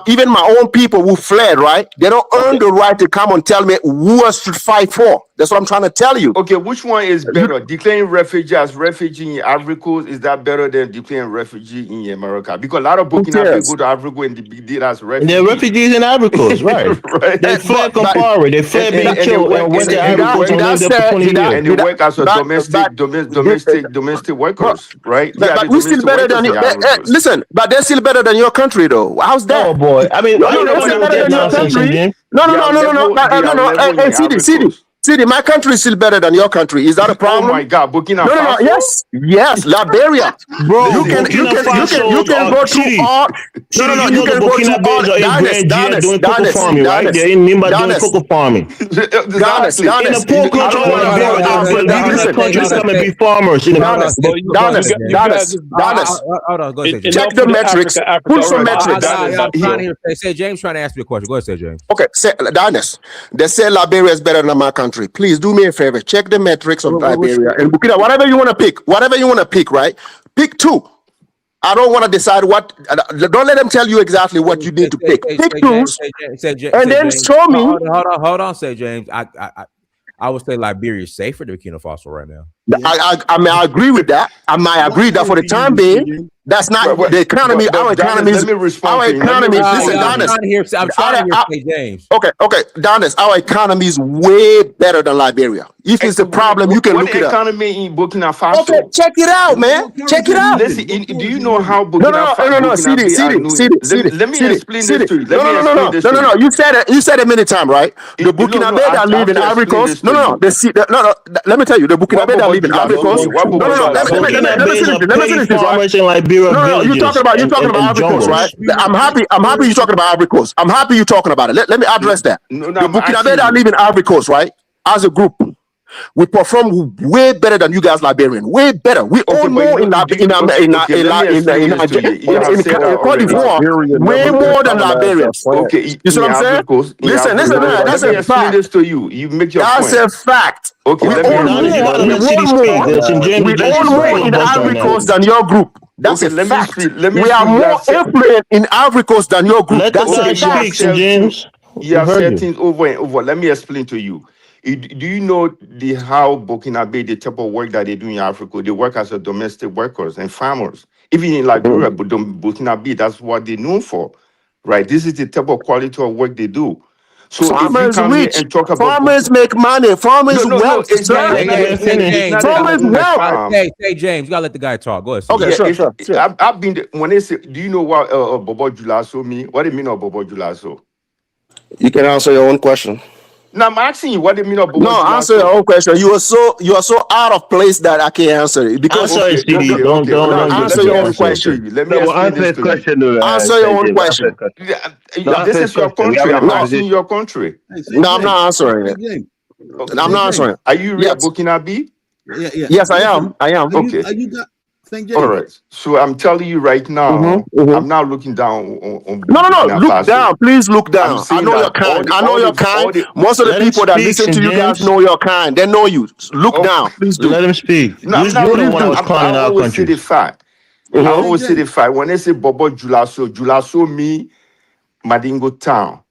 M: Even my own people who fled, right? They don't earn
O: Okay.
M: the right to come and tell me who I should fight for. That's what I'm trying to tell you.
L: Okay, which one is
M: You
L: better? Declaring refugee as refugee in Ivory Coast, is that better than declaring refugee in America? Because a lot of
M: who
L: Burkina Faso
M: cares?
L: go to Africa and they did as
O: And they're
L: refugee.
O: refugees in Ivory Coast, right?
L: Right?
O: They fled Compari. They
L: And,
O: fled
L: and,
O: being
L: and they
O: killed and
L: work
O: went
L: and,
O: to
L: and they
O: Ivory Coast
L: work
O: and lived there for 20 years.
L: and they work as a
M: did,
L: domestic
M: but,
L: workers, right? Yeah, the
M: but we still
L: domestic
M: better than
L: workers
M: you.
L: in Ivory Coast.
M: Listen, but they're still better than your country, though. How's
O: Oh
M: that?
O: boy. I mean,
M: No,
O: I
M: no,
O: ain't
M: they're
O: nobody
M: still
O: with
M: better
O: that
M: than your
O: nonsense,
M: country.
O: Jim.
M: No, no,
L: They are
M: no, no, no, no,
L: level, they
M: no,
L: are
M: no.
L: level
M: Hey,
L: in Ivory Coast.
M: CD, my country is still better than your country. Is that a
L: Oh my
M: problem?
L: God, Burkina
M: No, no, no.
L: Faso?
M: Yes, yes, Liberia.
O: Bro,
M: You
L: Listen,
M: can, you
O: Burkina
M: can, you can, you
O: Faso,
M: can go through
O: Chidi.
M: all. No, no,
O: Chidi,
M: no.
O: you
M: You
O: know the
M: can go through
O: Burkina
M: all.
O: Babes are in Grand Gia doing cocoa farming, right? They're in Nimba doing cocoa farming.
L: exactly.
O: In a
M: Donis.
O: poor
L: I
O: country
L: don't
O: like
L: want to
N: Hold
L: say
N: on,
O: Liberia,
N: hold on,
O: they're
N: hold on,
O: leaving
N: hold
O: their
N: on,
M: Listen,
O: country to
M: listen.
O: come and be farmers in
M: Donis,
O: America.
N: hold on,
M: Donis,
N: say James.
M: Donis, Donis.
N: Hold on, go ahead, say James.
M: Check the metrics. Put
L: all
M: some
L: right,
M: metrics.
L: that is
N: I'm trying to hear. Say James trying to ask me a question. Go ahead, say James.
M: Okay, say, Donis. They say Liberia is better than my country. Please do me a favor. Check the metrics of Liberia and Burkina. Whatever you want to pick. Whatever you want to pick, right? Pick two. I don't want to decide what. Don't let them tell you exactly what you need to pick. Pick
N: Say James.
M: twos and
N: Say
M: then
N: James.
M: show me.
N: Hold on. Say James. I would say Liberia is safer than Burkina Faso right now.
M: I mean, I agree with that. I might agree that for the time being, that's not the economy. Our economy
L: let
M: is
L: me respond
M: our
L: to you. Let me
M: economy.
L: respond
M: Listen,
L: to
N: I'm
L: you.
M: Donis.
N: trying to hear say James.
M: Okay, Donis. Our economy is way better than Liberia. If it's a problem, you can
L: What
M: look it up.
L: economy in Burkina
M: Okay,
L: Faso?
M: check it out, man. Check it out.
L: Listen, do you know how
M: No.
L: Burkina
M: CD,
L: Faso are
M: CD,
L: doing?
M: CD,
L: Let me
M: CD,
L: explain this
M: CD.
L: to you. Let
M: No,
L: me
M: no, no, no,
L: explain
M: no,
L: this
M: no,
L: to
M: no,
L: you.
M: no. You said it. You said it many times, right? The Burkina Faso that
L: I
M: live
L: have
M: in
L: to
M: Ivory
L: explain this
M: Coast. No,
L: to
M: no, no.
L: you.
M: No, no. Let me tell you, the Burkina
L: What
M: Faso that
L: Bobo
M: live in Ivory
L: Julaso?
M: Coast.
L: What
M: No,
L: Bobo
M: no, no.
L: Julaso?
M: Let
O: Burkina
M: me
O: Babes
M: finish
O: are
M: this. Let me
O: petty
M: finish this, right?
O: farmers in Liberia
M: No, no.
O: villages
M: You're talking about
O: and
M: Ivory Coast, right?
O: jungles.
M: I'm happy. You're talking about Ivory Coast. I'm happy you're talking about it. Let me address that.
L: No,
M: The
L: I'm
M: Burkina Faso
L: asking
M: that
L: you.
M: live in Ivory Coast, right? As a group. We perform way better than you guys, Liberian. Way better. We
L: Okay,
M: own
L: but
M: more
L: okay, let me explain this to you. You have said that
M: Cote
L: already.
M: d'Ivoire.
F: Liberia
M: Way
F: never
M: more
F: been
M: than
F: colonized by
M: Liberians.
F: France.
L: Okay,
M: You see
L: in
M: what I'm saying?
L: Ivory Coast,
M: Listen.
F: Liberia
L: Let
M: That's
L: me
M: a
L: explain
M: fact.
L: this to you. You make your
M: That's
L: point.
M: a fact.
L: Okay,
M: We
L: let me
M: own
O: Donis, you
L: explain.
M: more.
O: gotta
M: We
O: let City
M: own
O: speak.
M: more.
O: Listen, James
M: We
O: is just
M: own more
O: speaking a
M: in
O: bunch right
M: Ivory
O: now.
M: Coast than your group. That's
L: Okay,
M: a fact.
L: let me
M: We are
L: speak. You
M: more
L: have said
M: influent in Ivory Coast than your group.
O: Let the
M: That's a
O: guy
L: okay. You have
O: speak,
M: fact.
O: St.
L: said things.
O: James.
L: You
O: We
L: have
O: heard
L: said
O: you.
L: things over and over. Let me explain to you. Do you know the how Burkina Faso, the type of work that they do in Africa? They work as a domestic workers and farmers. Even in Liberia, but Burkina Faso, that's what they're known for, right? This is the type of quality of work they do. So if you
M: Farmers
L: come here
M: rich.
L: and talk about
M: Farmers make money. Farmers
L: no,
M: wealth,
L: it's not.
M: sir.
O: Let the man
L: It's
O: finish.
L: not an
M: Farmers
L: economic
M: wealth.
L: farm.
N: Say James. You gotta let the guy talk. Go ahead, say
M: Okay,
N: James.
L: Yeah,
M: sure,
L: it's.
M: sure, sure.
L: I've been when they say, do you know what Bobo Julaso mean? What do you mean of Bobo Julaso?
M: You can answer your own question.
L: Now I'm asking you, what do you mean of Bobo
M: No, answer your
L: Julaso?
M: own question. You are so out of place that I can't answer it because
O: Answer it,
L: Okay,
O: CD.
M: no,
O: Don't get
L: Let
M: answer
L: me
M: your own
L: explain
O: defensive.
L: to
M: question.
L: you. Let me
J: No, but
L: explain
J: answer
L: this
J: his
L: to you.
J: question,
M: Answer your
J: St.
M: own
J: James. Answer his
M: question.
J: question.
L: Yeah,
J: No, answer
L: this
J: his
L: is your
J: question. We're
L: country.
J: having a
L: I'm
M: No,
L: asking
J: conversation.
L: your country.
M: no, I'm not answering it.
L: Okay.
M: I'm not answering it.
L: Are you real
M: Yes,
L: Burkina Faso?
M: yes, I am. I am.
L: Okay. All right. So I'm telling you right now,
M: Mm-hmm.
L: I'm not looking down on
M: No.
L: Burkina
M: Look
L: Faso.
M: down. Please look
L: I'm
M: down. I
L: saying
M: know your
L: that
M: kind. I know your kind.
L: all the
M: Most of the
O: Let him
M: people that
O: speak,
M: listen
O: St.
M: to you guys
O: James.
M: know your kind. They know you. Look
L: oh,
M: down. Please do.
O: Let him speak.
L: no, I'm not
O: You're the
L: looking
O: one that
L: down.
O: was
L: I
O: calling out
L: always say the
O: countries.
L: fact. I
M: Mm-hmm.
L: always say the fact. When they say Bobo Julaso me Madingo town,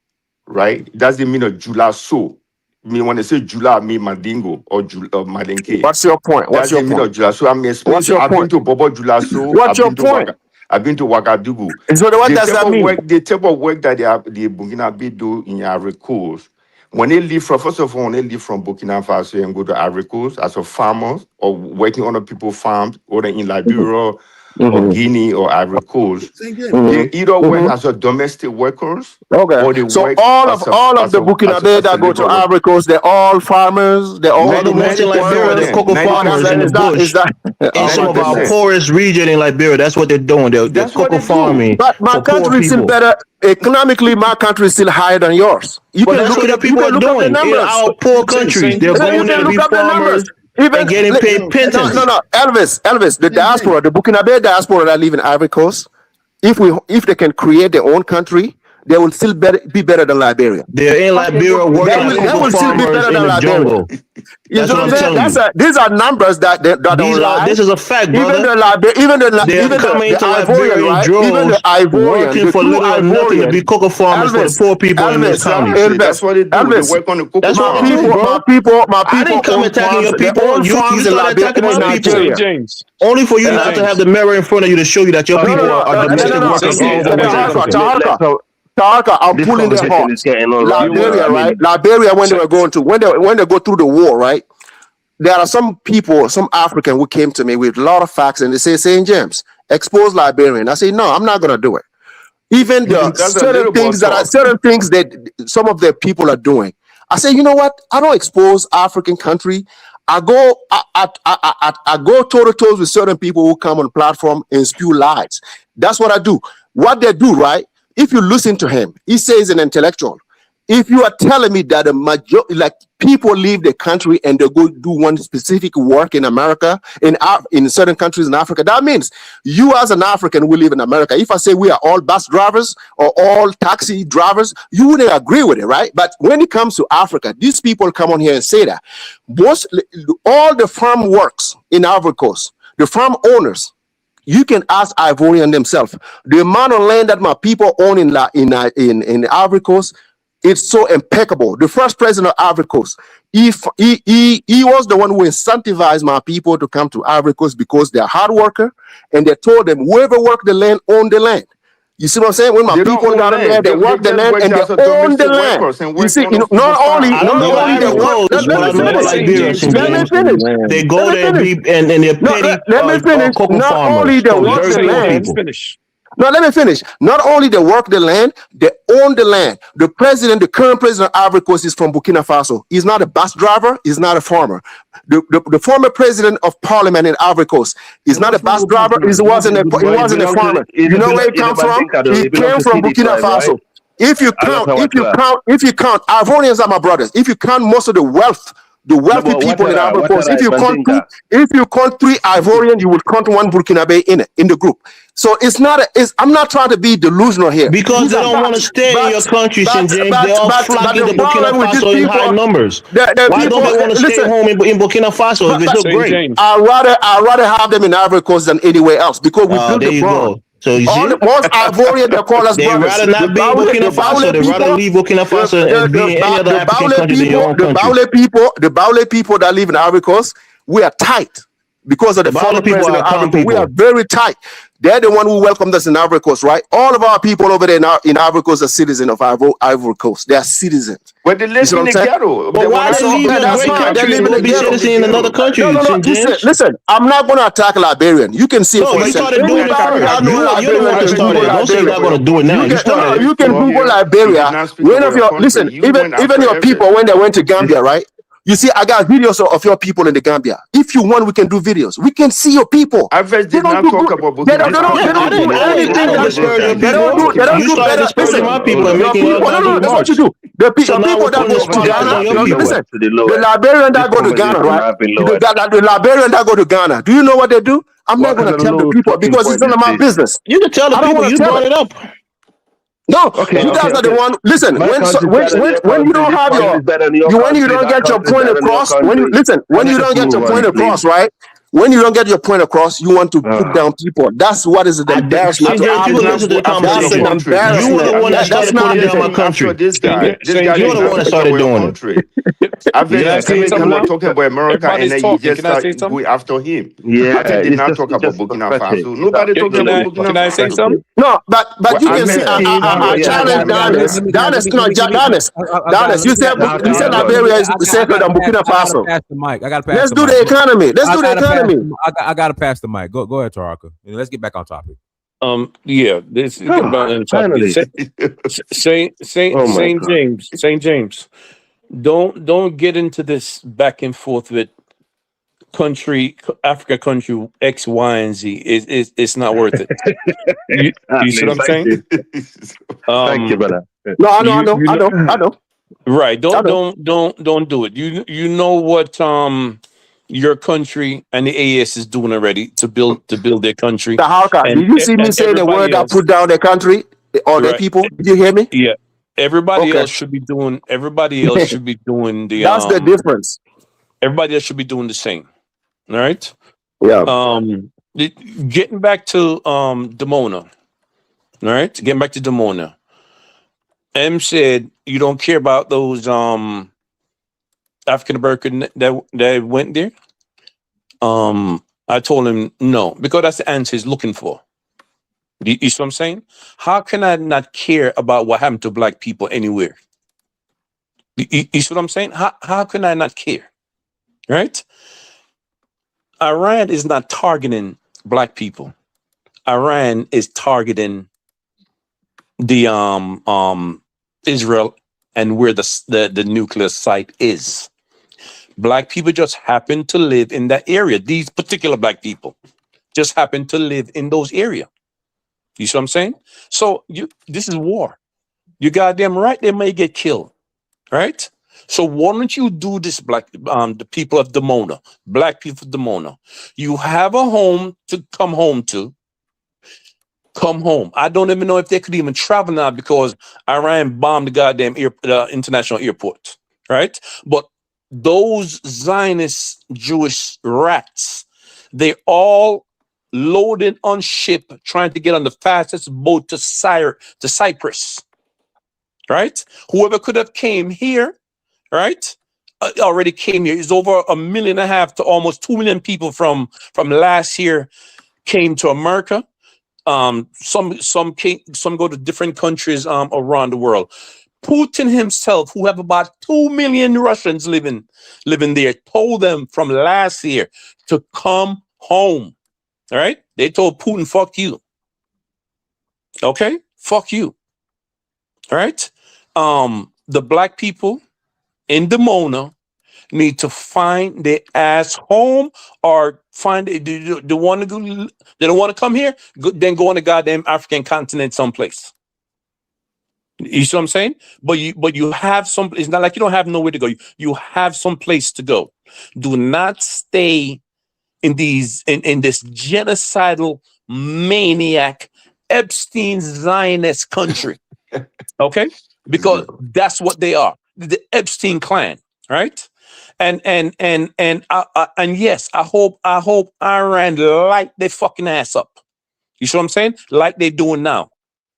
L: right? That's the meaning of Julaso. Me when they say Jula, me Madingo or Madenke.
M: What's your point? What's
L: That's
M: your
L: the meaning
M: point?
L: of Jula. So I'm explaining
M: What's
L: to you,
M: your
L: I've been
M: point?
L: to Bobo Julaso,
M: What's your point?
L: I've been to Ouagadougou.
M: And so what does that mean?
L: The type of work that the Burkina Faso do in Ivory Coast, when they leave from first of all, when they leave from Burkina Faso and go to Ivory Coast as a farmer or working on other people's farms, or in Liberia or Guinea or Ivory Coast, they either work as a domestic workers or they
M: So
L: work
M: all
L: as
M: of the Burkina
L: a
M: that go to
L: laborer.
M: Ivory Coast, they're all farmers, they're all
O: All the ones in
M: domestic
O: Liberia, the
M: workers.
O: cocoa farmers in the bush. In some of our
L: 90%.
O: poorest region in Liberia, that's what they're doing. They're
L: That's what
O: cocoa
L: they do.
O: farming
M: But my
O: for poor
M: country is still
O: people.
M: better economically. My country is still higher than yours. You
O: But
M: can
O: that's
M: look
O: what
M: it
O: the
M: up. You
O: people
M: can
O: are
M: look up the
O: doing in
M: numbers.
O: our poor countries. They're
M: You
O: going there
M: can
O: to
M: look
O: be
M: up the numbers.
O: farmers
M: Even
O: and getting paid pittance.
M: no, Elvis, the diaspora, the Burkinabe diaspora that live in Ivory Coast, if they can create their own country, they will still be better than Liberia.
O: They're in Liberia working as
M: They
O: cocoa
M: will still be
O: farmers
M: better
O: in
M: than
O: the
M: Liberia.
O: jungle.
M: You
O: That's
M: know
O: what
M: what
O: I'm
M: I'm
O: telling you.
M: These are numbers that don't lie.
O: This is a fact,
M: Even
O: brother.
M: the
O: They're coming into
M: Ivorian,
O: Liberia in
M: right? Even the
O: droves,
M: Ivorian,
O: working
M: the
O: for
M: true
O: little or nothing to be
M: Ivorian,
O: cocoa farmers for the poor people in those counties.
L: Exactly. That's what they do. They work on the cocoa
O: That's what they
L: farm.
O: do, bro.
M: My
O: I
M: people
O: didn't come
M: own
O: attacking
M: farms.
O: your
M: They
O: people.
M: own
O: You
M: farms in
O: started
M: Liberia
O: attacking
M: and
O: my people.
M: Nigeria.
O: Only for you not to have the mirror in front of you to show you that your people are domestic workers all over West Africa.
M: Taharka, I'm
J: This
M: pulling their
J: conversation is
M: hearts.
J: getting all
M: Liberia,
J: I
M: right?
J: mean,
M: Liberia, when they go through the war, right? There are some people, some African who came to me with a lot of facts and they say, St. James, expose Liberian. I say, no, I'm not going to do it. Even the
L: That's a little more talk.
M: certain things that some of the people are doing. I say, you know what? I don't expose African country. I go toe to toes with certain people who come on platform and spew lies. That's what I do. What they do, right? If you listen to him, he says an intellectual. If you are telling me that people leave the country and they go do one specific work in America, in certain countries in Africa, that means you as an African will live in America. If I say we are all bus drivers or all taxi drivers, you wouldn't agree with it, right? But when it comes to Africa, these people come on here and say that all the farm works in Ivory Coast, the farm owners, you can ask Ivorian themselves. The amount of land that my people own in Ivory Coast, it's so impeccable. The first president of Ivory Coast, he was the one who incentivized my people to come to Ivory Coast because they're hard worker, and they told them whoever work the land own the land. You see what I'm saying? When my people got in there, they work the land and they own the land. You see, not only they work. Let me finish.
O: They go there and they're petty cocoa
M: Not only
O: farmers
M: they
O: from
M: work
O: very
M: the
O: poor
M: land.
O: people.
M: No, let me finish. Not only they work the land, they own the land. The current president of Ivory Coast is from Burkina Faso. He's not a bus driver. He's not a farmer. The former president of parliament in Ivory Coast is not a bus driver. He wasn't a farmer. You know where he comes from? He came from Burkina Faso. If you count, Ivorians are my brothers. If you count most of the wealthy people in Ivory Coast, if you count 3 Ivorian, you will count 1 Burkinabe in the group. So I'm not trying to be delusional here.
O: Because they don't want to stay in your country, St. James. They all flocking to Burkina Faso in high numbers. Why don't they want to stay home in Burkina Faso if it's so great?
M: I'd rather have them in Ivory Coast than anywhere else because we built the bond.
O: So you see,
M: most Ivorian, they call us
O: they
M: brothers.
O: rather not be in Burkina Faso. They rather leave Burkina Faso and be in any other African country than your own country.
M: The Baule people that live in Ivory Coast, we are tight because of the former president of Ivory Coast. We are very tight. They're the one who welcomed us in Ivory Coast, right? All of our people over there in Ivory Coast are citizens of Ivory Coast. They are citizens.
L: But they live in the ghetto.
O: But why they leave a great country and go be citizen in another country?
M: No. Listen, I'm not going to attack Liberian. You can see it for
O: you started doing it first. You're the one that started it. Don't say you're not going to do it now.
M: You can Google Liberia. Even your people, when they went to Gambia, right? You see, I got videos of your people in the Gambia. If you want, we can do videos. We can see your people.
L: I did not talk about Burkina Faso.
M: They don't do anything. They don't do better. Listen,
O: my people and making
M: that's what you do. The people that go to Ghana, listen, the Liberian that go to Ghana, right? The Liberian that go to Ghana, do you know what they do? I'm not going to tell the people because it's none of my business.
O: You can tell the people you brought it up.
M: No, you guys are the one. Listen, when you don't have when you don't get your point across, when you don't get your point across, right? When you don't get your point across, you want to put down people. That's what is the embarrassment.
O: That's an embarrassment. You were the one that started putting down my country.
L: This guy,
O: you're the one that started doing it.
L: I've been talking about America, and then you just start going after him.
J: Yeah,
L: I did not talk about Burkina Faso. Nobody talking about Burkina Faso.
P: Can I say something?
M: No, but you can see. I challenge Danis. You said Liberia is safer than Burkina Faso.
N: I got to pass the mic.
M: Let's do the economy. enemy.
N: I gotta pass the mic. Go ahead, Taraka. Let's get back on topic.
H: Yeah, this is get back on the topic.
J: Finally. Oh my
H: Saint
J: God.
H: James, Saint James. Don't get into this back and forth with country Africa country X, Y, and Z. It's not worth it. You see
J: Exactly.
H: what I'm
J: Thank
H: saying?
J: you. Thank you, brother.
M: No, I know,
H: You know right.
M: I know.
H: Don't do it. You know what your country and the AES is doing already to build their country
M: Taharka, did you see me
H: and
M: saying the word
H: everybody
M: that
H: else.
M: put down the country or the
H: Right.
M: people? Did you hear me?
H: Yeah. Everybody
M: Okay.
H: else should be doing the
M: That's the difference.
H: everybody else should be doing the same. All right.
M: Yeah.
H: Getting back to Dimona. All right. Getting back to Dimona. M said you don't care about those African American that went there. I told him no, because that's the answer he's looking for. You see what I'm saying? How can I not care about what happened to black people anywhere? You see what I'm saying? How can I not care? Right? Iran is not targeting black people. Iran is targeting the Israel and where the nuclear site is. Black people just happen to live in that area. These particular black people just happen to live in those areas. You see what I'm saying? So this is war. You goddamn right they may get killed. Right? So why don't you do this, the people of Dimona, black people of Dimona? You have a home to come home to. Come home. I don't even know if they could even travel now because Iran bombed the goddamn international airport. Right? But those Zionist Jewish rats, they all loaded on ship trying to get on the fastest boat to Cyprus. Right? Whoever could have came here, right? Already came here. It's over 1.5 million to almost 2 million people from last year came to America. Some go to different countries around the world. Putin himself, who have about 2 million Russians living there, told them from last year to come home. All right? They told Putin, fuck you. Okay? Fuck you. All right? The black people in Dimona need to find their ass home or find they want to go. They don't want to come here. Then go on the goddamn African continent someplace. You see what I'm saying? But you have some. It's not like you don't have nowhere to go. You have some place to go. Do not stay in this genocidal maniac Epstein Zionist country. Okay, because that's what they are. The Epstein clan, right? And yes, I hope Iran light their fucking ass up. You see what I'm saying? Like they're doing now,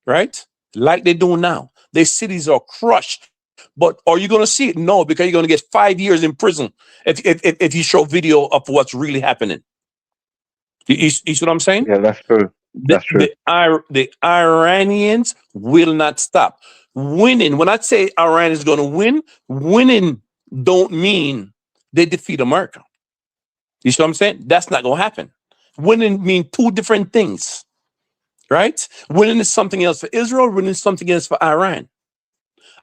H: right? Like they're doing now. Their cities are crushed. But are you going to see it? No, because you're going to get 5 years in prison if you show video of what's really happening. You see what I'm saying?
J: Yeah, that's true. That's true.
H: The Iranians will not stop winning. When I say Iran is going to win, winning don't mean they defeat America. You see what I'm saying? That's not going to happen. Winning mean two different things, right? Winning is something else for Israel. Winning is something else for Iran.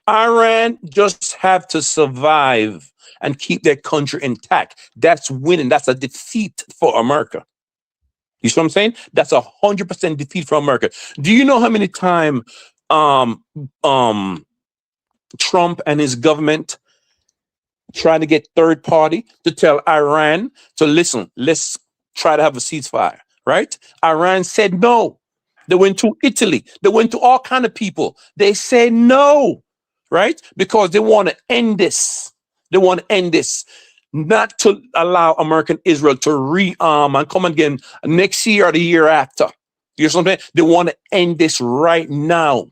H: Iran just have to survive and keep their country intact. That's winning. That's a defeat for America. You see what I'm saying? That's 100% defeat for America. Do you know how many times Trump and his government trying to get third party to tell Iran to listen, let's try to have a ceasefire, right? Iran said no. They went to Italy. They went to all kind of people. They said no, right? Because they want to end this. They want to end this. Not to allow American Israel to rearm and come again next year or the year after. You know what I'm saying? They want to end this right now.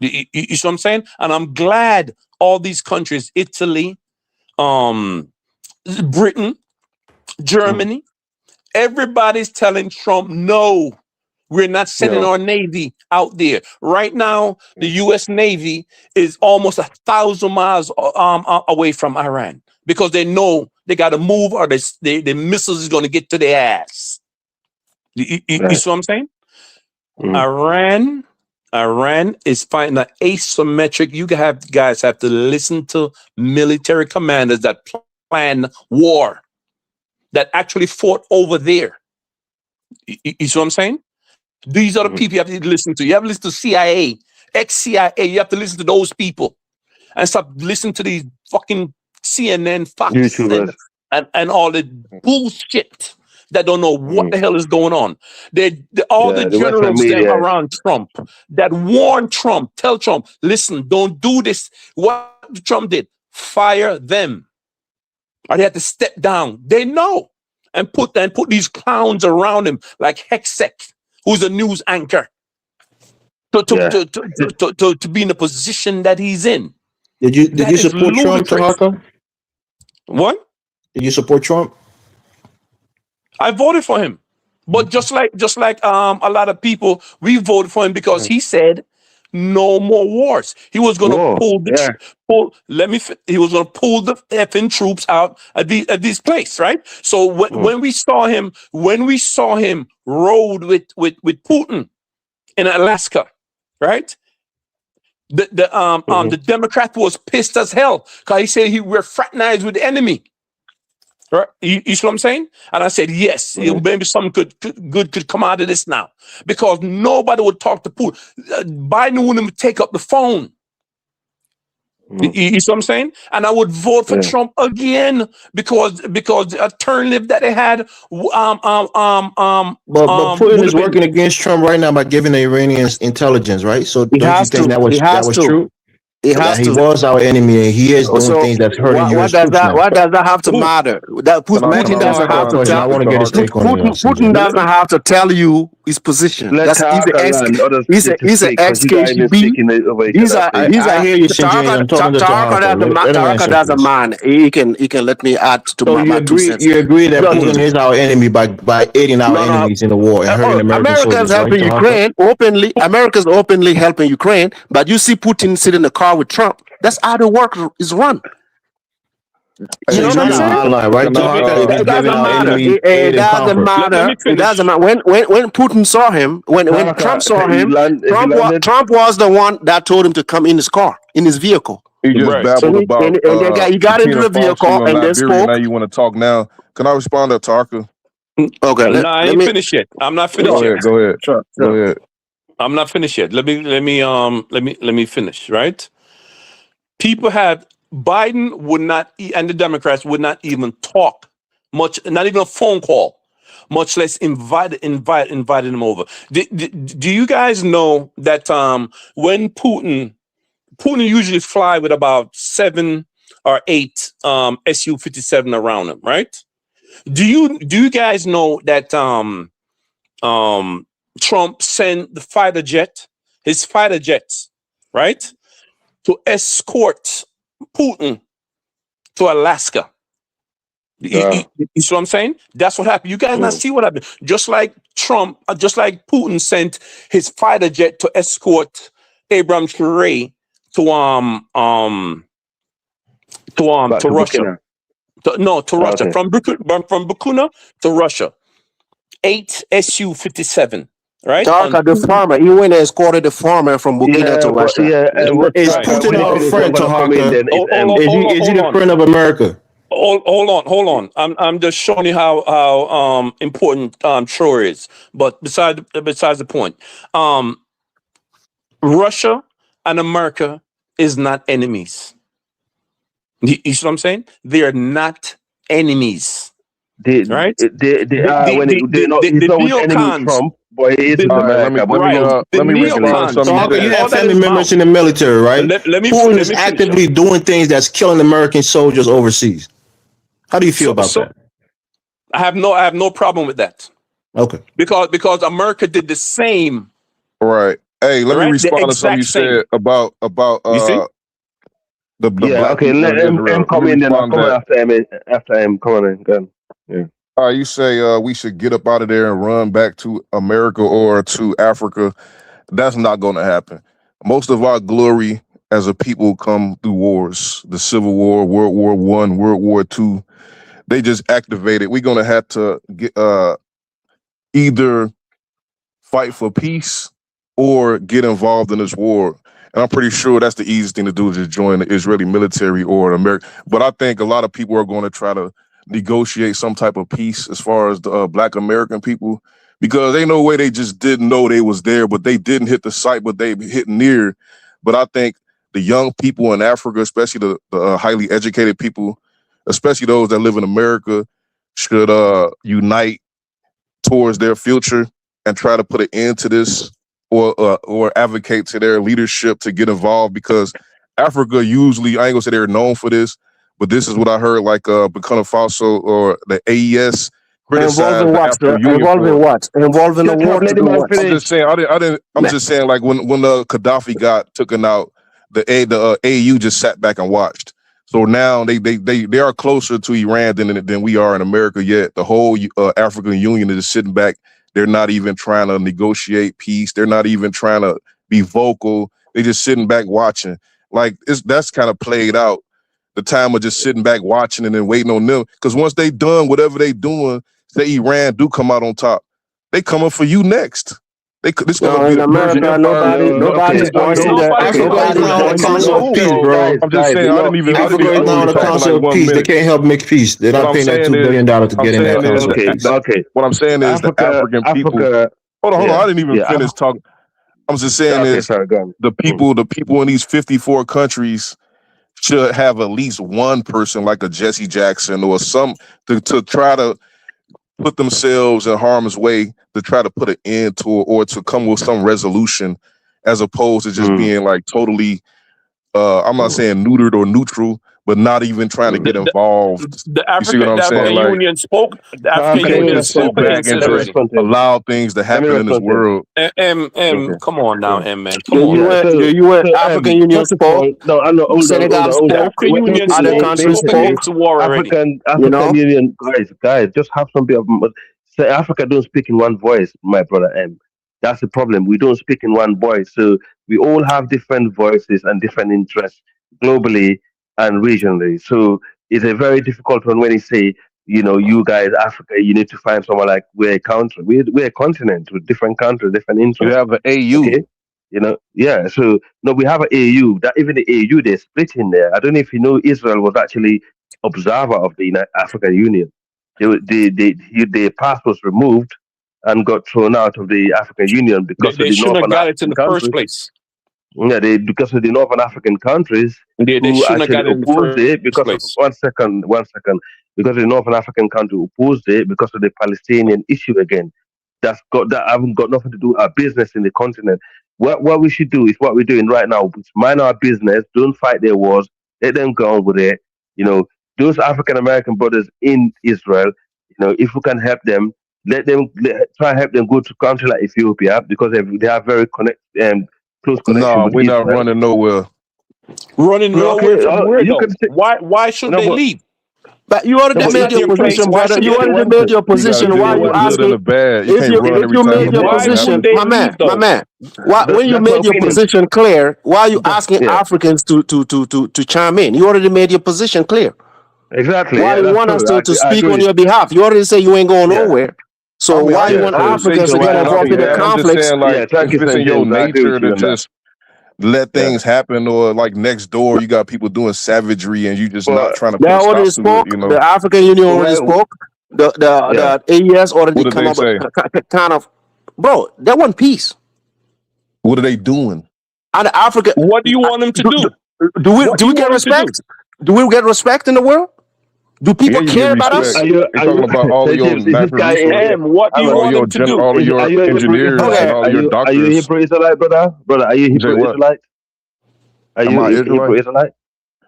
H: You see what I'm saying? And I'm glad all these countries, Italy, Britain, Germany, everybody's telling Trump, no, We're not sending our Navy out there. Right now, the U.S. Navy is almost 1,000 miles away from Iran because they know they got to move or the missiles is going to get to their ass. You see what I'm saying? Iran is fighting an asymmetric. You guys have to listen to military commanders that plan war, that actually fought over there. You see what I'm saying? These are the people you have to listen to. You have to listen to CIA, ex-CIA. You have to listen to those people and stop listening to these fucking CNN, Fox, and all the bullshit that don't know what the hell is going on. All the generals them around Trump that warn Trump, tell Trump, listen, don't do this. What Trump did, fire them. Or they have to step down. They know. And put these clowns around him like Hexek, who's a news anchor, to be in the position that he's in.
O: Did you support Trump, Tahaka?
H: What?
O: Did you support Trump?
H: I voted for him, but just like a lot of people, we voted for him because he said no more wars. He was going to he was going to pull the effing troops out at this place, right? So when we saw him rode with Putin in Alaska, right? The Democrat was pissed as hell because he said we're fraternized with the enemy. Right? You see what I'm saying? And I said, yes, maybe something good could come out of this now. Because nobody would talk to Putin. Biden wouldn't even take up the phone. You see what I'm saying? And I would vote for Trump again because the alternative that they had
O: But Putin is working against Trump right now by giving the Iranians intelligence, right? So don't you think that was true?
M: He has
O: He
M: to.
O: was our enemy, and he is doing things that's hurting U.S. troops now.
M: What does that have to matter? That Putin doesn't have to tell.
O: I want to get his take on it.
M: Putin doesn't have to tell you his position. He's an ex-KGB.
O: I hear you, CJ. I'm talking to
M: Tahaka doesn't mind. He can let me add to my 2 cents.
O: You agree that Putin is our enemy by aiding our enemies in the war and hurting American soldiers,
M: America's helping Ukraine openly. America's openly helping Ukraine, but you see Putin sit in the car with Trump. That's how the work is run. You know what I'm saying? It doesn't matter. It doesn't matter. When Putin saw him, when Trump saw him, Trump was the one that told him to come in his car, in his vehicle.
F: You just babbled about
M: he got into the vehicle and then spoke.
F: Now you want to talk now? Can I respond to Tarka?
M: Okay,
H: I ain't finished yet. I'm not finished yet.
F: Go ahead. Sure. Go ahead.
H: I'm not finished yet. Let me finish. Right? People had Biden would not, and the Democrats would not even talk much, not even a phone call, much less invited him over. Do you guys know that when Putin usually fly with about 7 or 8 Su-57 around him, right? Do you guys know that Trump sent his fighter jets, right, to escort Putin to Alaska? You see what I'm saying? That's what happened. You guys not see what happened. Just like Putin sent his fighter jet to escort Abraham Traore to Russia. To Russia. From Bukuna to Russia. 8 Su-57. Right?
M: The farmer. He went and escorted the farmer from Burkina to Russia.
O: Is Putin our friend, Tahaka? Is he the friend of America?
H: Hold on. I'm just showing you how important Traore is. But besides the point, Russia and America is not enemies. You see what I'm saying? They are not enemies. Right?
J: They're not enemy Trump, but he is in America.
F: Let me respond to something.
O: You have family members in the military, right? Putin is actively doing things that's killing American soldiers overseas. How do you feel about that?
H: I have no problem with that.
O: Okay.
H: Because America did the same.
F: Right. Hey, let me respond to something you said about the black
J: okay, let him come in, then I'll come after him. Come on in.
F: You say we should get up out of there and run back to America or to Africa. That's not going to happen. Most of our glory as a people come through wars. The Civil War, World War I, World War II. They just activated. We're going to have to get either fight for peace or get involved in this war. And I'm pretty sure that's the easiest thing to do is just join the Israeli military or America. But I think a lot of people are going to try to negotiate some type of peace as far as the Black American people, because ain't no way they just didn't know they was there, but they didn't hit the site, but they hit near. But I think the young people in Africa, especially the highly educated people, especially those that live in America, should unite towards their future and try to put an end to this, or advocate to their leadership to get involved, because Africa usually, I ain't gonna say they're known for this, but this is what I heard, like Burkina Faso or the AES criticized
M: Involving
F: the
M: what, sir?
F: African Union
M: Involving
F: for.
M: what? Involving the
J: Shut up,
M: war to
J: let the
M: do
J: man
M: what?
F: I'm
J: finish.
F: just saying, I'm just saying, like when Gaddafi got taken out, the AU just sat back and watched. So now they are closer to Iran than we are in America. Yet the whole African Union is just sitting back. They're not even trying to negotiate peace. They're not even trying to be vocal. They're just sitting back watching. Like that's kind of played out. The time of just sitting back watching and then waiting on them. Because once they done whatever they doing, say Iran do come out on top, they coming for you next. This gonna
M: No,
F: be
M: in
F: the Persian
M: America,
F: Empire.
J: No,
M: nobody's
J: okay,
M: voicing
J: okay,
M: the
H: Nobody's
J: okay.
H: voicing
M: nobody's
O: Africa is
H: that.
O: not a
M: voicing
O: council
M: the
O: of peace,
J: No,
O: bro.
J: guys,
F: I'm just saying,
J: enough.
F: I
O: Africa
F: didn't
O: is not
F: even
O: on a
F: talk for
O: council
F: like
O: of
F: 1
O: peace. They
F: minute.
O: can't help make peace. They're
F: What
O: not
F: I'm
O: paying that
F: saying
O: $2
F: is,
O: billion to
F: I'm
O: get in that
F: saying is
O: council of
J: Okay,
O: peace.
J: okay.
F: what I'm saying is the African people.
J: Africa,
F: Hold on.
J: yeah,
F: I didn't even
J: yeah.
F: finish talking. I'm just saying
J: Okay,
F: is
J: sorry, go on.
F: the people in these 54 countries should have at least one person like a Jesse Jackson or some to try to put themselves in harm's way, to try to put an end to it or to come with some resolution, as opposed to just being like totally I'm not saying neutered or neutral, but not even trying to get involved. You see what I'm
H: The
F: saying?
H: African
F: Like
H: Union spoke. The African
J: Let
F: can't
J: me
H: Union
F: just
J: respond
F: sit
H: spoke
J: to him.
F: back
H: against
F: and
J: Let me
F: just
H: Israel.
J: respond to him.
F: allow things to
J: Let me
F: happen in this
J: respond to him.
F: world.
J: Okay.
H: Come on now,
J: Yeah.
H: man. Come
M: the
H: on now.
M: UN,
J: So,
M: the UN
J: so
M: African Union
J: first of
M: spoke,
J: all, no, I know.
M: Senegal
H: The
M: spoke,
H: African Union
J: Listen,
M: other
H: spoke
M: countries
J: listen.
M: spoke,
H: against the war already.
M: you know.
J: African Union, guys, just have some bit of. Say Africa don't speak in one voice, my brother M. That's the problem. We don't speak in one voice, so we all have different voices and different interests globally and regionally. So it's a very difficult one when you say, you guys, Africa, you need to find someone like we're a country, we're a continent with different countries, different
F: You
J: interests.
F: have the AU.
J: Okay, yeah. So no, we have an AU. That even the AU they're split in there. I don't know if you know Israel was actually observer of the African Union. Their pass was removed and got thrown out of the African Union because of
H: They
J: the
H: shouldn't have
J: Northern
H: got it in
J: African
H: the first
J: countries.
H: place.
J: Yeah, because of the Northern African countries
H: They
J: who
H: shouldn't have
J: actually
H: got it in the
J: opposed
H: first
J: it because of
H: place.
J: one second, because the Northern African country opposed it because of the Palestinian issue again. That haven't got nothing to do with our business in the continent. What we should do is what we're doing right now. It's mind our business. Don't fight their wars. Let them go on with it. You know, those African American brothers in Israel. If we can help them, try and help them go to country like Ethiopia because they are very close connection
F: No,
J: with
F: we're not
J: Israel.
F: running nowhere.
H: Running nowhere
J: Okay,
H: from where
J: you can
H: though?
J: say
H: Why should
J: no,
H: they leave?
M: But you
J: no,
M: already
H: It's
J: but
M: made
H: not
M: your
H: their place.
M: position,
H: Why
M: brother.
H: should
M: You
H: they
M: already
H: run?
M: made your
F: You got to
M: position.
F: deal
M: Why
F: with
M: you
F: the good and
M: asking?
F: the bad. You
M: If
F: can't
M: you
F: run
M: if
F: every
M: you
F: time
M: made your
F: something
H: Why
F: happens.
H: would
M: position,
H: they
M: my man,
H: leave though?
M: when you
J: that's my
M: made your
J: opinion.
M: position clear, why are you asking
J: Yeah,
M: Africans to chime in? You already made your position clear.
J: exactly.
M: Why
J: Yeah,
M: you
J: that's
M: want us
J: true.
M: to
J: I
M: speak on
J: agree.
M: your behalf? You already say you ain't going
J: Yeah,
M: nowhere.
F: I
M: So
F: mean,
M: why you
J: yeah.
M: want
J: So
F: I
J: thank
M: Africans
J: you,
M: to
F: ain't
M: get
J: White
F: saying
M: involved
F: nothing
M: in the
F: bad.
J: Africa.
F: I'm just
M: conflicts?
F: saying,
J: Yeah,
F: like,
J: thank
F: if
J: you,
F: it's in
J: St.
F: your
J: James. I agree
F: nature
J: with
F: to
J: you on that.
F: just let
J: Yeah,
F: things happen, or like next door you got people doing savagery and you just not
J: but
F: trying to
M: They
F: put a
M: already
F: stop to it,
M: spoke. The
F: you know?
M: African Union already
J: well,
M: spoke.
J: yeah.
M: The AES
F: What
M: already
F: did
M: come
F: they
M: up with
F: say?
M: kind of, bro. They want peace.
F: What are they doing?
M: And Africa,
H: What do you want them to
M: do, do,
H: do?
M: we
H: What do you
M: get
H: want them to do?
M: respect? Do we get respect in the world? Do
F: Yeah,
M: people
F: you get
M: care about
F: respect.
M: us?
F: They talking about all of
J: St.
F: your
J: James, is this
F: natural
J: guy,
F: resources,
H: What do
J: hang
H: you
J: on.
H: want them to do?
F: all of
J: Are
F: your
J: you a Hebrew
F: engineers
J: Israelite?
M: Okay,
F: and all
J: Are
F: of your
J: you a
F: doctors.
J: Hebrew Israelite, brother? Brother, are you a
F: You say
J: Hebrew
F: what?
J: Israelite? Are
F: Am
J: you
F: I
J: a Hebrew
F: Israelite?
J: Israelite?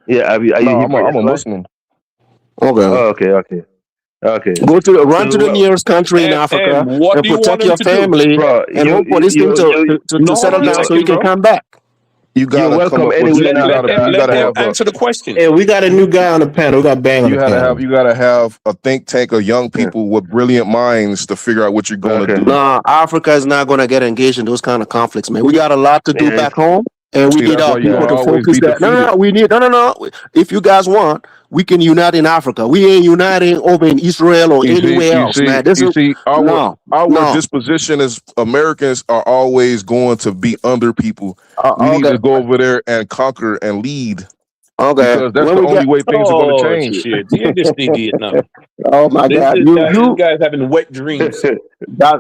J: Yeah, are you
F: No, I'm
J: Hebrew
F: a
J: Israelite?
F: Muslim.
M: okay.
J: Oh, okay.
M: Run to
J: So,
M: the nearest country in
H: And
M: Africa
H: what
M: and
H: do you want
M: protect
H: them
M: your
H: to do?
M: family
J: bro,
M: and hope for this thing to
H: No,
M: settle
H: one
M: down so you
H: second,
M: can
H: bro.
M: come back.
F: You
J: You're
F: gotta come
J: welcome
F: up with
J: anywhere in
F: you
J: Africa.
H: Let
F: gotta
H: him
F: have a
H: answer the question.
O: And we got a new guy on the panel. We got Bang on the panel.
F: you gotta have a think tank of young
J: Yeah.
F: people with brilliant minds to figure out what you're gonna
J: Okay.
F: do.
M: Nah, Africa is not going to get engaged in those kind of conflicts, man. We got a lot to do
J: Yeah.
M: back home, and we
F: See,
M: need
F: that's
M: our
F: why you're
M: people
F: gonna
M: to
F: always
M: focus
F: be
M: that. No, no,
F: defeated.
M: no. We need no. If you guys want, we can unite in Africa. We ain't uniting over in Israel or anywhere else, man. This
F: You
M: is
F: see,
M: no,
F: our
M: no.
F: disposition as Americans are always going to be under people. We need
M: Okay,
F: to go over there and conquer and lead
M: okay.
F: because that's
M: When
F: the
M: we get,
F: only way things are going to
H: Oh
F: change.
H: shit! Here this idiot now.
M: oh my
H: This
M: God,
H: this
M: you,
H: guy this
M: you.
H: guy's having wet dreams.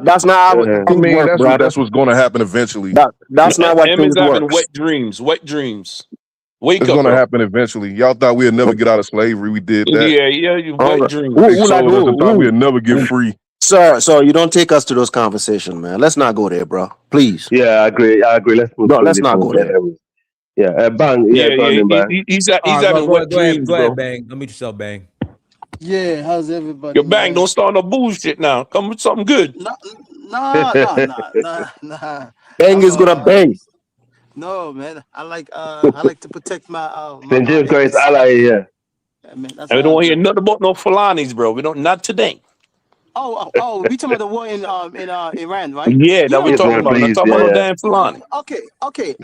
M: That's not how
J: Uh,
F: I
M: things
F: mean,
M: work, brother.
F: that's what's going to happen eventually.
M: That's not what
H: M is
M: things
H: having
M: works.
H: wet dreams. Wet dreams. Wake
F: It's
H: up,
F: going to
H: bro.
F: happen eventually. Y'all thought we'd never get out of slavery. We did that.
H: Yeah, you wet
M: Okay.
F: They
H: dreams.
F: sold us and thought we'd never get free.
M: Sir, you don't take us to those conversations, man. Let's not go there, bro. Please.
J: yeah, I agree. Let's move
M: No,
J: to a
M: let's not
J: different
M: go there.
J: area. Yeah, Bang. Yeah,
H: Yeah,
J: go on then, Bang.
H: he's
N: All right,
H: having wet dreams,
N: go ahead,
H: bro.
N: Bang. Unmute yourself, Bang.
P: Yeah, how's
H: Your
P: everybody,
H: bang,
P: man?
H: don't start no bullshit now. Come with something good.
P: Nah, nah.
M: Bang
P: I'm
M: is gonna bang.
P: no, man. I like to protect my my
J: St. James Christ
P: ex.
J: ally, yeah.
P: Yeah, man, that's
H: And we
P: all
H: don't hear
P: good.
H: nothing about no Falanis, bro. We don't not today.
P: We talking about the war in Iran, right?
H: Yeah,
P: You
H: that we
P: know,
J: Yes,
H: talking
J: man,
H: about. We're not
J: please,
H: talking about no
J: yeah,
H: damn Falani.
P: okay.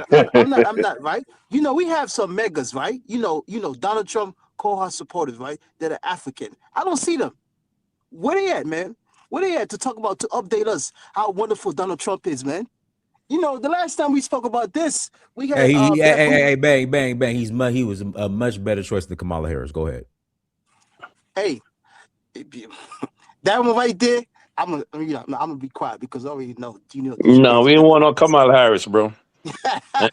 P: I'm not right. You know, we have some megas, right? Donald Trump cohort supporters, right? That are African. I don't see them. Where they at, man? Where they at to talk about to update us how wonderful Donald Trump is, man? You know, the last time we spoke about this, we had Black
N: Bang. He was a much better choice than Kamala Harris. Go ahead.
P: Hey, that one right there. I'm gonna be quiet because I already know. These
H: No, we
P: crazy
H: don't want no
P: Republicans.
H: Kamala Harris, bro.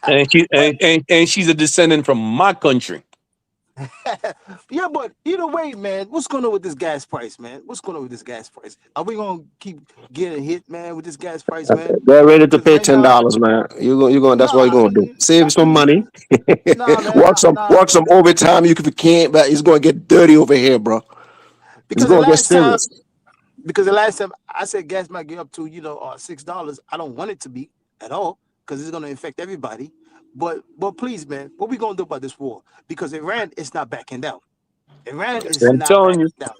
H: And she's a descendant from my country.
P: Yeah, but either way, man, what's going on with this gas price, man? What's going on with this gas price? Are we gonna keep getting hit, man, with this gas price, man?
M: They're ready to
P: Because
M: pay
P: right now,
M: $10, man. You going that's what you're
P: nah,
M: gonna do. Save some money.
P: man,
M: Work some overtime. You if you can't, but it's gonna get dirty over here, bro. It's
P: because
M: gonna get serious.
P: the last time I said gas might get up to $6. I don't want it to be at all because it's gonna affect everybody. But please, man, what we gonna do about this war? Because Iran is not backing down. Iran is
H: I'm
P: not
H: telling
P: backing
H: you.
P: down.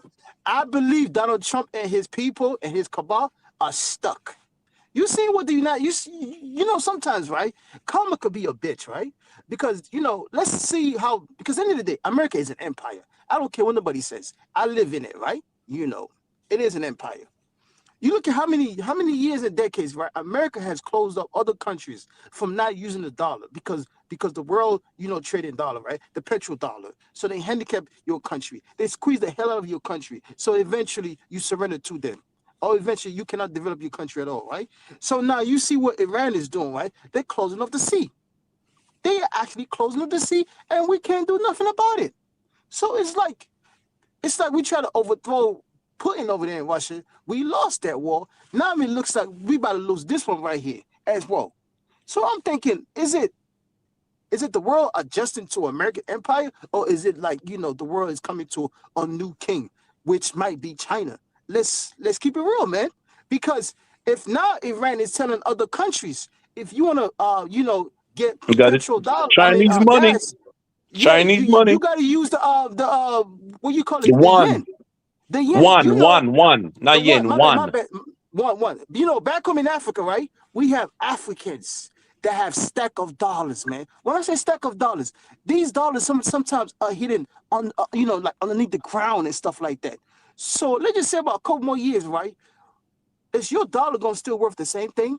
P: I believe Donald Trump and his people and his cabal are stuck. You see what the United sometimes, right? Karma could be a bitch, right? Because let's see how because at the end of the day, America is an empire. I don't care what nobody says. I live in it, right? It is an empire. You look at how many years and decades, right? America has closed up other countries from not using the dollar because the world, trading dollar, right? The petrodollar. So they handicap your country. They squeeze the hell out of your country. So eventually you surrender to them. Or eventually you cannot develop your country at all, right? So now you see what Iran is doing, right? They're closing off the sea. They are actually closing off the sea, and we can't do nothing about it. So it's like we try to overthrow Putin over there in Russia. We lost that war. Now it looks like we about to lose this one right here as well. So I'm thinking, is it the world adjusting to American empire, or is it like the world is coming to a new king, which might be China? Let's keep it real, man. Because if now Iran is telling other countries, if you want to get
H: You got it.
P: petrodollar,
H: Chinese money.
P: gas, yeah,
H: Chinese money.
P: you got to use the what you call
H: The
P: it, the
H: one.
P: yen. The yen,
H: One.
P: the
H: Not
P: one,
H: yen.
P: my
H: One.
P: bad. One. Back home in Africa, right? We have Africans that have stack of dollars, man. When I say stack of dollars, these dollars sometimes are hidden on, like underneath the ground and stuff like that. So let's just say about a couple more years, right? Is your dollar gonna still worth the same thing?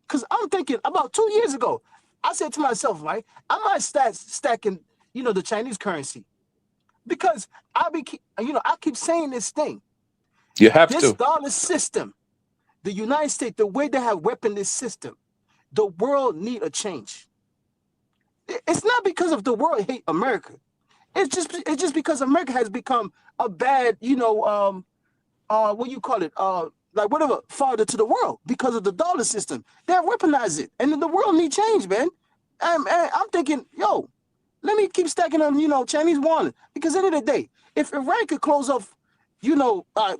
P: Because I'm thinking about 2 years ago, I said to myself, right, I might start stacking, the Chinese currency because I keep saying this thing.
H: You have
P: This
H: to.
P: dollar system, the United States, the way they have weaponed this system, the world need a change. It's not because of the world hate America. It's just because America has become a bad, what you call it, like whatever, father to the world because of the dollar system. They weaponize it, and the world need change, man. And I'm thinking, yo, let me keep stacking on, Chinese yuan because at the end of the day, if Iran could close off,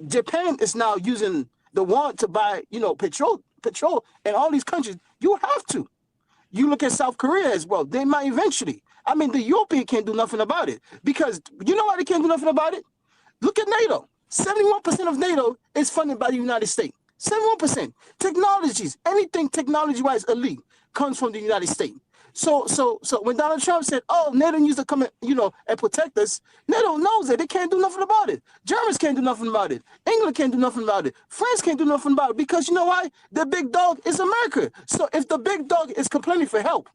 P: Japan is now using the yuan to buy, petrol, and all these countries, you have to. You look at South Korea as well. They might eventually. I mean, the European can't do nothing about it because you know why they can't do nothing about it? Look at NATO. 71% of NATO is funded by the United States. 71%. Technologies, anything technology-wise elite comes from the United States. So when Donald Trump said, "Oh, NATO needs to come and and protect us," NATO knows that they can't do nothing about it. Germans can't do nothing about it. England can't do nothing about it. France can't do nothing about it because you know why? The big dog is America. So if the big dog is complaining for help,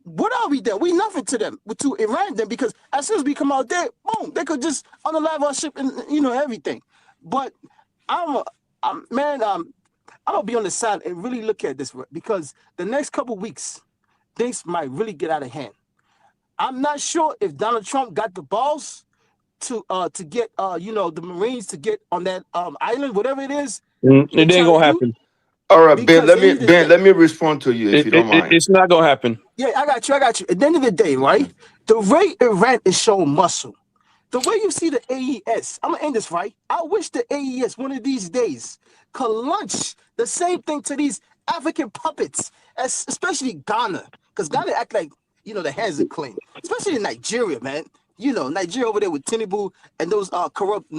P: what are we then? We nothing to them, to Iran then, because as soon as we come out there, boom, they could just unalive our ship and everything. But I'm man, I'm gonna be on the side and really look at this because the next couple weeks, things might really get out of hand. I'm not sure if Donald Trump got the balls to get the Marines to get on that island, whatever it is they're
H: It ain't
P: trying to
H: gonna
P: do.
H: happen.
L: All right, Ben.
P: Because at the end of the day,
L: Let me respond to you if you don't mind.
H: It's not gonna happen.
P: yeah, I got you. At the end of the day, right? The way Iran is showing muscle, the way you see the AES, I'm gonna end this right. I wish the AES one of these days could launch the same thing to these African puppets, especially Ghana, because Ghana act like the hands are clean, especially in Nigeria, man. Nigeria over there with Tinubu and those corrupt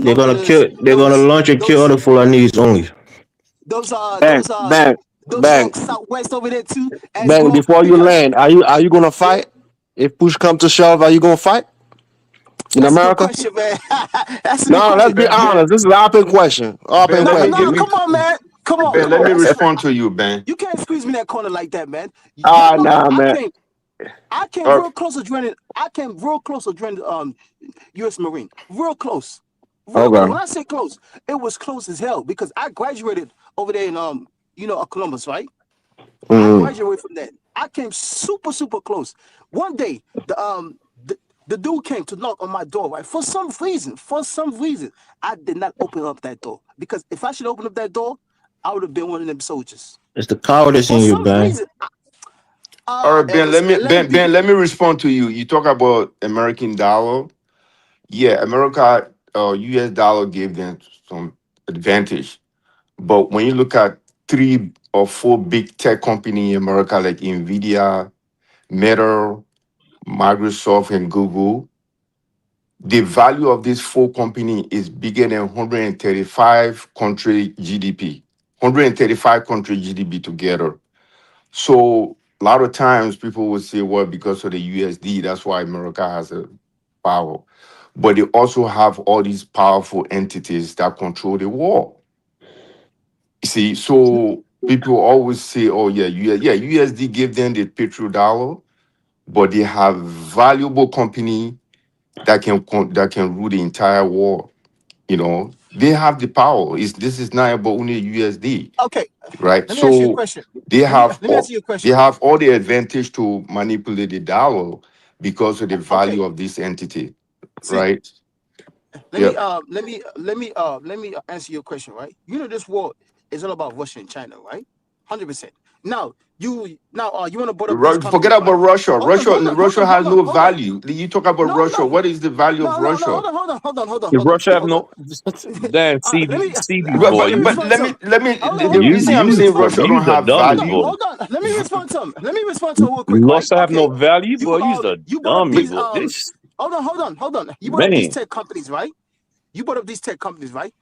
O: They're gonna
P: northerners,
O: kill. They're gonna launch and kill
P: those
O: the Fulanese only.
P: those uh
M: Bang,
P: those uh
M: bang,
P: those
M: bang,
P: Southwest over there too as
M: bang.
P: well
M: Before you
P: because
M: land, are you gonna
P: yeah.
M: fight? If push come to shove, are you gonna fight in
P: That's a good
M: America?
P: question, man. That's a good
M: No, let's
P: question.
M: be
L: Ben,
P: Yeah.
M: honest. This is an open question.
L: Ben,
M: Open
L: let me
P: No,
L: give
M: question.
L: me
P: come on, man.
L: Ben.
P: Come
L: Let
P: on.
L: me
P: That's
L: respond to you, Ben.
P: you can't squeeze me in that corner like that, man. Y'all
M: Ah,
P: know that
M: nah, man.
P: I came
L: Or
P: real close to joining. I came real close to joining U.S. Marine. Real close. Real close.
M: Okay.
P: When I say close, it was close as hell because I graduated over there in Columbus, right? I
M: Mm.
P: graduated from that. I came super, super close. One day, the dude came to knock on my door, right? For some reason, I did not open up that door. Because if I should open up that door, I would have been one of them soldiers.
O: It's the cowardice
P: For
O: in you,
P: some
O: man.
P: reason,
L: or
P: it
L: Ben.
P: was let me be
L: Ben. Let me respond to you. You talk about American dollar. Yeah, America, U.S. dollar gave them some advantage. But when you look at 3 or 4 big tech company in America like Nvidia, Meta, Microsoft, and Google, the value of these 4 company is bigger than 135 country GDP. 135 country GDP together. So a lot of times people will say, well, because of the USD, that's why America has a power. But they also have all these powerful entities that control the world. You see, so people always say, oh yeah, USD gave them the petrodollar, but they have valuable company that can rule the entire world. They have the power. This is not about only USD,
P: okay.
L: right?
P: Let me ask you a
L: So
P: question.
L: they have
P: Let me ask
L: all
P: you a
L: they
P: question.
L: have all the advantage to manipulate the dollar because of the
P: Okay.
L: value of this entity,
P: See,
L: right?
P: let me
L: Yep.
P: answer your question, right? This war is all about Russia and China, right? 100%. Now you want to put up these
L: Forget
P: companies,
L: about
P: right?
L: Russia.
P: Hold on, hold on, hold
L: Russia
P: on,
L: has
P: hold on,
L: no
P: hold on.
L: value. You talk about
P: No,
L: Russia.
P: no,
L: What is the value of
P: no.
L: Russia?
H: If Russia have
P: Hold on.
H: no damn
P: Let me
H: CD
L: But,
H: boy,
L: but,
H: you
L: but
P: respond
L: let
P: to
L: me
P: him.
L: let me
P: Hold
L: the
P: on.
L: reason
P: Let
L: I'm
P: me
L: saying
P: respond to
L: Russia
P: him.
L: don't
H: you's a
L: have
H: dummy
P: Hold on,
H: boy.
L: value.
P: hold on. Let me respond to him. Let me respond to him real quick, right?
H: Russia have
P: Okay.
H: no value,
P: You
H: boy. You's a
P: you brought up
H: dummy
P: these
H: boy. This
P: hold on. You brought up these
H: man.
P: tech companies, right? You brought up these tech companies, right?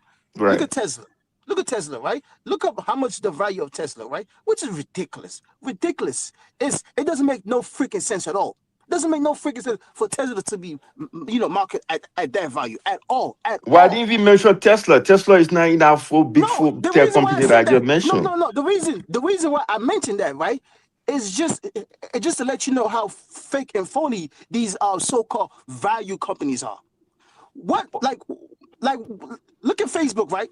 P: Look
L: Right.
P: at Tesla. Look at Tesla, right? Look up how much the value of Tesla, right? Which is ridiculous. Ridiculous. It doesn't make no freaking sense at all. It doesn't make no freaking sense for Tesla to be, market at that value at all, at
L: Why
P: all.
L: didn't you mention Tesla? Tesla is not in our big
P: No,
L: four
P: the
L: tech
P: reason why I
L: company that I
P: said
L: just
P: that,
L: mentioned.
P: no. The reason why I mentioned that, right, is just to let you know how fake and phony these so-called value companies are. What like look at Facebook, right?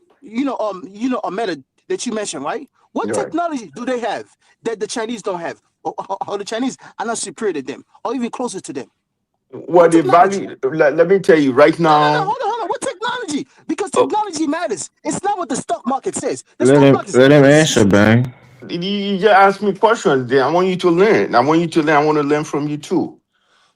P: A Meta that you mentioned, right? What
L: You're right.
P: technology do they have that the Chinese don't have, or the Chinese are not superior to them, or even closer to them?
L: Well,
P: What
L: the
P: technology?
L: value. Let me tell you right
P: No.
L: now.
P: Hold on. What technology? Because
L: Uh,
P: technology matters. It's not what the stock market says. The
O: Let
P: stock
O: him
P: market.
O: let him answer, bang.
L: you just asked me questions. Then I want you to learn. I want you to learn. I want to learn from you too.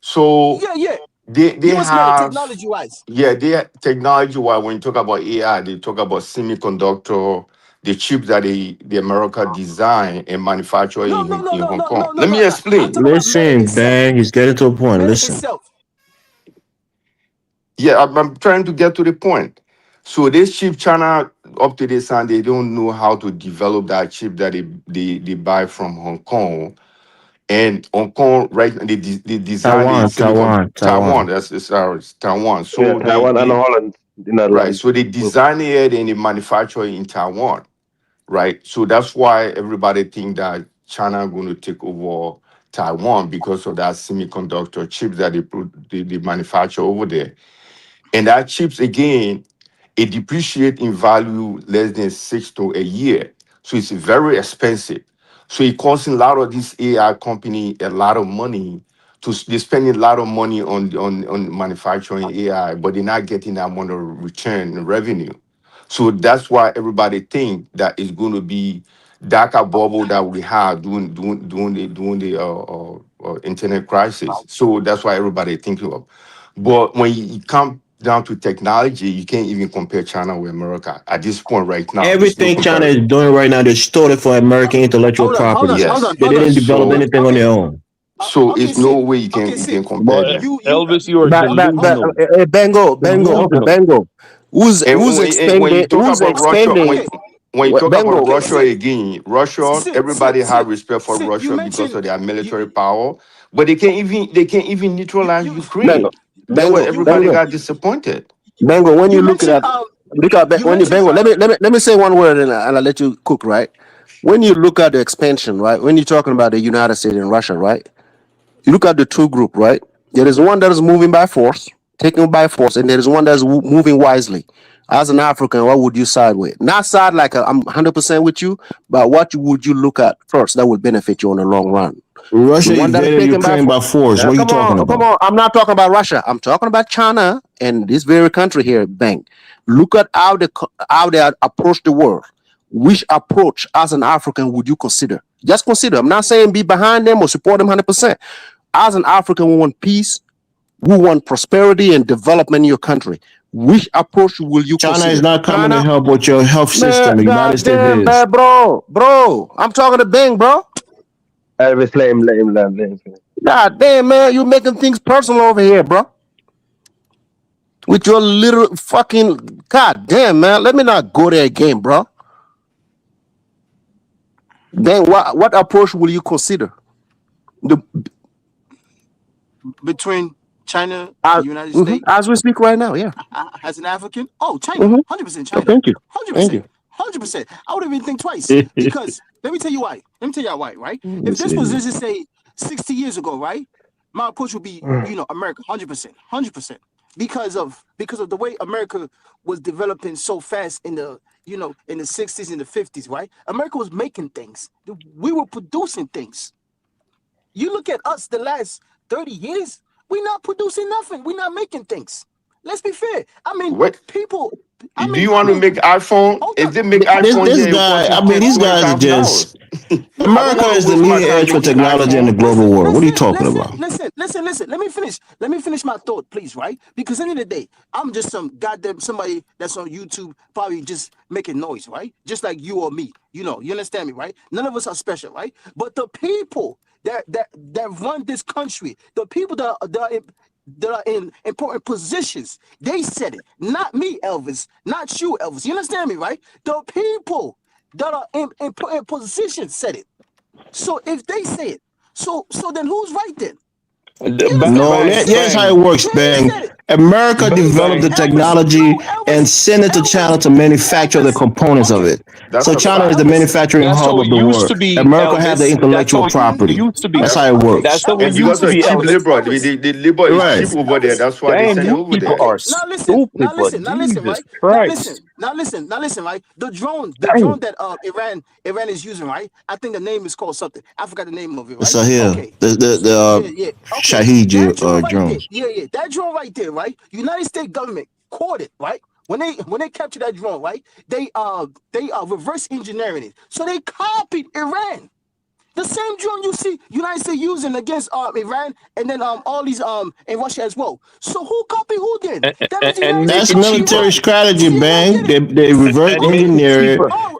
L: So
P: Yeah.
L: they
P: US Meta
L: have
P: technology wise.
L: yeah they technology. Why when you talk about AI, they talk about semiconductor. the chips that the America design and manufacture
P: No, no, no,
L: in
P: no,
L: Hong
P: no,
L: Kong.
P: no, no,
L: Let
P: no,
L: me
P: no. I'm
L: explain.
P: talking about made
O: Listen,
P: itself.
O: bang, he's getting to a point.
P: Made
O: Listen.
P: itself.
L: Yeah, I'm trying to get to the point. So this chip China up to this time, they don't know how to develop that chip that they buy from Hong Kong. And Hong Kong, right? They design the silicon Taiwan. That's it's Taiwan.
J: Yeah,
L: So
J: Taiwan and Holland, the
L: right.
J: Netherlands.
L: So they design it and they manufacture it in Taiwan, right? So that's why everybody think that China going to take over Taiwan because of that semiconductor chips that they manufacture over there. And that chips again, it depreciate in value less than 6 to a year. So it's very expensive. So it costs a lot of these AI company a lot of money they're spending a lot of money on manufacturing AI, but they're not getting that amount of return revenue. So that's why everybody think that it's going to be darker bubble that we had during the internet crisis. So that's why everybody thinking of. But when you come down to technology, you can't even compare China with America at this point right now. It's no
O: Everything China is
L: comparison.
O: doing right now, they stole it for American intellectual property.
L: Yes.
O: They didn't develop
L: So
O: anything on their own.
P: Okay,
L: it's no
P: see.
L: way
P: Okay,
L: you
P: see.
L: can compare
H: But
L: them.
H: Elvis, you are
M: But
H: delusional.
M: Bengo.
H: Delusional.
L: And
M: Who's
L: when you
M: expanding?
L: talk
M: Who's
L: about Russia,
M: expanding?
L: when you talk about
M: Bengo.
P: Okay,
L: Russia
P: see.
L: again, Russia,
P: Sit, sit,
L: everybody have
P: sit,
L: respect for
P: sit. You
L: Russia because
P: mentioned
L: of their military
P: you
L: power, but they can't even neutralize
P: you
M: Bengo.
L: Ukraine. That
M: Bengo.
L: way
P: you
L: everybody
M: Bengo.
L: got disappointed.
M: Bengo. When
P: you
M: you look at
P: mentioned
M: that, because
P: you
M: when you
P: mentioned
M: Bengo, let me say one word and I'll let you cook. Right. When you look at the expansion, right? When you're talking about the United States and Russia, right? You look at the two group, right? There is one that is moving by force, taking by force, and there is one that is moving wisely. As an African, what would you side with? Not side like I'm 100% with you, but what would you look at first that would benefit you in the long run? The
O: Russia
M: one that is
O: invaded
M: taken by
O: Ukraine
M: force.
O: by force. What are you
M: Come
O: talking
M: on, come
O: about?
M: on. I'm not talking about Russia. I'm talking about China and this very country here. Bang. Look at how they approach the world. Which approach as an African would you consider? Just consider. I'm not saying be behind them or support them 100%. As an African, we want peace, we want prosperity and development in your country. Which approach will you
O: China is
M: consider?
O: not coming to
M: China,
O: help with your health system.
M: man,
O: The United States
M: goddamn,
O: is.
M: man, bro. I'm talking to Bing, bro.
J: Elvis, let him land.
M: God damn, man, you making things personal over here, bro. With your little fucking god damn, man. Let me not go there again, bro. Then what approach will you consider? The
P: between China
M: uh,
P: and United States
M: as we speak right now, yeah.
P: as an African. Oh, China,
M: Mm-hmm.
P: 100% China,
M: Thank you,
P: hundred
M: thank
P: percent,
M: you.
P: 100%. I wouldn't even think twice because let me tell you why. Let me tell you why. Right? If
O: This
P: this was
O: idiot.
P: just say 60 years ago, right? My approach would be, America, 100%, 100%, because of the way America was developing so fast in the in the 60s and the 50s, right? America was making things. We were producing things. You look at us the last 30 years, we're not producing nothing. We're not making things. Let's be fair. I mean,
L: What
P: people,
L: do you want to make iPhone?
P: hold
L: If
P: on.
L: they make
O: This
L: iPhone
O: this
L: here, it
O: guy,
L: costs
O: I mean, these
L: twenty
O: guys are
L: thousand
O: just.
L: dollars.
P: No,
L: I don't
O: America
L: want to
O: is the
L: waste my
O: leading
L: time
O: edge for
L: making
O: technology in the
L: iPhone.
O: global world. What are you talking about?
P: Listen. Let me finish my thought, please, right? Because at the end of the day, I'm just some goddamn somebody that's on YouTube, probably just making noise, right? Just like you or me. You understand me, right? None of us are special, right? But the people that run this country, the people that are in important positions, they said it. Not me, Elvis. Not you, Elvis. You understand me, right? The people that are in important positions said it. So if they say it, so then who's right then? You understand me?
O: No,
H: Bang,
P: They
O: here's how
H: bang,
O: it works,
P: they
O: Bang.
P: said it.
O: America
P: Listen,
O: developed
H: bang.
O: the
P: Elvis.
O: technology
P: No,
O: and
P: Elvis.
O: sent it to China
P: Elvis.
O: to manufacture the
P: Elvis.
O: components of
P: Okay.
O: it.
L: That's
O: So
L: a
P: Okay,
O: China is
L: fact.
O: the
P: Elvis.
O: manufacturing
H: That's
O: hub
H: how
O: of
H: it
O: the
H: used
O: world.
H: to be,
O: America had the
H: Elvis. That's how
O: intellectual
H: it
O: property.
H: used to be.
O: That's
L: Yep.
O: how it
P: Okay.
H: That's
O: works.
H: how it
L: And
P: Elvis.
H: used
L: because
H: to
L: of
H: be,
P: Elvis.
L: cheap
H: Elvis.
L: labor,
P: Elvis.
L: the labor is
O: Right.
L: cheap
P: Elvis.
L: over there.
P: Elvis.
L: That's why they
H: Dang,
L: send it
H: you
P: Okay.
L: over
H: people
L: there.
P: Okay.
H: are
P: Now listen.
H: stupid, but Jesus
P: Right? Now
H: Christ.
P: listen. Now listen. Right? The
H: Dang.
P: drone that Iran is using. Right? I think the name is called something. I forgot the name of it.
O: It's
P: Right?
O: here.
P: Okay.
O: The
P: Yeah. Okay.
O: Shahid
P: That drone right there.
O: drones.
P: Yeah. That drone right there. Right? United States government caught it. Right? When they captured that drone. Right? They reverse engineering it. So they copied Iran. The same drone you see United States using against Iran and then all these in Russia as well. So who copied who then? That means the
H: And
P: United
H: make
P: States
O: That's
H: it
P: copied
O: military
H: cheaper.
P: Iran.
O: strategy,
P: See, you don't
O: Bang.
P: get it.
O: They reverse
H: And make it
O: engineer it.
H: cheaper.
P: Oh,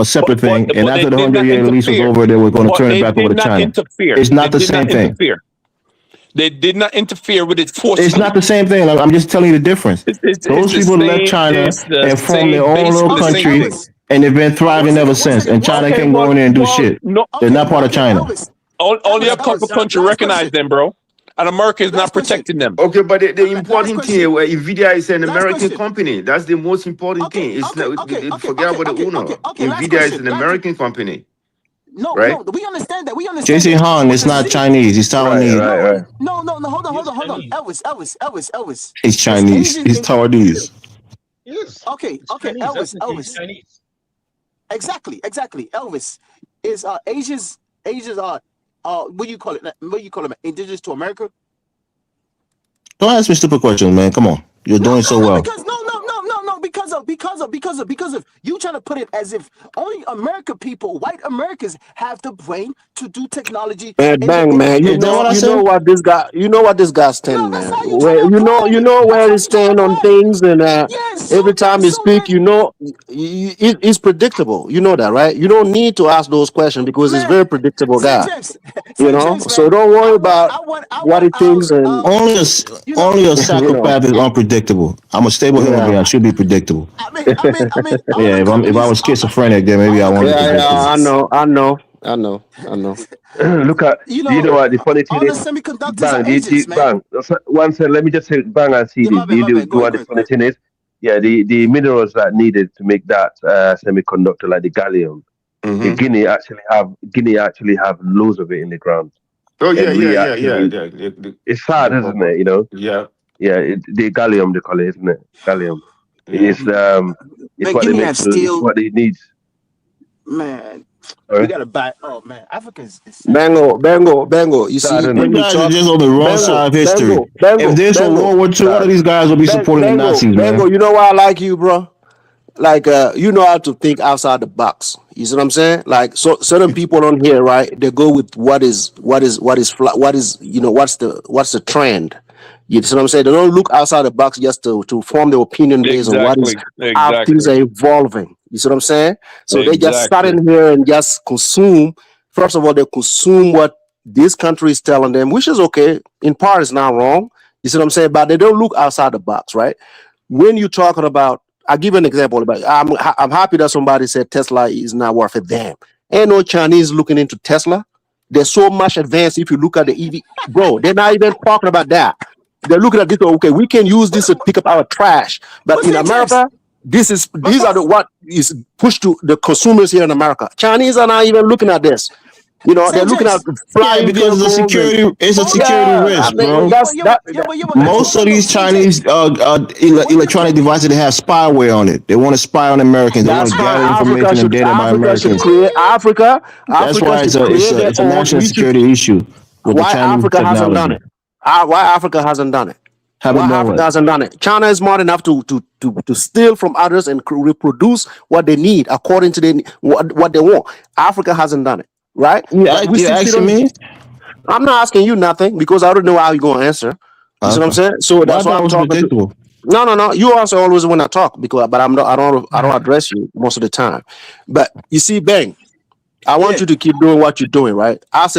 O: a separate thing. And
H: But they
O: after the
H: did not
O: 100-year lease was
H: interfere.
O: over, they were going to
H: But
O: turn it
H: they
O: back over
H: did
O: to
H: not
O: China.
H: interfere.
O: It's not
H: They
O: the
H: did
O: same
H: not
O: thing.
H: interfere. They did not interfere with it forcefully.
O: It's not the same thing. I'm just telling you the difference.
H: It's
O: Those
H: the
O: people left
H: same.
O: China
H: It's the
O: and formed their
H: same.
O: own little
H: Basically the same
O: country,
H: thing.
P: Elvis,
O: and they've been thriving ever since. And China
H: Okay,
O: can't go in there and do shit.
H: no.
O: They're not part of China.
P: Elvis,
H: Only a couple
P: Elvis.
H: countries
P: Last
H: recognize
P: question.
H: them, bro. and America is not
P: Last question.
H: protecting them.
L: Okay, but the
P: Last
L: important thing,
P: question.
L: Nvidia is an
P: Last
L: American
P: question.
L: company. That's the most important thing. It's not, forget about the owner.
P: Last
L: Nvidia is
P: question.
L: an American company,
P: No,
L: right?
P: we understand that. We understand
O: JC
P: that.
O: Han,
P: But
O: it's
P: the
O: not
P: city.
O: Chinese. It's
J: Right,
O: Taiwanese.
J: right, right.
P: No. Hold on. Elvis.
O: It's
P: It's
O: Chinese.
P: Asian.
O: It's Taiwanese.
Q: Yes.
P: Okay.
Q: It's Chinese. Definitely
P: Elvis.
Q: Chinese.
P: Exactly. Elvis is Asia's what do you call it? What do you call it? Indigenous to America?
O: Don't ask me stupid questions, man. Come on. You're doing so well.
P: Because because of you trying to put it as if only American people, white Americans, have the brain to do technology.
M: Man, bang, man.
O: Is that what I
M: You know
O: said?
M: what this guy. You know what this guy's
P: No,
M: standing
P: that's
M: there.
P: how you trying to
M: You
P: apply.
M: know
P: That's
M: where
P: how
M: he
P: you trying
M: stand
P: to
M: on
P: apply.
M: things, and
P: Yes,
M: every time he speak, you know, it's predictable. You know that, right? You don't need to ask those questions because he's
P: man.
M: very predictable
P: St.
M: guy.
P: James,
M: You
P: St.
M: know,
P: James,
M: so
P: man.
M: don't worry about
P: I
M: what he
P: want
M: thinks, and
P: you know,
O: only a
M: you know,
O: psychopath is unpredictable. I'm a stable human
M: yeah.
O: being. I should be predictable.
P: I mean, all
O: Yeah,
P: the
O: if I
P: companies,
O: was schizophrenic, then maybe
P: all
O: I
P: the
O: won't be
P: companies
M: Yeah,
O: predictable.
M: I
P: bases,
M: know.
J: Look at,
P: you
J: do you know
P: know,
J: what the funny thing
P: all the
J: is?
P: semiconductors are
J: Bang,
P: Asians, man.
J: bang. One second, let me just say bang and see
P: Yeah,
J: this.
P: my bad.
J: Do you know what the funny thing is? Yeah, the minerals that needed to make that semiconductor, like the gallium,
L: Mm-hmm.
J: Guinea actually have loads of it in the ground.
L: Oh yeah,
J: And
L: yeah,
J: we
L: yeah, yeah.
J: actually, it's sad, isn't it? You know?
L: Yeah.
J: Yeah, the gallium they call it, isn't it? Gallium.
L: Yeah.
J: It's
P: Man,
J: what they
P: Guinea
J: make.
P: have
J: It's
P: steel.
J: what they need.
P: Man, we
J: Sorry?
P: gotta buy. Oh man, Africa is sad.
M: Bango. You
J: Sad,
M: see,
J: isn't
O: You
J: it?
M: when you
O: guys are
M: talk,
O: just on the wrong side of history. If this were World War II, all of
J: Sad.
O: these guys would be supporting the Nazis,
M: Bango.
O: man.
M: You know why I like you, bro? Like you know how to think outside the box. You see what I'm saying? Like, so certain people on here, right? They go with what is you know, what's the trend. You see what I'm saying? They don't look outside the box just to form their opinion based on what is how things are evolving. You see what I'm saying? So they just start in here and just consume. First of all, they consume what this country is telling them, which is okay. In part, it's not wrong. You see what I'm saying? But they don't look outside the box, right? When you're talking about, I'll give you an example. About I'm happy that somebody said Tesla is not worth a damn. Ain't no Chinese looking into Tesla. They're so much advanced. If you look at the EV, bro, they're not even talking about that. They're looking at this. Okay, we can use this to pick up our trash, but in
P: St. James,
M: America, these are the what is pushed to the consumers here in America. Chinese are not even looking at this. You know, they're
P: St.
M: looking at
P: James.
O: Yeah,
M: flying
O: because
M: vehicles and
O: it's a
P: Hold on.
O: security
M: yeah. I
O: risk,
M: mean,
O: bro. Most of these
P: St.
O: Chinese
P: James. When you
O: electronic devices, they have spyware on it. They want to spy on Americans. They want
M: that's
O: to
M: fine.
O: gather information and data about
M: Africa should
O: Americans.
M: create
O: That's
M: Africa
O: why
M: should create their
O: it's a
M: own.
O: national
M: We should.
O: security issue with the
M: Why
O: Chinese
M: Africa hasn't done
O: technology.
M: it? Why Africa hasn't done it?
O: Haven't
M: Why
O: done
M: Africa
O: what?
M: hasn't done it? China is smart enough to steal from others and reproduce what they need according to what they want. Africa hasn't done it, right? But we
O: You're
M: still sit
O: asking
M: on.
O: me?
M: I'm not asking you nothing because I don't know how you're gonna answer. You see what I'm
O: Okay.
M: saying? So
O: Well, I
M: that's why
O: thought it
M: I'm
O: was
M: talking to.
O: predictable.
M: No. You also always when I talk because, but I'm not. I don't address you most of the time. But you see, Bang, I want
P: Yeah.
M: you to keep doing what you're doing, right? Us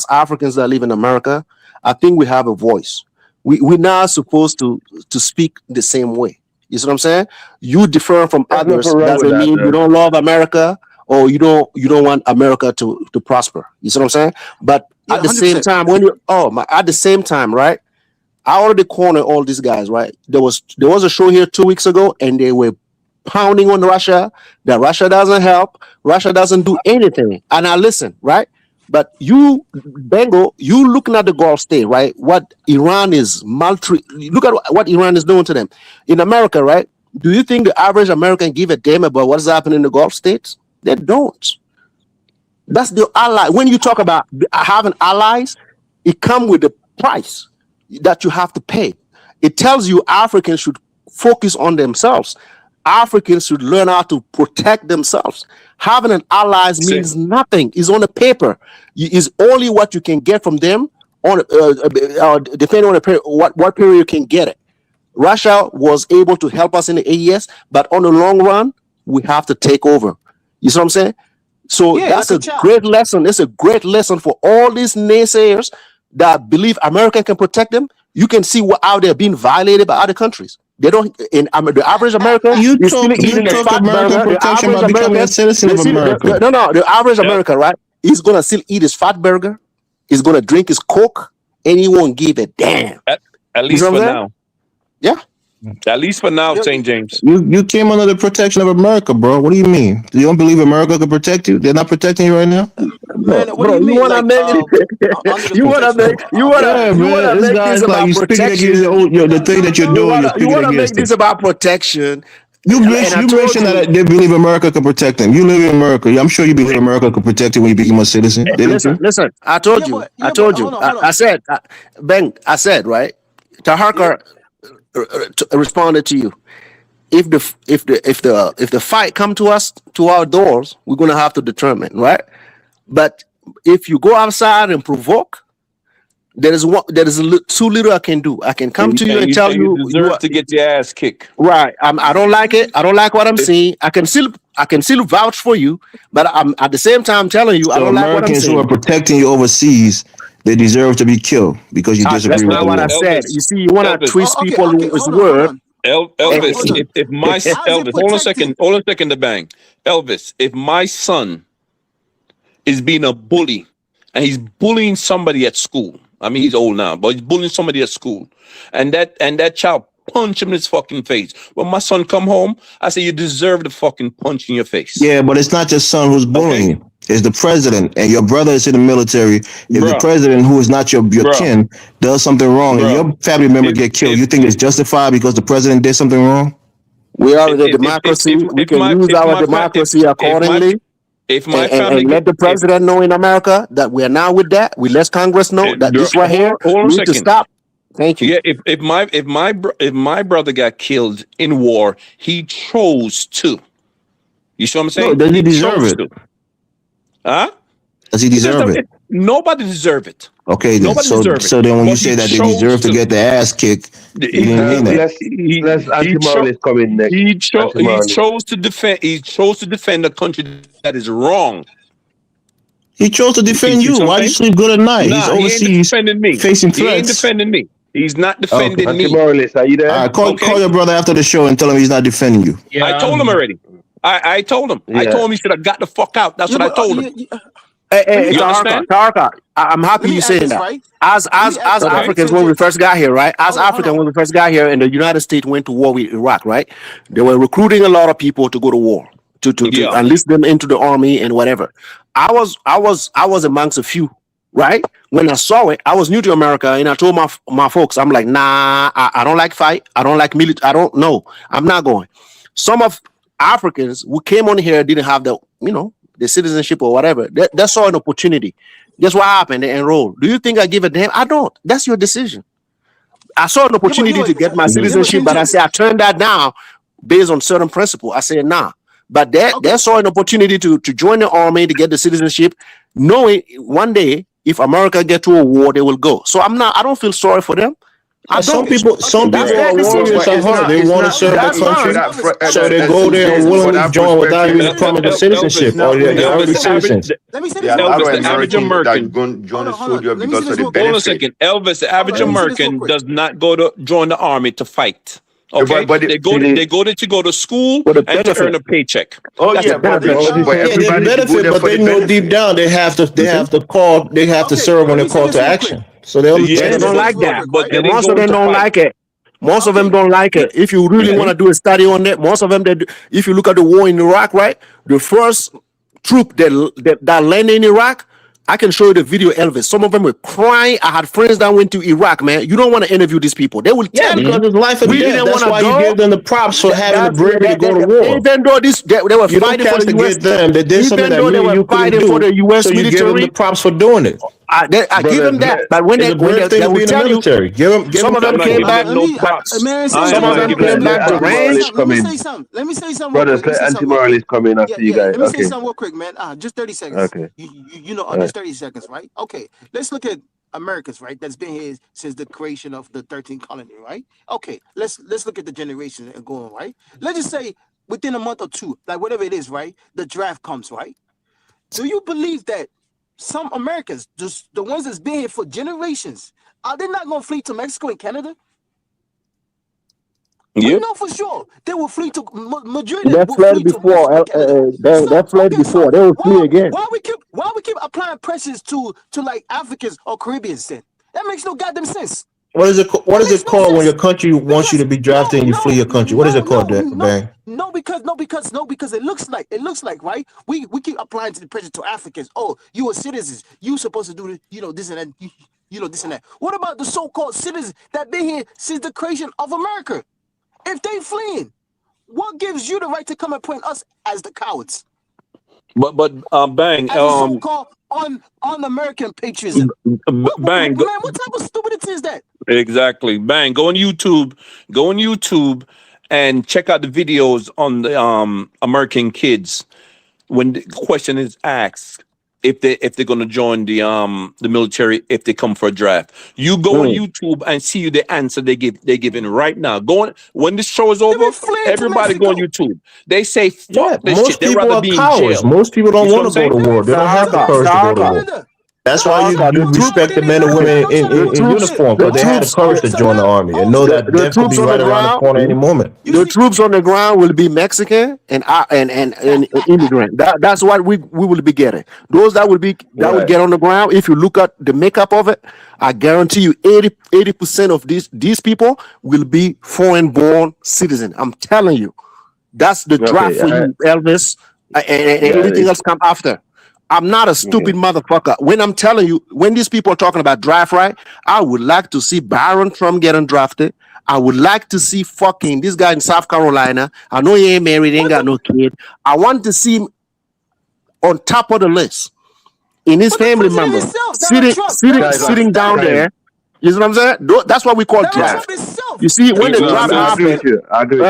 M: Africans that live in America, I think we have a voice. We're not supposed to speak the same way. You see what I'm saying? You differ from
J: There's nothing
M: others
J: wrong with
M: doesn't
J: that,
M: mean you
J: though.
M: don't love America or you don't want America to prosper. You see what I'm saying? But
P: Yeah,
M: at the same
P: 100%.
M: time, at the same time, right? I already cornered all these guys, right? There was a show here 2 weeks ago, and they were pounding on Russia that Russia doesn't help, Russia doesn't do anything. And I listen, right? But you, Bengo, you looking at the Gulf state, right? What Iran is look at what Iran is doing to them. In America, right? Do you think the average American give a damn about what's happening in the Gulf states? They don't. That's the ally. When you talk about having allies, it comes with the price that you have to pay. It tells you Africans should focus on themselves. Africans should learn how to protect themselves. Having an allies means nothing. It's on the paper. Is only what you can get from them on depending on what period you can get it. Russia was able to help us in the AES, but on the long run, we have to take over. You see what I'm saying? So
P: Yeah,
M: that's
P: like a
M: a
P: child.
M: great lesson. It's a great lesson for all these naysayers that believe America can protect them. You can see what how they're being violated by other countries. They don't. The average American
O: You
M: is still
O: took
M: eating a fat
O: American
M: burger. The
O: protection
M: average
O: by becoming a
M: American,
O: citizen
M: they
O: of
M: still
O: America.
M: no. The average American, right? He's gonna still eat his fat burger. He's gonna drink his Coke, and he won't give a damn.
H: At
M: You see
H: least
M: what
H: for
M: I'm saying?
H: now.
M: Yeah.
H: At least for now, St. James.
O: You came under the protection of America, bro. What do you mean? You don't believe America can protect you? They're not protecting you right now?
P: Man, what do
M: Bro,
P: you
M: you
P: mean?
M: wanna
P: Like
M: make it
P: under the
M: you wanna
P: protection
M: make
O: Yeah,
M: you wanna
O: man. This
M: make this
O: guy's like,
M: about
O: you speaking against
M: protection.
O: the thing that you're doing, you're
M: You
O: speaking
M: wanna make
O: against
M: this
O: it.
M: about protection.
O: You
M: And I told
O: mentioned
M: you,
O: that they believe America can protect them. You live in America. I'm sure you believe America can protect you when you become a citizen, didn't you?
M: listen. I told you.
P: hold on, hold
M: I
P: on.
M: said, Ben. I said right. Taharka responded to you. If the fight come to us to our doors, we're gonna have to determine, right? But if you go outside and provoke, there is too little I can do. I can come to you and tell
H: And you
M: you
H: deserve to get your ass kicked.
M: right. I don't like it. I don't like what I'm seeing. I can still vouch for you, but I'm at the same time telling you I
O: So
M: don't like what I'm
O: Americans who are
M: seeing.
O: protecting you overseas, they deserve to be killed because you
M: That's
O: disagree with
M: not
O: the
M: what I
O: law.
M: said.
H: Elvis,
M: You see, you wanna
H: Elvis,
M: twist
P: Okay,
M: people
P: okay,
M: with
P: hold
M: word.
P: on. Okay,
H: Elvis.
P: hold on. How's it protected?
H: Hold on a second, the bang. Elvis, if my son is being a bully and he's bullying somebody at school. I mean, he's old now, but he's bullying somebody at school, and that child punch him in his fucking face. When my son come home, I say you deserve the fucking punch in your face.
O: Yeah, but it's not your son who's bullying you. It's the president, and your brother is in the military. If the president, who is not your kin, does something wrong and your family member get killed, you think it's justified because the president did something wrong?
M: We are the democracy. We can use our democracy accordingly.
H: If my
M: And
H: family
M: let the president know in America that we are now with that. We let Congress know that this right here
H: hold on a
M: need to
H: second.
M: stop. Thank you.
H: Yeah, if my brother got killed in war, he chose to. You see what I'm saying?
O: No, does he deserve
H: chose
O: it?
H: to. Huh?
O: Does he deserve it?
H: Nobody deserve it.
O: Okay, then.
H: Nobody deserve it.
O: So then, when
H: But
O: you
H: he
O: say that they
H: chose
O: deserve to get their ass kicked, you didn't mean that.
J: Let's anti-moral is coming next.
H: He chose to defend. He chose to defend a country that is wrong.
O: He chose to defend you. Why you sleep good at night? He's
H: Nah, he ain't
O: overseas
H: defending me.
O: facing
H: He ain't
O: threats.
H: defending me. He's not defending me.
J: Anti-moralist, are you there?
O: All right, call your brother after the show and tell him he's not defending you.
H: Yeah, I told him already. I told him. I told him he should have got the fuck out. That's what I told him.
M: Hey,
H: You understand?
M: Tarka, I'm happy you saying that.
P: Right?
M: As Africans, when we first got here, right? As Africans, when we first got here, and the United States went to war with Iraq, right? They were recruiting a lot of people to go to war, to enlist them into the army and whatever. I was amongst a few, right? When I saw it, I was new to America, and I told my folks, I'm like, nah, I don't like fight. I don't like military. I don't know. I'm not going. Some of Africans who came on here didn't have the citizenship or whatever. They saw an opportunity. Guess what happened? They enrolled. Do you think I give a damn? I don't. That's your decision. I saw an opportunity to get my citizenship, but I said I turned that down based on certain principle. I said nah. But they saw an opportunity to join the army to get the citizenship, knowing one day if America get to a war, they will go. So I don't feel sorry for them. Some people are warriors of heart. They want to serve the country, so they go there and willingly join without even promising citizenship, or they're already citizens.
P: Let me say
L: They allow
H: Elvis,
L: an
H: the average
L: American
H: American.
L: that join the soldier
P: Let me
L: because
P: say
L: of
P: this
L: the
P: real quick.
H: Hold on a
L: benefit.
H: second. Elvis, the average
P: Let me say this real
H: American
P: quick.
H: does not join the army to fight.
L: No,
H: Okay,
L: but
H: they go there to go to school
M: For the
H: and to earn
M: benefit.
H: a paycheck.
L: oh
H: That's
L: yeah,
H: the
L: but
H: benefit.
L: but
O: Yeah, they
L: everybody should go
O: benefit,
L: there
O: but
L: for
O: they
L: the
O: know deep
L: benefit.
O: down they have to serve when
P: Let
O: they're
P: me say
O: called
P: this
O: to
P: real
O: action.
P: quick.
O: So they'll
H: Yeah,
M: They
P: Let me
M: don't
P: say
H: but
P: this
M: like
P: real
M: that.
P: quick,
H: but
P: right?
H: they
M: And
H: didn't
M: most
H: go
M: of them
H: into
M: don't
H: fight.
M: like it. Most of them
P: Okay.
M: don't like it. If you really want to do a study on that, most of them, if you look at the war in Iraq, right? The first troop that landed in Iraq, I can show you the video, Elvis. Some of them were crying. I had friends that went to Iraq, man. You don't want to interview these people. They will
O: Yeah,
M: tell
O: because
M: you,
O: it's life or
M: we
O: death.
M: didn't want
O: That's
M: to
O: why you
M: go.
O: give them the props for having the bravery to go to war.
M: Even though they were
O: You don't
M: fighting for the U.S.,
O: castigate them. They did something
M: even
O: that
M: though
O: me
M: they
O: and
M: were
O: you couldn't
M: fighting for
O: do.
M: the
O: So
M: U.S.
O: you give them the
M: military,
O: props for doing it.
M: I give them that. But when
O: It's a brave thing
M: they
O: to be
M: will
O: in the
M: tell you,
O: military. Give
M: some
O: them
M: of them
H: I'm not
M: came
H: giving
O: credit.
M: back.
H: them no props.
P: Man, say
H: I am
M: Some
P: something
M: of
H: not
P: real
M: them
P: quick.
H: giving
M: came
H: them no
M: back
H: props.
M: deranged.
P: Let me say something. Let me say something real
J: Brothers,
P: quick.
J: let anti-moralist come in after you guys.
P: Let me say
J: Okay.
P: something real quick, man. Just 30 seconds.
J: Okay.
P: Just 30 seconds, right? Okay. Let's look at Americans, right? That's been here since the creation of the 13th colony, right? Okay. Let's look at the generation and going, right? Let's just say within a month or two, like whatever it is, right? The draft comes, right? Do you believe that some Americans, just the ones that's been here for generations, are they not gonna flee to Mexico and Canada? We
H: Yep.
P: know for sure they will flee to Madrid
M: They
P: will flee
M: fled
P: to
M: before.
P: Mexico and Canada.
M: They fled before. They will flee again.
P: Why we keep applying pressures to like Africans or Caribbeans then? That makes no goddamn sense.
O: What is it? What is it called when your country wants you to be drafted and you flee your country? What is it called, Bang?
P: No, because it looks like right. We keep applying to the pressure to Africans. Oh, you are citizens. You supposed to do this, this and that. This and that. What about the so-called citizens that been here since the creation of America? If they fleeing, what gives you the right to come and point us as the cowards?
H: But Bang,
P: as a so-called un-American patriotism.
H: Bang,
P: man, what type of stupidity is that?
H: Exactly. Bang, go on YouTube and check out the videos on the American kids when the question is asked if they're gonna join the military if they come for a draft. You go on YouTube and see the answer they're giving right now. Go on when this show is over, everybody go on YouTube. They say fuck this
O: most
H: shit. They'd
O: people
H: rather
O: are
H: be in
O: cowards.
H: jail.
O: Most people don't
H: You see
O: want
H: what
O: to go
H: I'm
O: to war. They don't have the courage to go to war. That's why you respect the men and women in uniform, because they had the courage to join the army and know that
M: the
O: death could be
M: troops on the
O: right around the
M: ground.
O: corner any moment.
M: The troops on the ground will be Mexican and immigrant. That's what we will be getting. Those that will get on the ground. If you look at the makeup of it, I guarantee you 80% of these people will be foreign born citizens. I'm telling you, that's the draft for you, Elvis, and anything else come after. I'm not a stupid motherfucker. When I'm telling you, when these people are talking about draft right, I would like to see Byron Trump getting drafted. I would like to see fucking this guy in South Carolina. I know he ain't married, ain't got no kid. I want to see him on top of the list in his family member sitting down there. You know what I'm saying? That's what we call draft. You see, when the draft happened,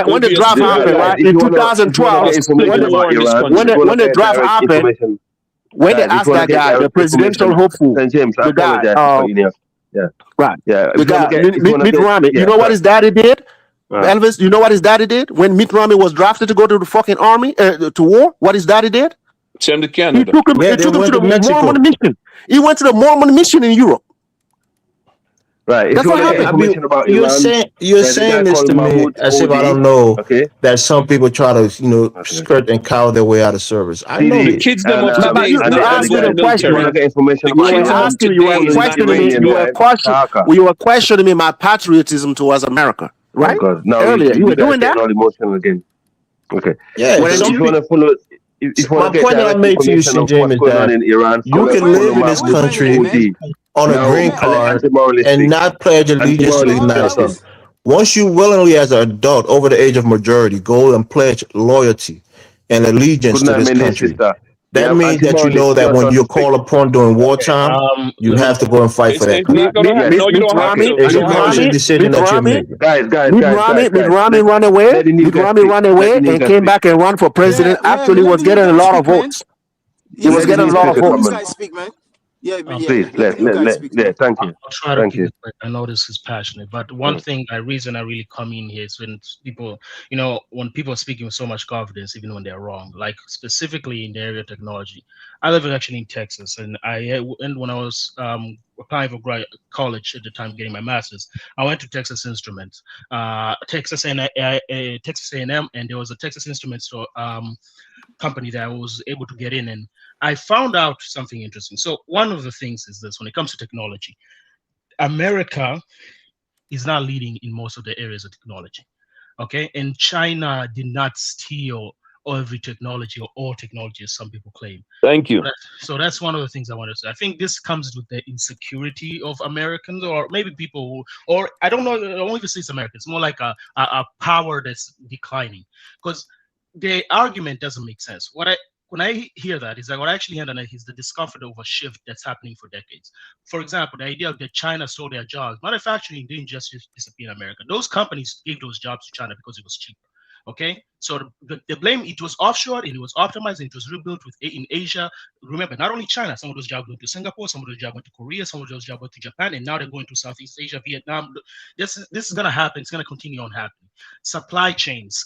M: when the draft happened, right in 2012, when the draft happened. When they asked that guy, the presidential hopeful, the guy, right, the guy, Mitt Romney, you know what his daddy did? Elvis, you know what his daddy did? When Mitt Romney was drafted to go to the fucking army, to war, what his daddy did?
H: Send to Canada.
M: He took him to the Mormon mission. He went to the Mormon mission in Europe.
J: Right.
M: That's what happened.
O: You're saying this to me as if I don't know that some people try to, skirt and cower their way out of service. I know
H: the kids them of
M: but
H: today
M: you asked me the question. You were questioning me my patriotism towards America, right? Earlier, you were doing that.
J: All emotional again. Okay.
O: Yeah.
J: Well, if you want to follow, if you want to get direct information of what's going on in Iran,
O: you can live in this country on a green card and not pledge allegiance to the United States. Once you willingly, as an adult over the age of majority, go and pledge loyalty and allegiance to this country, that means that you know that when you're called upon during wartime, you have to go and fight for that country. It's a conscious decision that you're making.
M: Mitt Romney ran away and came back and ran for president. Actually, was getting a lot of votes. He was getting a lot of votes.
J: Please, thank you.
R: I'll try to keep it quick. I know this is passionate, but one reason I really come in here is when people, when people are speaking with so much confidence, even when they're wrong, like specifically in the area of technology. I live actually in Texas, and when I was applying for college at the time, getting my master's, I went to Texas Instruments, Texas A&M, and there was a Texas Instruments company that I was able to get in, and I found out something interesting. So one of the things is this: when it comes to technology, America is not leading in most of the areas of technology. Okay, and China did not steal every technology or all technology, as some people claim.
H: Thank you.
R: So that's one of the things I want to say. I think this comes with the insecurity of Americans, or maybe people, or I don't know. I don't even say it's Americans. It's more like a power that's declining, because the argument doesn't make sense. When I hear that, is that what I actually hear is the discomfort of a shift that's happening for decades. For example, the idea that China stole their jobs. Manufacturing didn't just disappear in America. Those companies gave those jobs to China because it was cheaper. Okay, so the blame, it was offshore and it was optimized and it was rebuilt in Asia. Remember, not only China, some of those jobs went to Singapore, some of those jobs went to Korea, some of those jobs went to Japan, and now they're going to Southeast Asia, Vietnam. This is going to happen. It's going to continue on happening. Supply chains,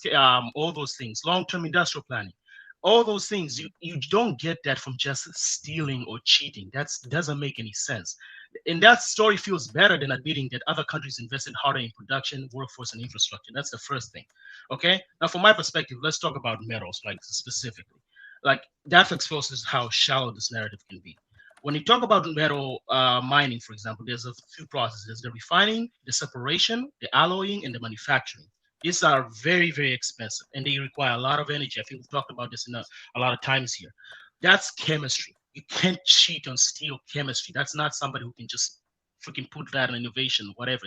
R: all those things, long-term industrial planning. All those things, you don't get that from just stealing or cheating. That doesn't make any sense. And that story feels better than admitting that other countries invested harder in production, workforce, and infrastructure. That's the first thing. Okay. Now, from my perspective, let's talk about metals, like specifically. Like that exposes how shallow this narrative can be. When you talk about metal mining, for example, there's a few processes. There's the refining, the separation, the alloying, and the manufacturing. These are very, very expensive, and they require a lot of energy. I think we've talked about this in a lot of times here. That's chemistry. You can't cheat on steel chemistry. That's not somebody who can just freaking put that in innovation, whatever.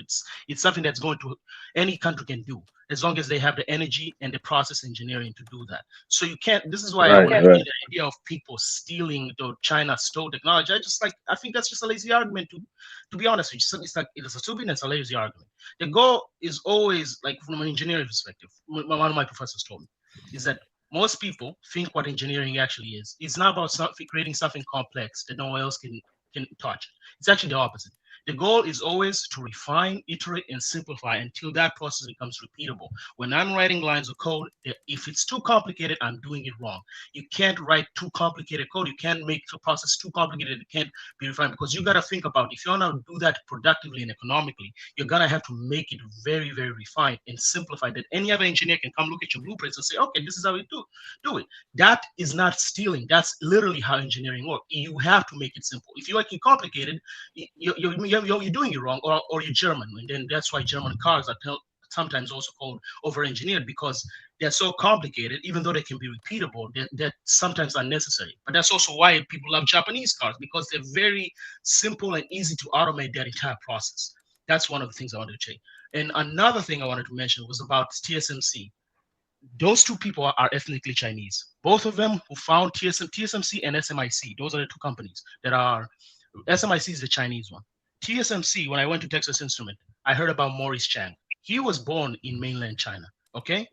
R: It's something that's going to any country can do as long as they have the energy and the process engineering to do that. So you can't. This is why when I hear the idea of people stealing the China stole technology, I think that's just a lazy argument. To be honest, it's a stupid and it's a lazy argument. The goal is always, like, from an engineering perspective. One of my professors told me is that most people think what engineering actually is. It's not about creating something complex that no one else can touch. It's actually the opposite. The goal is always to refine, iterate, and simplify until that process becomes repeatable. When I'm writing lines of code, if it's too complicated, I'm doing it wrong. You can't write too complicated code. You can't make the process too complicated. It can't be refined, because you got to think about, if you want to do that productively and economically, you're going to have to make it very, very refined and simplified, that any other engineer can come look at your blueprints and say, okay, this is how we do it. That is not stealing. That's literally how engineering works. You have to make it simple. If you make it complicated, you're doing it wrong, or you're German, and then that's why German cars are sometimes also called over-engineered, because they're so complicated. Even though they can be repeatable, they're sometimes unnecessary. But that's also why people love Japanese cars, because they're very simple and easy to automate that entire process. That's one of the things I wanted to say. And another thing I wanted to mention was about TSMC. Those two people are ethnically Chinese. Both of them who found TSMC and SMIC. Those are the two companies that are. SMIC is the Chinese one. TSMC, when I went to Texas Instrument, I heard about Maurice Chang. He was born in mainland China. Okay,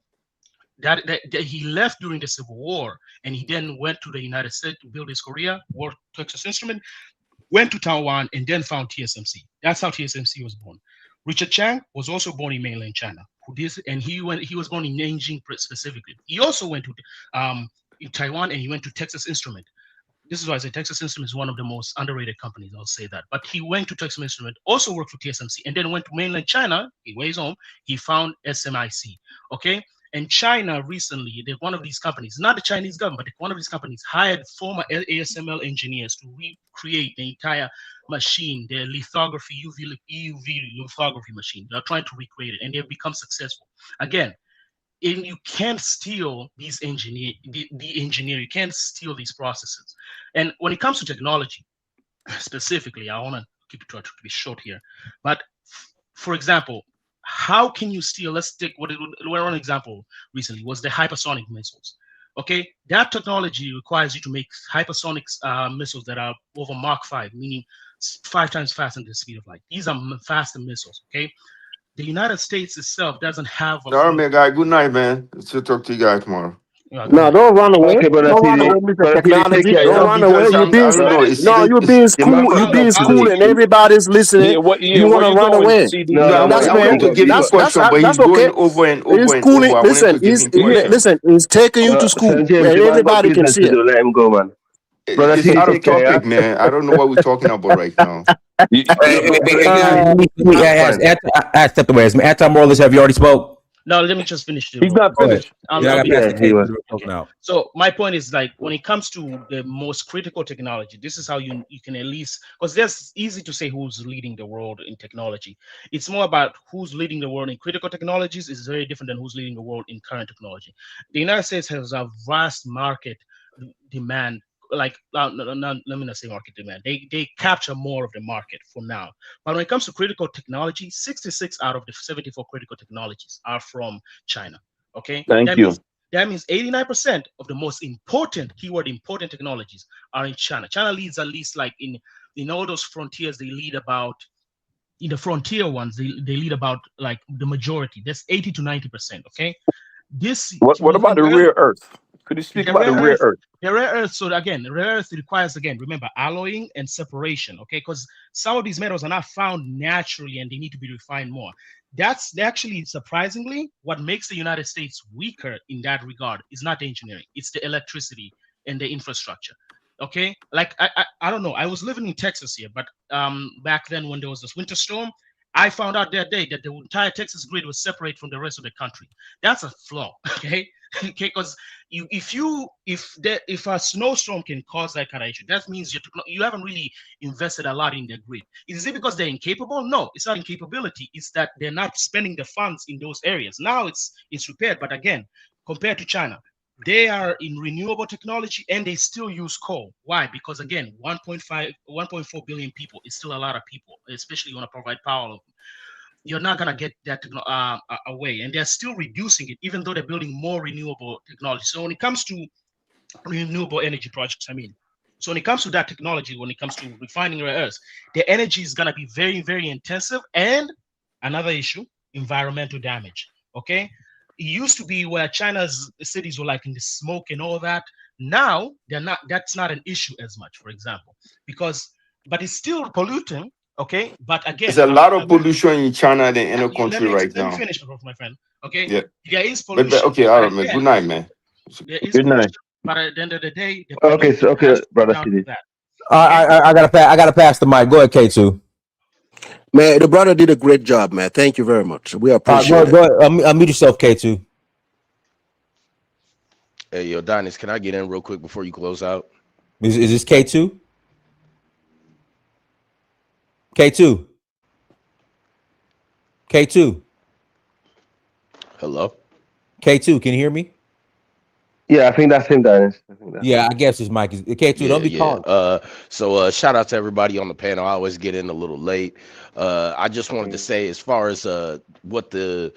R: that he left during the Civil War, and he then went to the United States to build his career, worked Texas Instrument, went to Taiwan, and then found TSMC. That's how TSMC was born. Richard Chang was also born in mainland China. He was born in Nanjing specifically. He also went to in Taiwan, and he went to Texas Instrument. This is why I say Texas Instruments is one of the most underrated companies. I'll say that. But he went to Texas Instruments, also worked for TSMC, and then went to mainland China. He ways home. He found SMIC. Okay. And China recently, one of these companies, not the Chinese government, but one of these companies hired former ASML engineers to recreate the entire machine, their lithography, EUV lithography machine. They're trying to recreate it, and they've become successful. Again, and you can't steal the engineer. You can't steal these processes. And when it comes to technology, specifically, I want to keep it to be short here. But for example, how can you steal? Let's take one example recently was the hypersonic missiles. Okay, that technology requires you to make hypersonic missiles that are over Mach 5, meaning 5 times faster than the speed of light. These are faster missiles. Okay. The United States itself doesn't have
L: All right, man, guy. Good night, man. Let's talk to you guys tomorrow.
M: No, don't run away.
J: Okay, brother
M: Don't run
J: TD.
M: away, Mr.
J: Brother TD, take
M: Technology.
J: care,
M: Don't
J: yeah?
L: No,
M: run away.
L: because
M: You
L: I
M: being
L: don't know. It's
M: no, you being cool. You being cool, and everybody's listening. You want
H: Where
M: to
H: you
M: run
H: going,
M: away.
H: CD?
J: No, no,
M: That's
L: I
J: man.
M: fair.
L: wanted to give him question, but he's
M: That's okay.
L: going over and
M: He's
L: over and
M: cooling.
L: over. I wanted to give him question.
M: Listen. He's taking you to school
J: St. James,
M: where
J: the man got
M: everybody can
J: business
M: see
J: to
M: it.
J: do. Let him go, man. Brother
L: It's
J: TD,
L: out of
J: take care, yeah?
L: topic, man. I don't know what we're talking about right now.
J: Brother
C: Guys,
J: TD, that's fine.
C: I step away. Anti-moralist, have you already spoke?
R: Now let me just finish the
H: He's
R: roll.
H: not
C: Go ahead.
H: finished.
C: Yeah, I got past the
J: he
C: case.
J: was.
R: Okay. So my point is, like, when it comes to the most critical technology, this is how you can at least, because there's easy to say who's leading the world in technology. It's more about who's leading the world in critical technologies is very different than who's leading the world in current technology. The United States has a vast market demand. Like, let me not say market demand. They capture more of the market for now. But when it comes to critical technology, 66 out of the 74 critical technologies are from China. Okay,
H: Thank you.
R: that means 89% of the most important important technologies are in China. China leads at least, like, in all those frontiers, they lead about, in the frontier ones, they lead about, like, the majority. That's 80 to 90%. Okay, this
H: What about the rare earth? Could you speak
R: the
H: about the
R: rare
H: rare
R: earth,
H: earth?
R: the rare earth. So again, the rare earth requires, again, remember, alloying and separation. Okay, because some of these metals are not found naturally and they need to be refined more. That's actually, surprisingly, what makes the United States weaker in that regard is not the engineering; it's the electricity and the infrastructure. Okay, like, I don't know. I was living in Texas here, but back then when there was this winter storm, I found out that day that the entire Texas grid was separate from the rest of the country. That's a flaw. Okay, Okay, because if a snowstorm can cause that kind of issue, that means you haven't really invested a lot in the grid. Is it because they're incapable? No, it's not incapability. It's that they're not spending the funds in those areas. Now it's repaired, but again, compared to China, they are in renewable technology and they still use coal. Why? Because again, 1.4 billion people is still a lot of people, especially when you provide power. You're not gonna get that away, and they're still reducing it, even though they're building more renewable technology. So when it comes to renewable energy projects, so when it comes to that technology, when it comes to refining rare earths, the energy is gonna be very, very intensive. And another issue, environmental damage. Okay, it used to be where China's cities were like in the smoke and all that. Now they're not. That's not an issue as much, for example, but it's still polluting. Okay, but
L: There's
R: again,
L: a lot of pollution in China than any
R: let
L: country
R: me
L: right
R: let me
L: now.
R: finish, my friend. Okay,
L: Yeah.
R: there is
L: But
R: pollution,
L: okay, all
R: but
L: right, man.
R: again,
L: Good night, man.
R: there is
J: Good night.
R: pollution, but at the end of the day, the
J: Okay,
R: pollution
J: so okay,
R: has to go
J: brother
R: down
J: CD.
R: to that. Okay,
N: I gotta pass the mic. Go ahead, K2.
M: Man, the brother did a great job, man. Thank you very much. We appreciate it.
N: Go ahead. Unmute yourself, K2.
S: Hey, yo, Donis, can I get in real quick before you close out?
N: Is this K2? K2. K2.
S: Hello?
N: K2, can you hear me?
J: Yeah, I think that's him, Dennis.
N: Yeah, I guess his mic is K2.
S: Yeah,
N: Don't be
S: yeah.
N: calling.
S: So shout out to everybody on the panel. I always get in a little late. I just wanted to say, as far as what the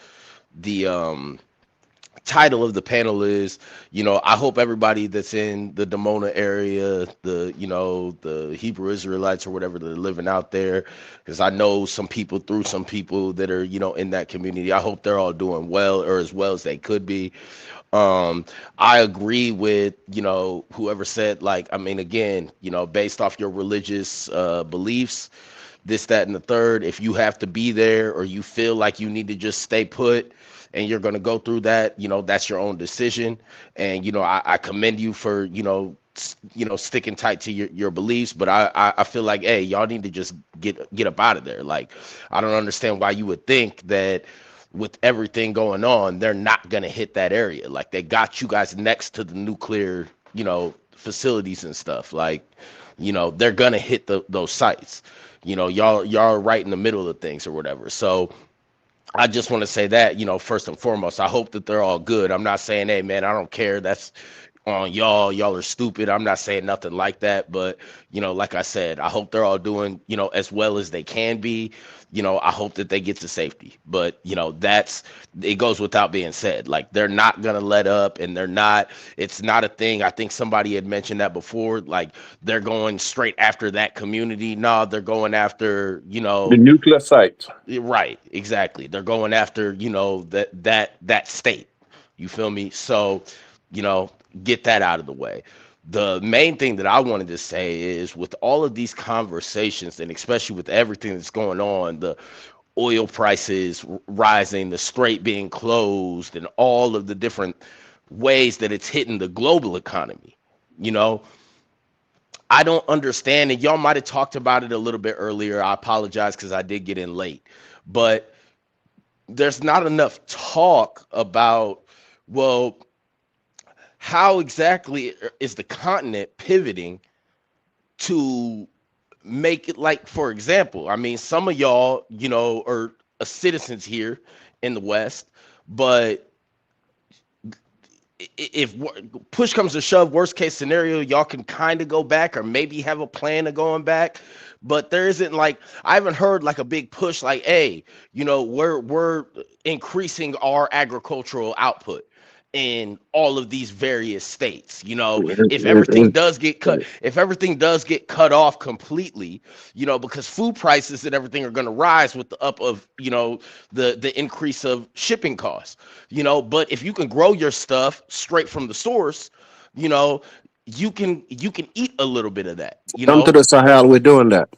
S: title of the panel is, I hope everybody that's in the Dimona area, the Hebrew Israelites or whatever, that are living out there, because I know some people that are, in that community. I hope they're all doing well, or as well as they could be. I agree with, whoever said, like, I mean, again, based off your religious beliefs, this, that, and the third, if you have to be there or you feel like you need to just stay put and you're going to go through that, that's your own decision. And, I commend you for, sticking tight to your beliefs. But I feel like, hey, y'all need to just get up out of there. Like, I don't understand why you would think that with everything going on, they're not going to hit that area. Like, they got you guys next to the nuclear, facilities and stuff. Like, they're going to hit those sites. Y'all are right in the middle of things or whatever. So I just want to say that, first and foremost, I hope that they're all good. I'm not saying, hey, man, I don't care. That's on y'all. Y'all are stupid. I'm not saying nothing like that. But, like I said, I hope they're all doing, as well as they can be. I hope that they get to safety. But, it goes without being said. Like, they're not going to let up, and it's not a thing. I think somebody had mentioned that before. Like, they're going straight after that community. No, they're going after,
H: the nuclear site.
S: right, exactly. They're going after, that state. You feel me? So, get that out of the way. The main thing that I wanted to say is, with all of these conversations, and especially with everything that's going on, the oil prices rising, the strait being closed, and all of the different ways that it's hitting the global economy, I don't understand. And y'all might have talked about it a little bit earlier. I apologize because I did get in late. But there's not enough talk about, well, how exactly is the continent pivoting to make it, like, for example, I mean, some of y'all, are citizens here in the West, but if push comes to shove, worst case scenario, y'all can kind of go back or maybe have a plan of going back. But there isn't, like, I haven't heard like a big push like, hey, we're increasing our agricultural output in all of these various states. If everything does get cut off completely, because food prices and everything are going to rise with the up of, the increase of shipping costs. But if you can grow your stuff straight from the source, you can eat a little bit of that.
M: Come to the Sahel. We're doing that.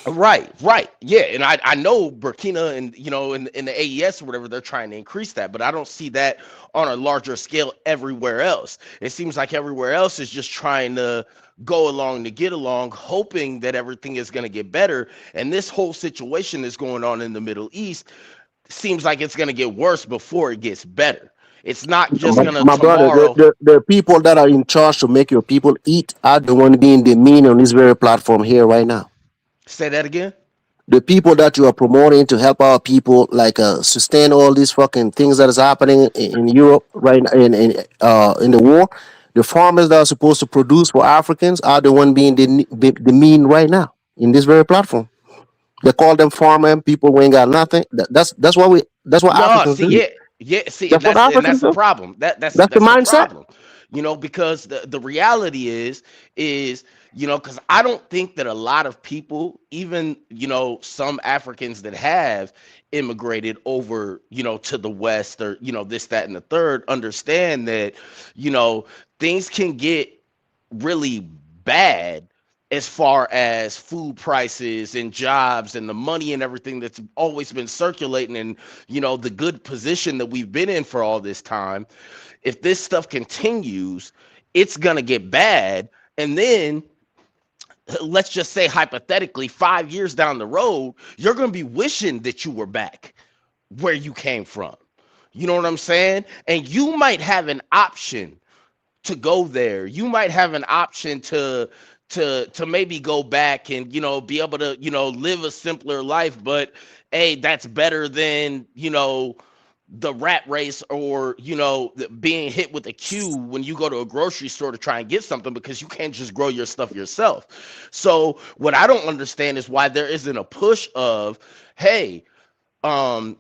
S: Right. Yeah. And I know Burkina and, in the AES or whatever, they're trying to increase that, but I don't see that on a larger scale everywhere else. It seems like everywhere else is just trying to go along to get along, hoping that everything is going to get better. And this whole situation that's going on in the Middle East seems like it's going to get worse before it gets better. It's not just gonna
M: My brother,
S: tomorrow.
M: the people that are in charge to make your people eat are the one being demeaned on this very platform here right now.
S: Say that again.
M: The people that you are promoting to help our people, like sustain all these fucking things that is happening in Europe right now, in the war, the farmers that are supposed to produce for Africans are the one being demeaned right now in this very platform. They call them farmer people who ain't got nothing. That's what
S: No,
M: Africans
S: see,
M: do.
S: yeah, see,
M: That's what
S: and
M: Africans
S: that's the
M: do.
S: problem. That's
M: That's the
S: that's the
M: mindset.
S: problem. Because the reality is because I don't think that a lot of people, even some Africans that have immigrated over to the West, or this, that, and the third, understand that you know things can get really bad as far as food prices and jobs and the money and everything that's always been circulating, and the good position that we've been in for all this time. If this stuff continues, it's going to get bad. And then let's just say hypothetically 5 years down the road, you're going to be wishing that you were back where you came from. You know what I'm saying? And you might have an option to go there. You might have an option to maybe go back and be able to live a simpler life. But hey, that's better than the rat race, or being hit with a queue when you go to a grocery store to try and get something, because you can't just grow your stuff yourself. So what I don't understand is why there isn't a push of, hey, um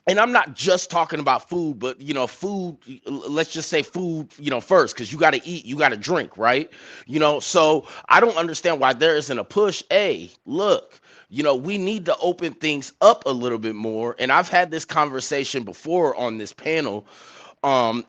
S: and I'm not just talking about food, but food, let's just say food, first, because you got to eat, you got to drink, right? So I don't understand why there isn't a push. Hey, look, we need to open things up a little bit more. And I've had this conversation before on this panel,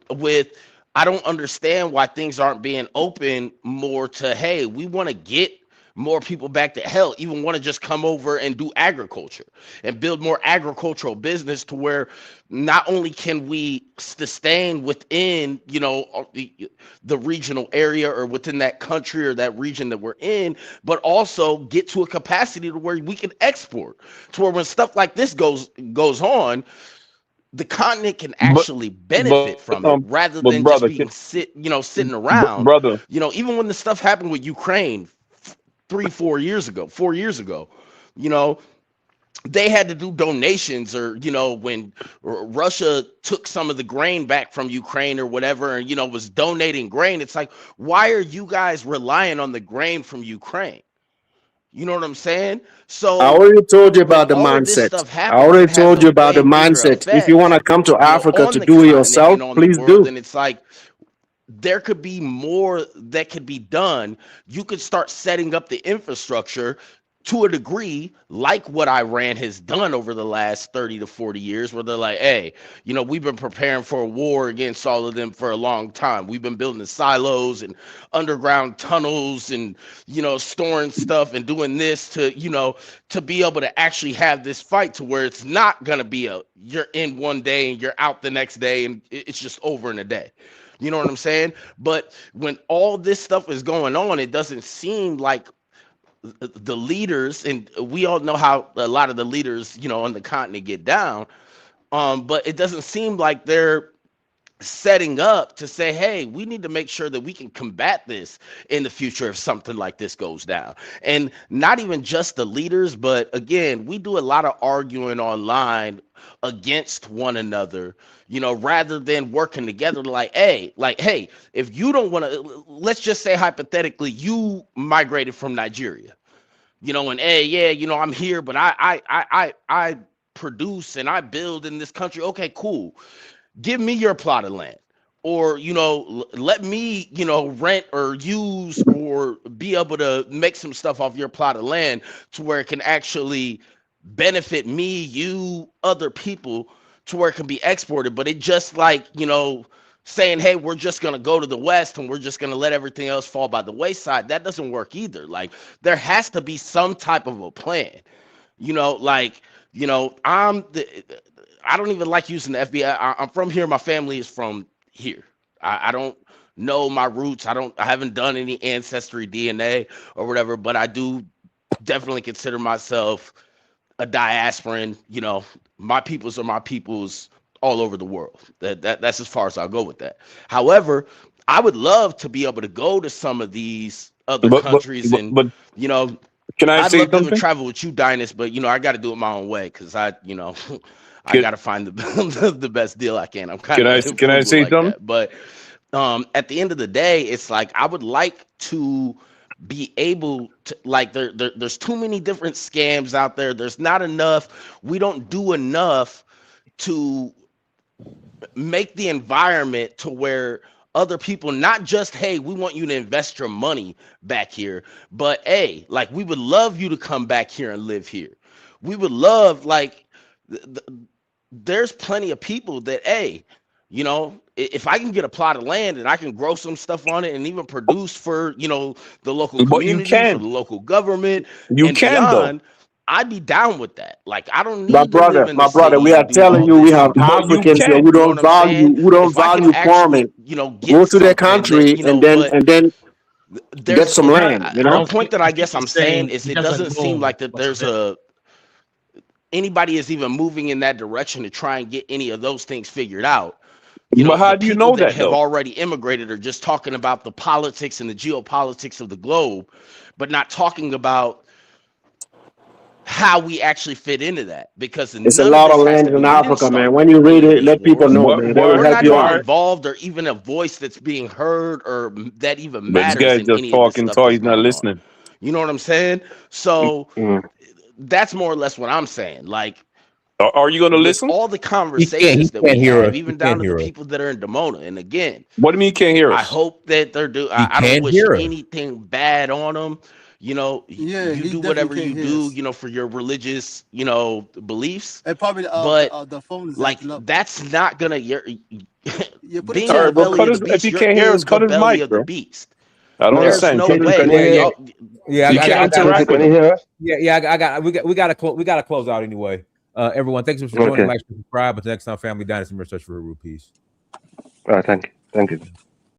S: with, I don't understand why things aren't being open more to, hey, we want to get more people back to hell, even want to just come over and do agriculture and build more agricultural business, to where not only can we sustain within the regional area, or within that country or that region that we're in, but also get to a capacity to where we can export, to where when stuff like this goes on, the continent can
H: But
S: actually benefit from it, rather
H: but
S: than just
H: brother,
S: being sitting around.
H: brother,
S: Even when the stuff happened with Ukraine 4 years ago, 4 years ago, you know, they had to do donations, or when Russia took some of the grain back from Ukraine or whatever, and was donating grain, it's like, why are you guys relying on the grain from Ukraine? You know what I'm saying?
M: I
S: So
M: already told you
S: when
M: about the
S: all of this
M: mindset.
S: stuff
M: I
S: happens, it
M: already
S: has
M: told
S: a
M: you about the
S: way bigger
M: mindset. If you want
S: effect,
M: to come to Africa
S: on
M: to
S: the
M: do it
S: continent
M: yourself,
S: and on the
M: please
S: world.
M: do.
S: And it's like, there could be more that could be done. You could start setting up the infrastructure to a degree, like what Iran has done over the last 30 to 40 years, where they're like, hey, we've been preparing for a war against all of them for a long time. We've been building silos and underground tunnels, and storing stuff and doing this to be able to actually have this fight, to where it's not going to be you're in one day and you're out the next day, and it's just over in a day. You know what I'm saying? But when all this stuff is going on, it doesn't seem like the leaders, and we all know how a lot of the leaders, on the continent get down. But it doesn't seem like they're setting up to say, hey, we need to make sure that we can combat this in the future if something like this goes down. And not even just the leaders, but again, we do a lot of arguing online against one another, rather than working together. Hey, if you don't want to, let's just say hypothetically, you migrated from Nigeria, and hey, yeah, I'm here, but I produce and I build in this country. Okay, cool, give me your plot of land, or let me rent or use or be able to make some stuff off your plot of land, to where it can actually benefit me, you, other people, to where it can be exported. But it just like saying, hey, we're just going to go to the West and we're just going to let everything else fall by the wayside. That doesn't work either. Like, there has to be some type of a plan. Like, I don't even like using the FBI. I'm from here. My family is from here. I don't know my roots. I haven't done any ancestry DNA or whatever, but I do definitely consider myself a diasporan. My peoples are my peoples all over the world. That's as far as I'll go with that. However, I would love to be able to go to some of these other countries and, you know,
H: can I
S: I'd
H: say
S: love to even
H: something?
S: travel with you, Dynast, but you know, I got to do it my own way because I got to find the best deal I can. I'm kind of
H: Can I
S: frugal
H: say
S: like
H: something?
S: that. But at the end of the day, it's like I would like to be able to, like, there's too many different scams out there. There's not enough. We don't do enough to make the environment to where other people, not just, hey, we want you to invest your money back here, but hey, like, we would love you to come back here and live here. We would love, like, there's plenty of people that, hey, you know, if I can get a plot of land and I can grow some stuff on it and even produce for, you know, the local
H: But you
S: community, for
H: can.
S: the local government
H: You
S: and
H: can though.
S: beyond, I'd be down with that. Like, I don't need to live in the
M: My brother,
S: city
M: we
S: to
M: are
S: do
M: telling
S: all
M: you, we
S: this
M: have
S: and
H: But you
M: Africans here
H: can.
S: you know what I'm saying?
M: who don't
S: If I can
M: value
S: actually,
M: farming.
S: you know,
M: Go
S: get
M: to their
S: something that,
M: country
S: you
M: and
S: know,
M: then
S: but
M: get
S: there's
M: some land. You
R: I
M: know,
R: don't
S: the point
R: think
S: that
R: I
S: I
R: think
S: guess
R: he's
S: I'm saying
R: saying
S: is
R: he
S: it
R: doesn't
S: doesn't seem
R: know
S: like that
R: what's
S: there's
R: available.
S: anybody is even moving in that direction to try and get any of those things figured out. You
H: But
S: know,
H: how
S: the
H: do you
S: people
H: know
S: that
H: that
S: have
H: though?
S: already immigrated are just talking about the politics and the geopolitics of the globe, but not talking about how we actually fit into that, because
M: it's a
S: none of
M: lot of
S: this has
M: land
S: to
M: in
S: be, we didn't
M: Africa, man.
S: start
M: When you read
S: any of
M: it,
S: this
M: let people
S: wars.
M: know, man. That will
S: We're
M: help
S: not
M: you
S: even
M: out.
S: involved or even a voice that's being heard or that even
H: But this
S: matters
H: guy's
S: in
H: just
S: any of this
H: talking
S: stuff
H: toy.
S: that's
H: He's not
S: going on.
H: listening.
S: You know what I'm saying? So
M: Mm.
S: that's more or less what I'm saying. Like,
H: Are you going to
S: with
H: listen?
S: all the
N: He
S: conversations that
N: can't
S: we
N: hear us.
S: have,
N: He
S: even down
N: can't
S: to the
N: hear us.
S: people that are in Dimona, and again,
H: What do you mean he can't hear
S: I
H: us?
S: hope that they're
N: He
S: I don't
N: can't
S: wish
N: hear us.
S: anything bad on them. You know,
P: Yeah,
S: you
P: he
S: do
P: definitely
S: whatever you
P: can't hear
S: do,
P: us.
S: you know, for your religious, you know, beliefs,
P: And probably
S: but
P: the phone is
S: like,
P: acting up.
S: that's not gonna
P: Yeah, put it
S: being
P: to
H: All
S: in the
H: right,
P: him.
H: well,
S: belly of the
H: if
S: beast,
H: he
S: you're
H: can't hear us,
S: in the
H: cut his
S: belly
H: mic,
S: of the
H: bro.
S: beast.
H: I don't
S: There's
H: understand.
S: no
H: Cut his,
S: way,
H: cut,
S: like,
C: Yeah,
S: y'all.
C: yeah,
H: you
C: I
H: can't
C: got
H: interact with
J: Can you
H: him.
J: hear us?
C: I got we got to close out anyway. Everyone, thanks so much for joining.
J: Okay.
C: Like, subscribe. Until next time, family, Dynasty, search for Haru. Peace.
J: All right, thank you. Thank you.